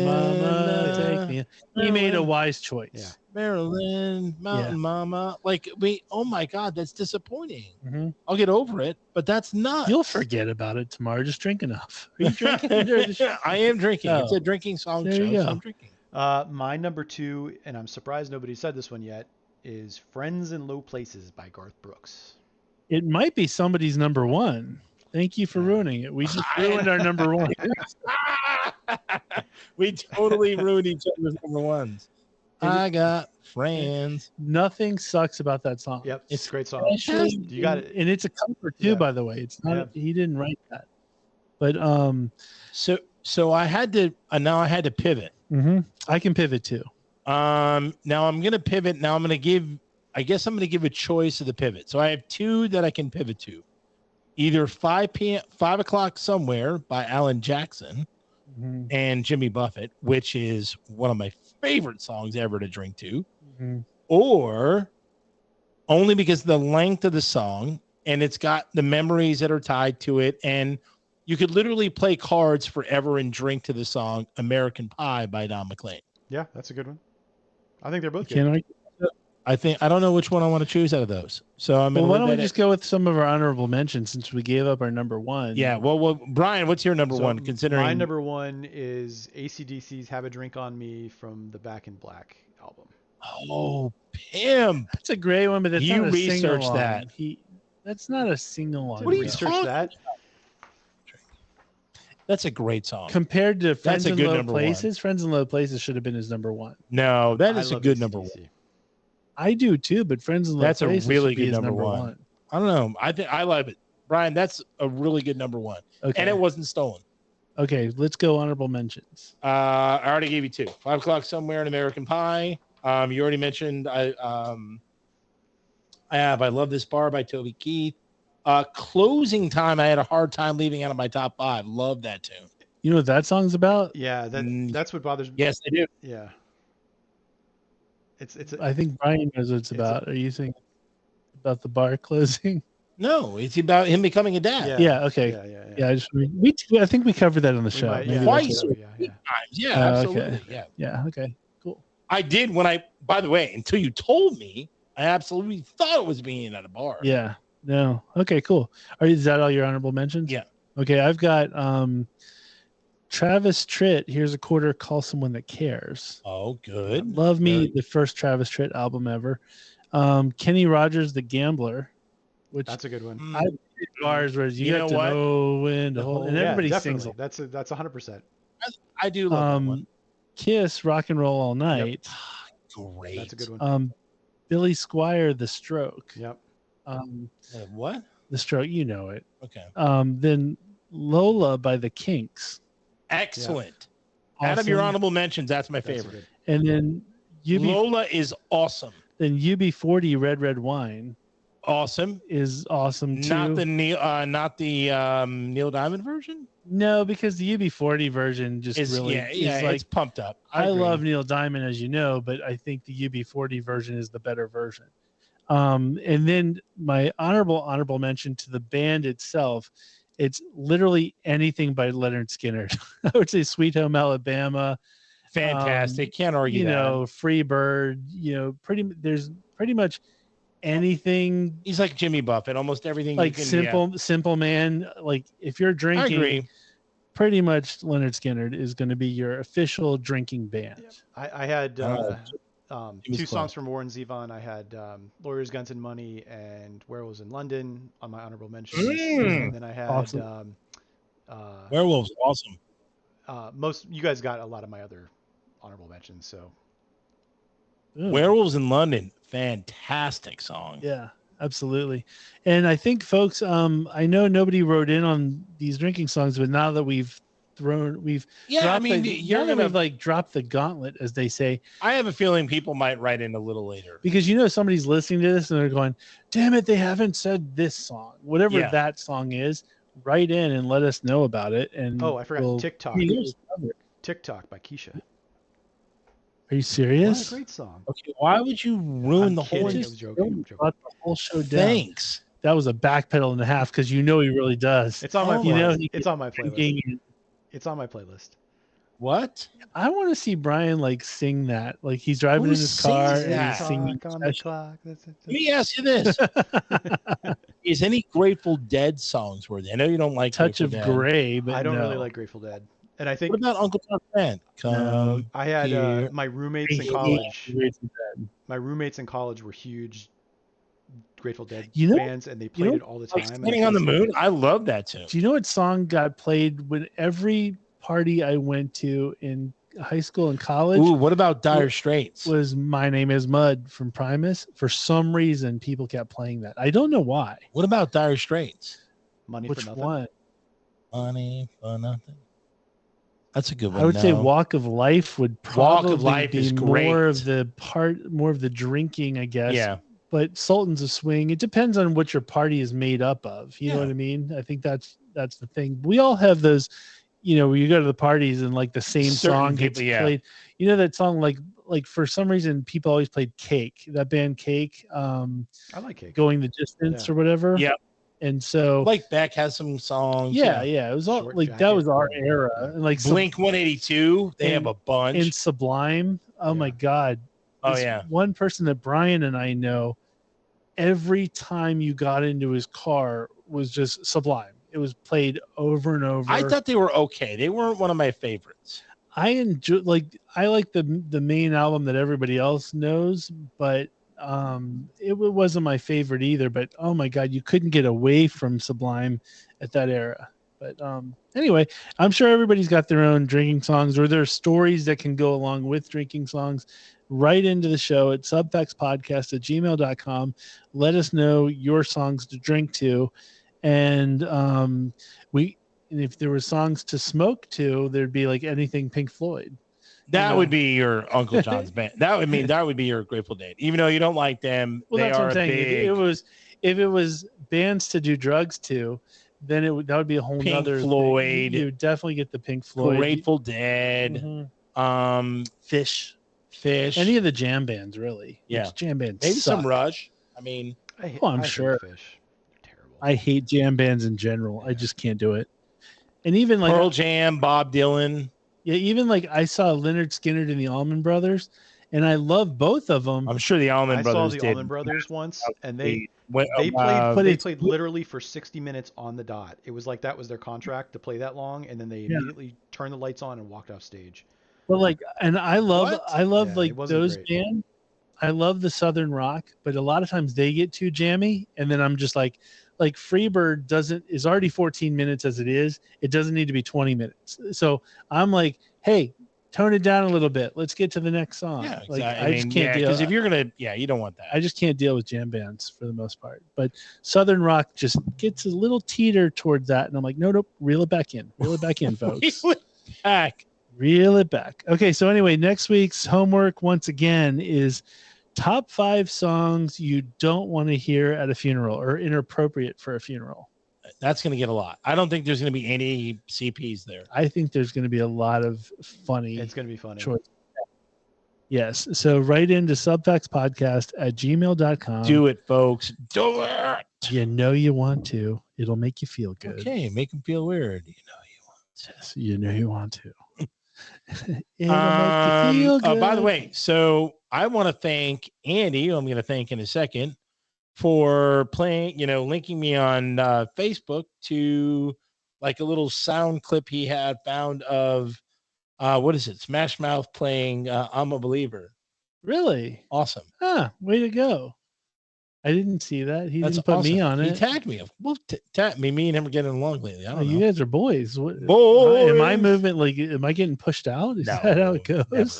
Speaker 2: Mountain Mama, take me. He made a wise choice.
Speaker 4: Yeah.
Speaker 3: Maryland, Mountain Mama. Like, oh my God, that's disappointing.
Speaker 2: Mm-hmm.
Speaker 3: I'll get over it, but that's not.
Speaker 2: You'll forget about it tomorrow. Just drink enough. Are you drinking?
Speaker 3: I am drinking.
Speaker 2: Oh.
Speaker 3: It's a drinking song
Speaker 2: There
Speaker 3: show,
Speaker 2: you go.
Speaker 3: so I'm drinking.
Speaker 4: My number 2, and I'm surprised nobody said this one yet, is Friends in Low Places by Garth Brooks.
Speaker 2: It might be somebody's number 1. Thank you for ruining it. We just ruined our number 1.
Speaker 3: We totally ruined each other's number ones. I got friends.
Speaker 2: Nothing sucks about that song.
Speaker 4: Yep, it's a great song.
Speaker 2: You got it, and it's a cover too, by the way. It's not. He didn't write that, but
Speaker 3: So I had to. Now I had to pivot.
Speaker 2: Mm-hmm. I can pivot too.
Speaker 3: Now I'm gonna pivot. Now I'm gonna give. I guess I'm gonna give a choice of the pivot. So I have 2 that I can pivot to. Either 5 o'clock somewhere by Alan Jackson and Jimmy Buffett, which is one of my favorite songs ever to drink to, or only because of the length of the song and it's got the memories that are tied to it. And you could literally play cards forever and drink to the song American Pie by Don McLean.
Speaker 4: Yeah, that's a good one. I think they're both good.
Speaker 3: I don't know which one I want to choose out of those. So I'm
Speaker 2: why don't we just go with some of our honorable mentions since we gave up our number 1?
Speaker 3: Yeah. Well, Brian, what's your number 1? Considering
Speaker 4: my number 1 is AC/DC's "Have a Drink on Me" from the Back in Black album.
Speaker 3: Oh, Pim,
Speaker 2: that's a great one, but that's
Speaker 3: you
Speaker 2: not a
Speaker 3: researched
Speaker 2: sing-along.
Speaker 3: that.
Speaker 2: That's not a sing-along.
Speaker 3: What do you
Speaker 4: research that?
Speaker 3: That's a great song.
Speaker 2: Compared to Friends in Low Places,
Speaker 3: 1.
Speaker 2: Friends in Low Places should have been his number 1.
Speaker 3: No, that is a good number 1.
Speaker 2: I do too, but Friends in Low Places
Speaker 3: that's a really good
Speaker 2: number
Speaker 3: number 1. I don't know. I think I love it. Brian, that's a really good number 1.
Speaker 2: Okay.
Speaker 3: And it wasn't stolen.
Speaker 2: Okay, let's go honorable mentions.
Speaker 3: I already gave you 2. 5 o'clock somewhere in American Pie. You already mentioned I Love This Bar by Toby Keith. Closing Time, I had a hard time leaving out of my top 5. Love that tune.
Speaker 2: You know what that song's about?
Speaker 4: Yeah, that's what bothers me.
Speaker 3: Yes, I do.
Speaker 4: Yeah. I
Speaker 2: think Brian knows what it's about. Are you thinking about the bar closing?
Speaker 3: No, it's about him becoming a dad.
Speaker 2: Yeah, okay.
Speaker 4: Yeah.
Speaker 2: I think we covered that on the show.
Speaker 4: might-
Speaker 2: Maybe
Speaker 4: yeah,
Speaker 2: that's
Speaker 3: Twice.
Speaker 2: it.
Speaker 4: Yeah.
Speaker 3: Times. Yeah,
Speaker 2: Oh,
Speaker 3: absolutely.
Speaker 2: okay.
Speaker 3: Yeah.
Speaker 2: Yeah, okay. Cool.
Speaker 3: I did by the way, until you told me, I absolutely thought it was being at a bar.
Speaker 2: Yeah. No. Okay, cool. Is that all your honorable mentions?
Speaker 3: Yeah.
Speaker 2: Okay, I've got Travis Tritt, Here's a Quarter, Call Someone That Cares.
Speaker 3: Oh, good.
Speaker 2: Love Me, the first Travis Tritt album ever. Kenny Rogers, The Gambler, which
Speaker 4: That's a good one.
Speaker 2: I did bars where you
Speaker 3: You
Speaker 2: got
Speaker 3: know
Speaker 2: to
Speaker 3: what?
Speaker 2: know when to hold, and
Speaker 4: Yeah,
Speaker 2: everybody
Speaker 4: definitely.
Speaker 2: sings.
Speaker 4: That's 100%.
Speaker 3: I do love that one.
Speaker 2: Kiss, Rock and Roll All Night.
Speaker 3: Great.
Speaker 4: That's a good one.
Speaker 2: Billy Squier, The Stroke.
Speaker 4: Yep.
Speaker 3: What?
Speaker 2: The Stroke, you know it.
Speaker 3: Okay.
Speaker 2: Then Lola by The Kinks.
Speaker 3: Excellent. Out of your
Speaker 2: Awesome.
Speaker 3: honorable mentions, that's my
Speaker 4: That's a
Speaker 3: favorite.
Speaker 4: good-
Speaker 2: And then
Speaker 3: Lola is awesome.
Speaker 2: Then UB40, Red Red Wine
Speaker 3: Awesome.
Speaker 2: is awesome too.
Speaker 3: Not the Neil Diamond version.
Speaker 2: No, because the UB40 version just
Speaker 3: Is
Speaker 2: really is like
Speaker 3: it's pumped up.
Speaker 2: I
Speaker 3: agree.
Speaker 2: love Neil Diamond, as you know, but I think the UB40 version is the better version. And then my honorable mention to the band itself, it's literally anything by Leonard Skinner. I would say Sweet Home Alabama,
Speaker 3: Fantastic. Can't argue
Speaker 2: you
Speaker 3: that.
Speaker 2: know, Free Bird, you know, there's pretty much anything
Speaker 3: He's like Jimmy Buffett. Almost everything.
Speaker 2: like
Speaker 3: you can,
Speaker 2: simple man. Like if you're
Speaker 3: I
Speaker 2: drinking,
Speaker 3: agree.
Speaker 2: pretty much Leonard Skinner is going to be your official drinking band.
Speaker 4: I had
Speaker 3: He was
Speaker 4: two
Speaker 3: close.
Speaker 4: songs from Warren Zevon. I had Lawyers, Guns, and Money and Werewolves in London on my honorable mentions. And then I had
Speaker 2: Awesome.
Speaker 3: Werewolves. Awesome.
Speaker 4: you guys got a lot of my other honorable mentions. So
Speaker 2: Ooh.
Speaker 3: Werewolves in London. Fantastic song.
Speaker 2: Yeah, absolutely. And I think, folks, I know nobody wrote in on these drinking songs, but now that we've
Speaker 3: Yeah, I
Speaker 2: dropped
Speaker 3: mean,
Speaker 2: now that we've like dropped the gauntlet, as they say,
Speaker 3: I have a feeling people might write in a little later.
Speaker 2: because you know somebody's listening to this and they're going, "Damn it, they haven't said this song." Whatever
Speaker 3: Yeah.
Speaker 2: that song is, write in and let us know about it. And
Speaker 4: I forgot
Speaker 2: we'll-
Speaker 4: TikTok.
Speaker 2: Are
Speaker 4: TikTok by Keisha.
Speaker 2: you
Speaker 4: What
Speaker 2: serious?
Speaker 4: a great song.
Speaker 3: Okay, why would you ruin
Speaker 4: I'm
Speaker 3: the whole?
Speaker 4: kidding.
Speaker 2: Just
Speaker 4: I'm joking. I'm joking.
Speaker 2: brought the whole show down.
Speaker 3: Thanks.
Speaker 2: That was a backpedal and a half because you know he really does.
Speaker 4: It's on my
Speaker 3: Oh,
Speaker 2: you know,
Speaker 4: playlist.
Speaker 2: he
Speaker 4: It's on my playlist.
Speaker 2: drinking.
Speaker 4: It's on my playlist.
Speaker 3: What?
Speaker 2: I want to see Brian like sing that. Like he's driving
Speaker 3: Who
Speaker 2: in his car
Speaker 3: sings
Speaker 2: and
Speaker 3: that?
Speaker 2: he's singing.
Speaker 4: Clock on the clock. That's it.
Speaker 3: Let me ask you this: Is any Grateful Dead songs worthy? I know you don't like
Speaker 2: Touch of
Speaker 3: Grateful Dead.
Speaker 2: Gray, but
Speaker 4: I don't really
Speaker 2: no.
Speaker 4: like Grateful Dead, and I think
Speaker 3: What about Uncle Tom's Band? Come.
Speaker 4: I had
Speaker 3: here.
Speaker 4: my roommates in
Speaker 2: Grateful
Speaker 4: college.
Speaker 2: Dead.
Speaker 4: My roommates in college were huge Grateful Dead
Speaker 2: You know-
Speaker 4: fans, and they played
Speaker 2: know,
Speaker 4: it all the
Speaker 3: Like
Speaker 4: time. and
Speaker 3: Standing
Speaker 4: I
Speaker 3: on the
Speaker 4: couldn't
Speaker 3: Moon.
Speaker 4: stand
Speaker 3: I love that tune.
Speaker 2: Do you know what song got played when every party I went to in high school and college
Speaker 3: Ooh, what about Dire Straits?
Speaker 2: was My Name Is Mud from Primus? For some reason, people kept playing that. I don't know why.
Speaker 3: What about Dire Straits?
Speaker 4: it. Money
Speaker 2: Which
Speaker 4: for nothing.
Speaker 2: one?
Speaker 3: Money for nothing. That's a good one.
Speaker 2: I would say
Speaker 3: No.
Speaker 2: Walk of Life would
Speaker 3: Walk
Speaker 2: probably
Speaker 3: of Life
Speaker 2: be
Speaker 3: is
Speaker 2: more
Speaker 3: great.
Speaker 2: of the drinking, I guess.
Speaker 3: Yeah.
Speaker 2: But Sultans of Swing, it depends on what your party is made up of. You know
Speaker 3: Yeah.
Speaker 2: what I mean? I think that's the thing. We all have those, you know, where you go to the parties and like the same
Speaker 3: Certain
Speaker 2: song gets
Speaker 3: people, yeah.
Speaker 2: played. You know that song like for some reason people always played Cake, that band Cake,
Speaker 4: I like cake.
Speaker 2: Going the Distance
Speaker 4: Yeah.
Speaker 2: or whatever.
Speaker 3: Yep.
Speaker 2: And so
Speaker 3: Like Beck has some songs.
Speaker 2: yeah, it was all
Speaker 4: Short
Speaker 2: like that
Speaker 4: Jacket.
Speaker 2: was our era. And like
Speaker 3: Blink 182. They have a bunch.
Speaker 2: in Sublime. Oh my
Speaker 4: Yeah.
Speaker 2: God.
Speaker 3: Oh,
Speaker 2: This
Speaker 3: yeah.
Speaker 2: One person that Brian and I know, every time you got into his car was just Sublime. It was played over and over.
Speaker 3: I thought they were okay. They weren't one of my favorites.
Speaker 2: I enjoy I like the main album that everybody else knows, but it wasn't my favorite either. But oh my God, you couldn't get away from Sublime at that era. But anyway, I'm sure everybody's got their own drinking songs or their stories that can go along with drinking songs. Right into the show at subfactspodcast@gmail.com. Let us know your songs to drink to. And if there were songs to smoke to, there'd be like anything Pink Floyd.
Speaker 3: That would be your Uncle John's band. That would be your Grateful Dead. Even though you don't like them,
Speaker 2: Well,
Speaker 3: they
Speaker 2: that's
Speaker 3: are
Speaker 2: what I'm saying.
Speaker 3: big.
Speaker 2: If it was bands to do drugs to, then that would be a whole
Speaker 3: Pink
Speaker 2: nother thing.
Speaker 3: Floyd.
Speaker 2: You would definitely get the Pink Floyd.
Speaker 3: Grateful Dead.
Speaker 2: Mhm. Fish. Any of the jam bands, really.
Speaker 3: Yeah.
Speaker 2: Which jam bands
Speaker 3: Maybe
Speaker 2: suck.
Speaker 3: some Rush. I mean,
Speaker 2: Oh, I'm
Speaker 4: I hate
Speaker 2: sure.
Speaker 4: Fish. They're terrible.
Speaker 2: I hate jam bands in general. I just can't do it. And even like
Speaker 3: Pearl Jam, Bob Dylan.
Speaker 2: Yeah, even like I saw Leonard Skinner and the Allman Brothers, and I love both of them.
Speaker 3: I'm sure the Allman
Speaker 4: I
Speaker 3: Brothers
Speaker 4: saw the
Speaker 3: did.
Speaker 4: Allman Brothers once, and they
Speaker 3: But
Speaker 4: played literally for 60 minutes on the dot. It was like that was their contract to play that long, and then they immediately turned the lights on and walked off stage.
Speaker 2: But like, and I love
Speaker 4: Yeah,
Speaker 2: like
Speaker 4: it wasn't
Speaker 2: those
Speaker 4: great.
Speaker 2: bands. I love the Southern rock, but a lot of times they get too jammy, and then I'm just like Freebird is already 14 minutes as it is. It doesn't need to be 20 minutes. So I'm like, hey, tone it down a little bit. Let's get to the next song.
Speaker 3: Yeah, exactly.
Speaker 2: Like I just can't deal.
Speaker 3: Because if you're gonna, you don't want that.
Speaker 2: I just can't deal with jam bands for the most part. But Southern rock just gets a little teeter towards that, and I'm like, nope, reel it back in, folks. Reel it back. Okay, so anyway, next week's homework once again is top 5 songs you don't want to hear at a funeral or inappropriate for a funeral.
Speaker 3: That's going to get a lot. I don't think there's going to be any CPs there.
Speaker 2: I think there's going to be a lot of funny.
Speaker 4: It's going to be funny.
Speaker 2: Choices. Yes. So write into subfactspodcast@gmail.com.
Speaker 3: Do it, folks. Do it.
Speaker 2: You know you want to. It'll make you feel good.
Speaker 3: Okay, make them feel weird. You know you want to.
Speaker 2: Yes, you know you want to. It'll make you feel good.
Speaker 3: By the way, so I want to thank Andy, who I'm going to thank in a second, for playing, linking me on Facebook to like a little sound clip he had found of, what is it? Smash Mouth playing I'm a Believer.
Speaker 2: Really?
Speaker 3: Awesome.
Speaker 2: Way to go. I didn't see that. That's didn't put
Speaker 3: awesome.
Speaker 2: Me on it.
Speaker 3: He tagged me. Well, tag me. Me and him are getting along lately. I don't know.
Speaker 2: You guys are boys.
Speaker 3: Boys.
Speaker 2: Am I moving? Like, am I getting pushed out? Is that how it goes?
Speaker 3: Never.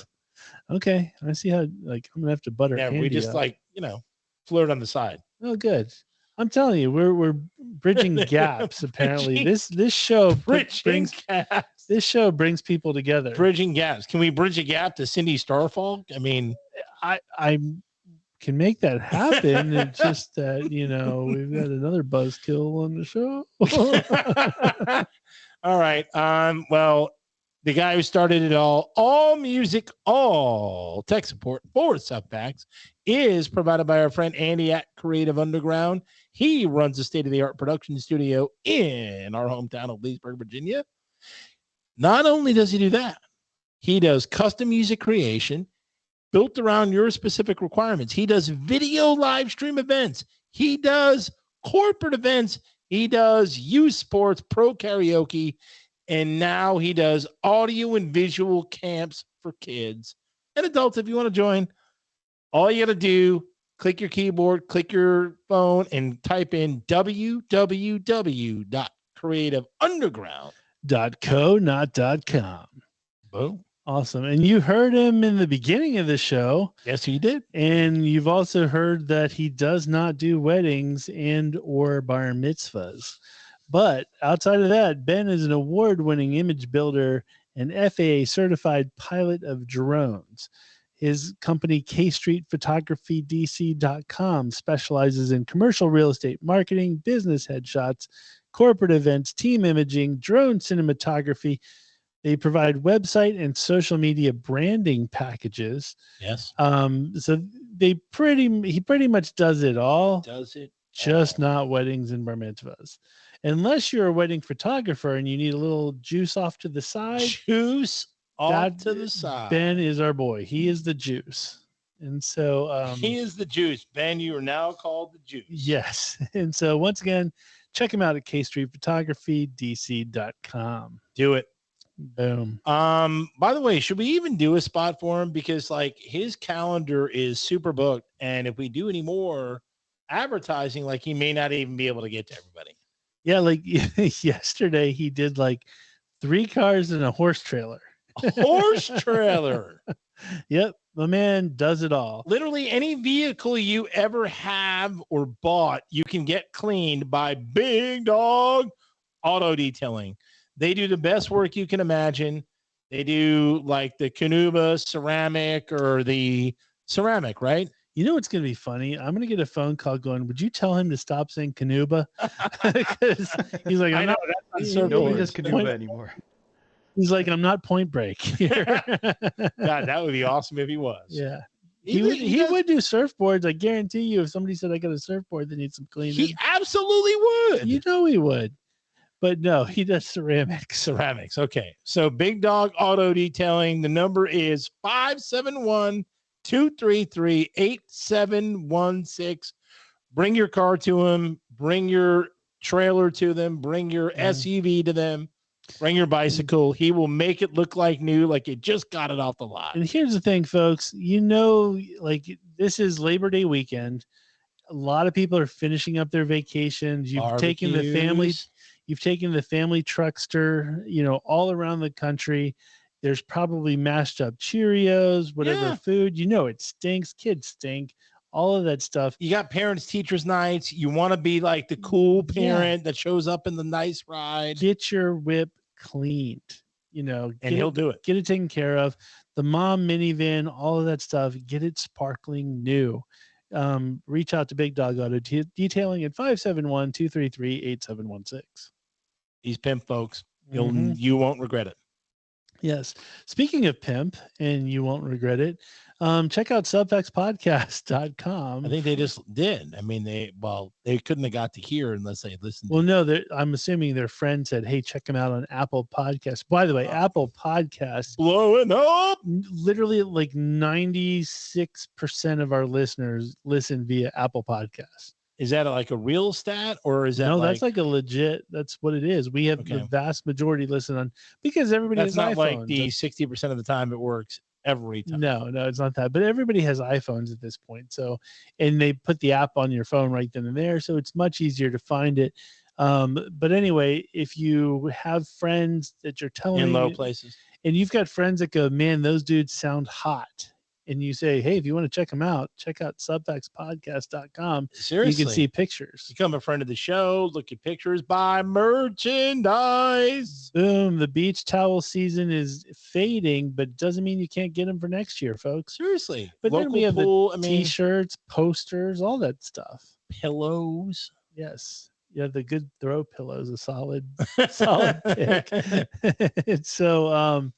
Speaker 2: Okay. I see how, I'm going to have to butter.
Speaker 3: Yeah, we just
Speaker 2: up.
Speaker 3: flirt on the side.
Speaker 2: Oh, good. I'm telling you, we're bridging gaps. Apparently, this show brings people together.
Speaker 3: Bridging gaps. Can we bridge a gap to Cindy Starfall? I mean,
Speaker 2: I can make that happen. It's just that we've got another buzzkill on the show.
Speaker 3: All right. Well, the guy who started it all music, all tech support for Subfacts is provided by our friend Andy at Creative Underground. He runs a state-of-the-art production studio in our hometown of Leesburg, Virginia. Not only does he do that, he does custom music creation built around your specific requirements. He does video live stream events. He does corporate events. He does youth sports, pro karaoke, and now he does audio and visual camps for kids and adults. If you want to join, all you got to do, click your keyboard, click your phone, and type in www.creativeunderground.co,
Speaker 2: not .com.
Speaker 3: Boom.
Speaker 2: Awesome. And you heard him in the beginning of the show.
Speaker 3: Yes, he did.
Speaker 2: And you've also heard that he does not do weddings and or bar mitzvahs. But outside of that, Ben is an award-winning image builder and FAA certified pilot of drones. His company, KStreetPhotographyDC.com, specializes in commercial real estate marketing, business headshots, corporate events, team imaging, drone cinematography. They provide website and social media branding packages.
Speaker 3: Yes.
Speaker 2: So he pretty much does it all.
Speaker 3: Just
Speaker 2: not weddings and bar mitzvahs. Unless you're a wedding photographer and you need a little juice off to the side. Ben is our boy. He is the juice. And so
Speaker 3: he is the juice. Ben, you are now called the juice.
Speaker 2: Yes. And so once again, check him out at KStreetPhotographyDC.com.
Speaker 3: Do it.
Speaker 2: Boom.
Speaker 3: By the way, should we even do a spot for him? Because his calendar is super booked. And if we do any more advertising, he may not even be able to get to everybody.
Speaker 2: Yeah. Yesterday he did 3 cars and a horse trailer.
Speaker 3: Horse trailer.
Speaker 2: Yep. The man does it all.
Speaker 3: Literally any vehicle you ever have or bought, you can get cleaned by Big Dog Auto Detailing. They do the best work you can imagine. They do the Canuba ceramic or the ceramic, right?
Speaker 2: You know what's going to be funny? I'm going to get a phone call going, would you tell him to stop saying Canuba? Because he's like,
Speaker 4: nobody does Canuba anymore.
Speaker 2: He's like, I'm not Point Break here.
Speaker 3: God, that would be awesome if he was.
Speaker 2: Yeah. He would do surfboards. I guarantee you. If somebody said I got a surfboard that needs some cleaning,
Speaker 3: He absolutely would.
Speaker 2: You know he would. But no, he does ceramics.
Speaker 3: Ceramics. Okay. So Big Dog Auto Detailing. The number is 571-233-8716. Bring your car to him. Bring your trailer to them. Bring your SUV to them. Bring your bicycle. He will make it look like new, like you just got it off the lot.
Speaker 2: And here's the thing, folks. Like this is Labor Day weekend. A lot of people are finishing up their vacations. You've taken the family truckster, all around the country. There's probably mashed up Cheerios, whatever food. It stinks. Kids stink. All of that stuff.
Speaker 3: You got parents, teachers' nights. You want to be like the cool parent that shows up in the nice ride.
Speaker 2: Get your whip cleaned,
Speaker 3: and he'll do it.
Speaker 2: Get it taken care of. The mom minivan, all of that stuff. Get it sparkling new. Reach out to Big Dog Auto Detailing at 571-233-8716.
Speaker 3: He's pimp, folks. You won't regret it.
Speaker 2: Yes. Speaking of pimp, and you won't regret it, check out subfactspodcast.com.
Speaker 3: I think they just did. I mean, they couldn't have got to hear unless they listened.
Speaker 2: Well, no, I'm assuming their friend said, hey, check them out on Apple Podcasts. By the way, Apple Podcasts
Speaker 3: blowing up.
Speaker 2: Literally like 96% of our listeners listen via Apple Podcasts.
Speaker 3: Is that like a real stat, or is that
Speaker 2: that's like a legit? That's what it is. We have the vast majority listen on because everybody has iPhones.
Speaker 3: Like the 60% of the time it works every time.
Speaker 2: No, it's not that. But everybody has iPhones at this point. So, and they put the app on your phone right then and there, so it's much easier to find it. But anyway, if you have friends that you're telling
Speaker 3: in low places,
Speaker 2: and you've got friends that go, man, those dudes sound hot. And you say, hey, if you want to check them out, check out subfactspodcast.com.
Speaker 3: Seriously.
Speaker 2: You can see pictures.
Speaker 3: Become a friend of the show, look at pictures, buy merchandise.
Speaker 2: Boom. The beach towel season is fading, but doesn't mean you can't get them for next year, folks.
Speaker 3: Seriously.
Speaker 2: But then we have the t-shirts, posters, all that stuff.
Speaker 3: Pillows.
Speaker 2: Yes. Yeah, the good throw pillows, a solid pick. So,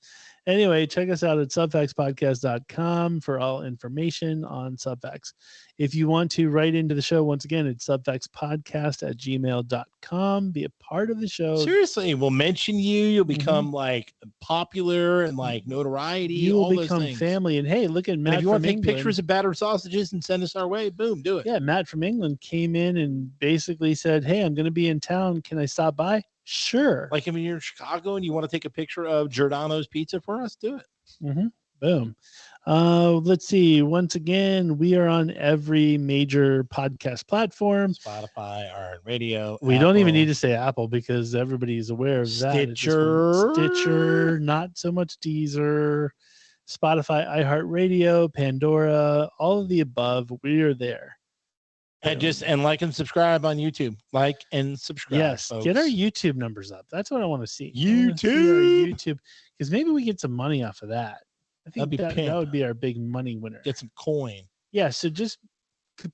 Speaker 2: anyway, check us out at subfactspodcast.com for all information on Subfacts. If you want to write into the show, once again, it's subfactspodcast@gmail.com. Be a part of the show.
Speaker 3: Seriously, we'll mention you. You'll become like popular and like notoriety.
Speaker 2: You will become family. And hey, look at Matt.
Speaker 3: And if you want to take pictures of battered sausages and send us our way, boom, do it.
Speaker 2: Yeah, Matt from England came in and basically said, hey, I'm going to be in town. Can I stop by? Sure.
Speaker 3: Like if you're in Chicago and you want to take a picture of Giordano's Pizza for us, do it.
Speaker 2: Boom. Let's see. Once again, we are on every major podcast platform.
Speaker 3: Spotify, iHeartRadio.
Speaker 2: We don't even need to say Apple because everybody is aware of that. Stitcher, not so much Deezer, Spotify, iHeartRadio, Pandora, all of the above. We are there.
Speaker 3: And like and subscribe on YouTube. Like and subscribe.
Speaker 2: Yes,
Speaker 3: folks.
Speaker 2: Get our YouTube numbers up. That's what I want to see.
Speaker 3: YouTube,
Speaker 2: because maybe we get some money off of that. I think that would be our big money winner.
Speaker 3: Get some coin.
Speaker 2: Yeah, so just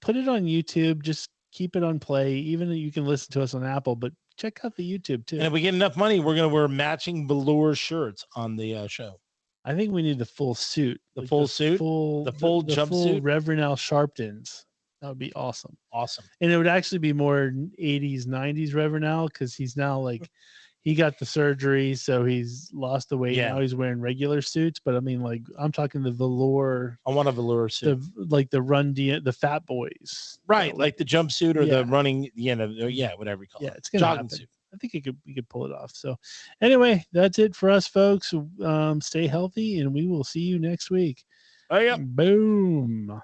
Speaker 2: put it on YouTube. Just keep it on play. Even though you can listen to us on Apple, but check out the YouTube too.
Speaker 3: And if we get enough money, we're gonna wear matching velour shirts on the show.
Speaker 2: I think we need the full suit.
Speaker 3: The full jumpsuit.
Speaker 2: Reverend Al Sharpton's. That would be awesome.
Speaker 3: Awesome.
Speaker 2: And it would actually be more 80s, 90s Reverend Al because he's now like, he got the surgery, so he's lost the weight. Yeah. Now he's wearing regular suits. But I mean, like, I'm talking the velour.
Speaker 3: I want a velour suit.
Speaker 2: The Fat Boys.
Speaker 3: Right. Like the jumpsuit or the running, whatever you call it.
Speaker 2: Yeah, it's going to happen. Suit. I think we could pull it off. So anyway, that's it for us, folks. Stay healthy, and we will see you next week.
Speaker 3: Oh, yeah.
Speaker 2: Boom.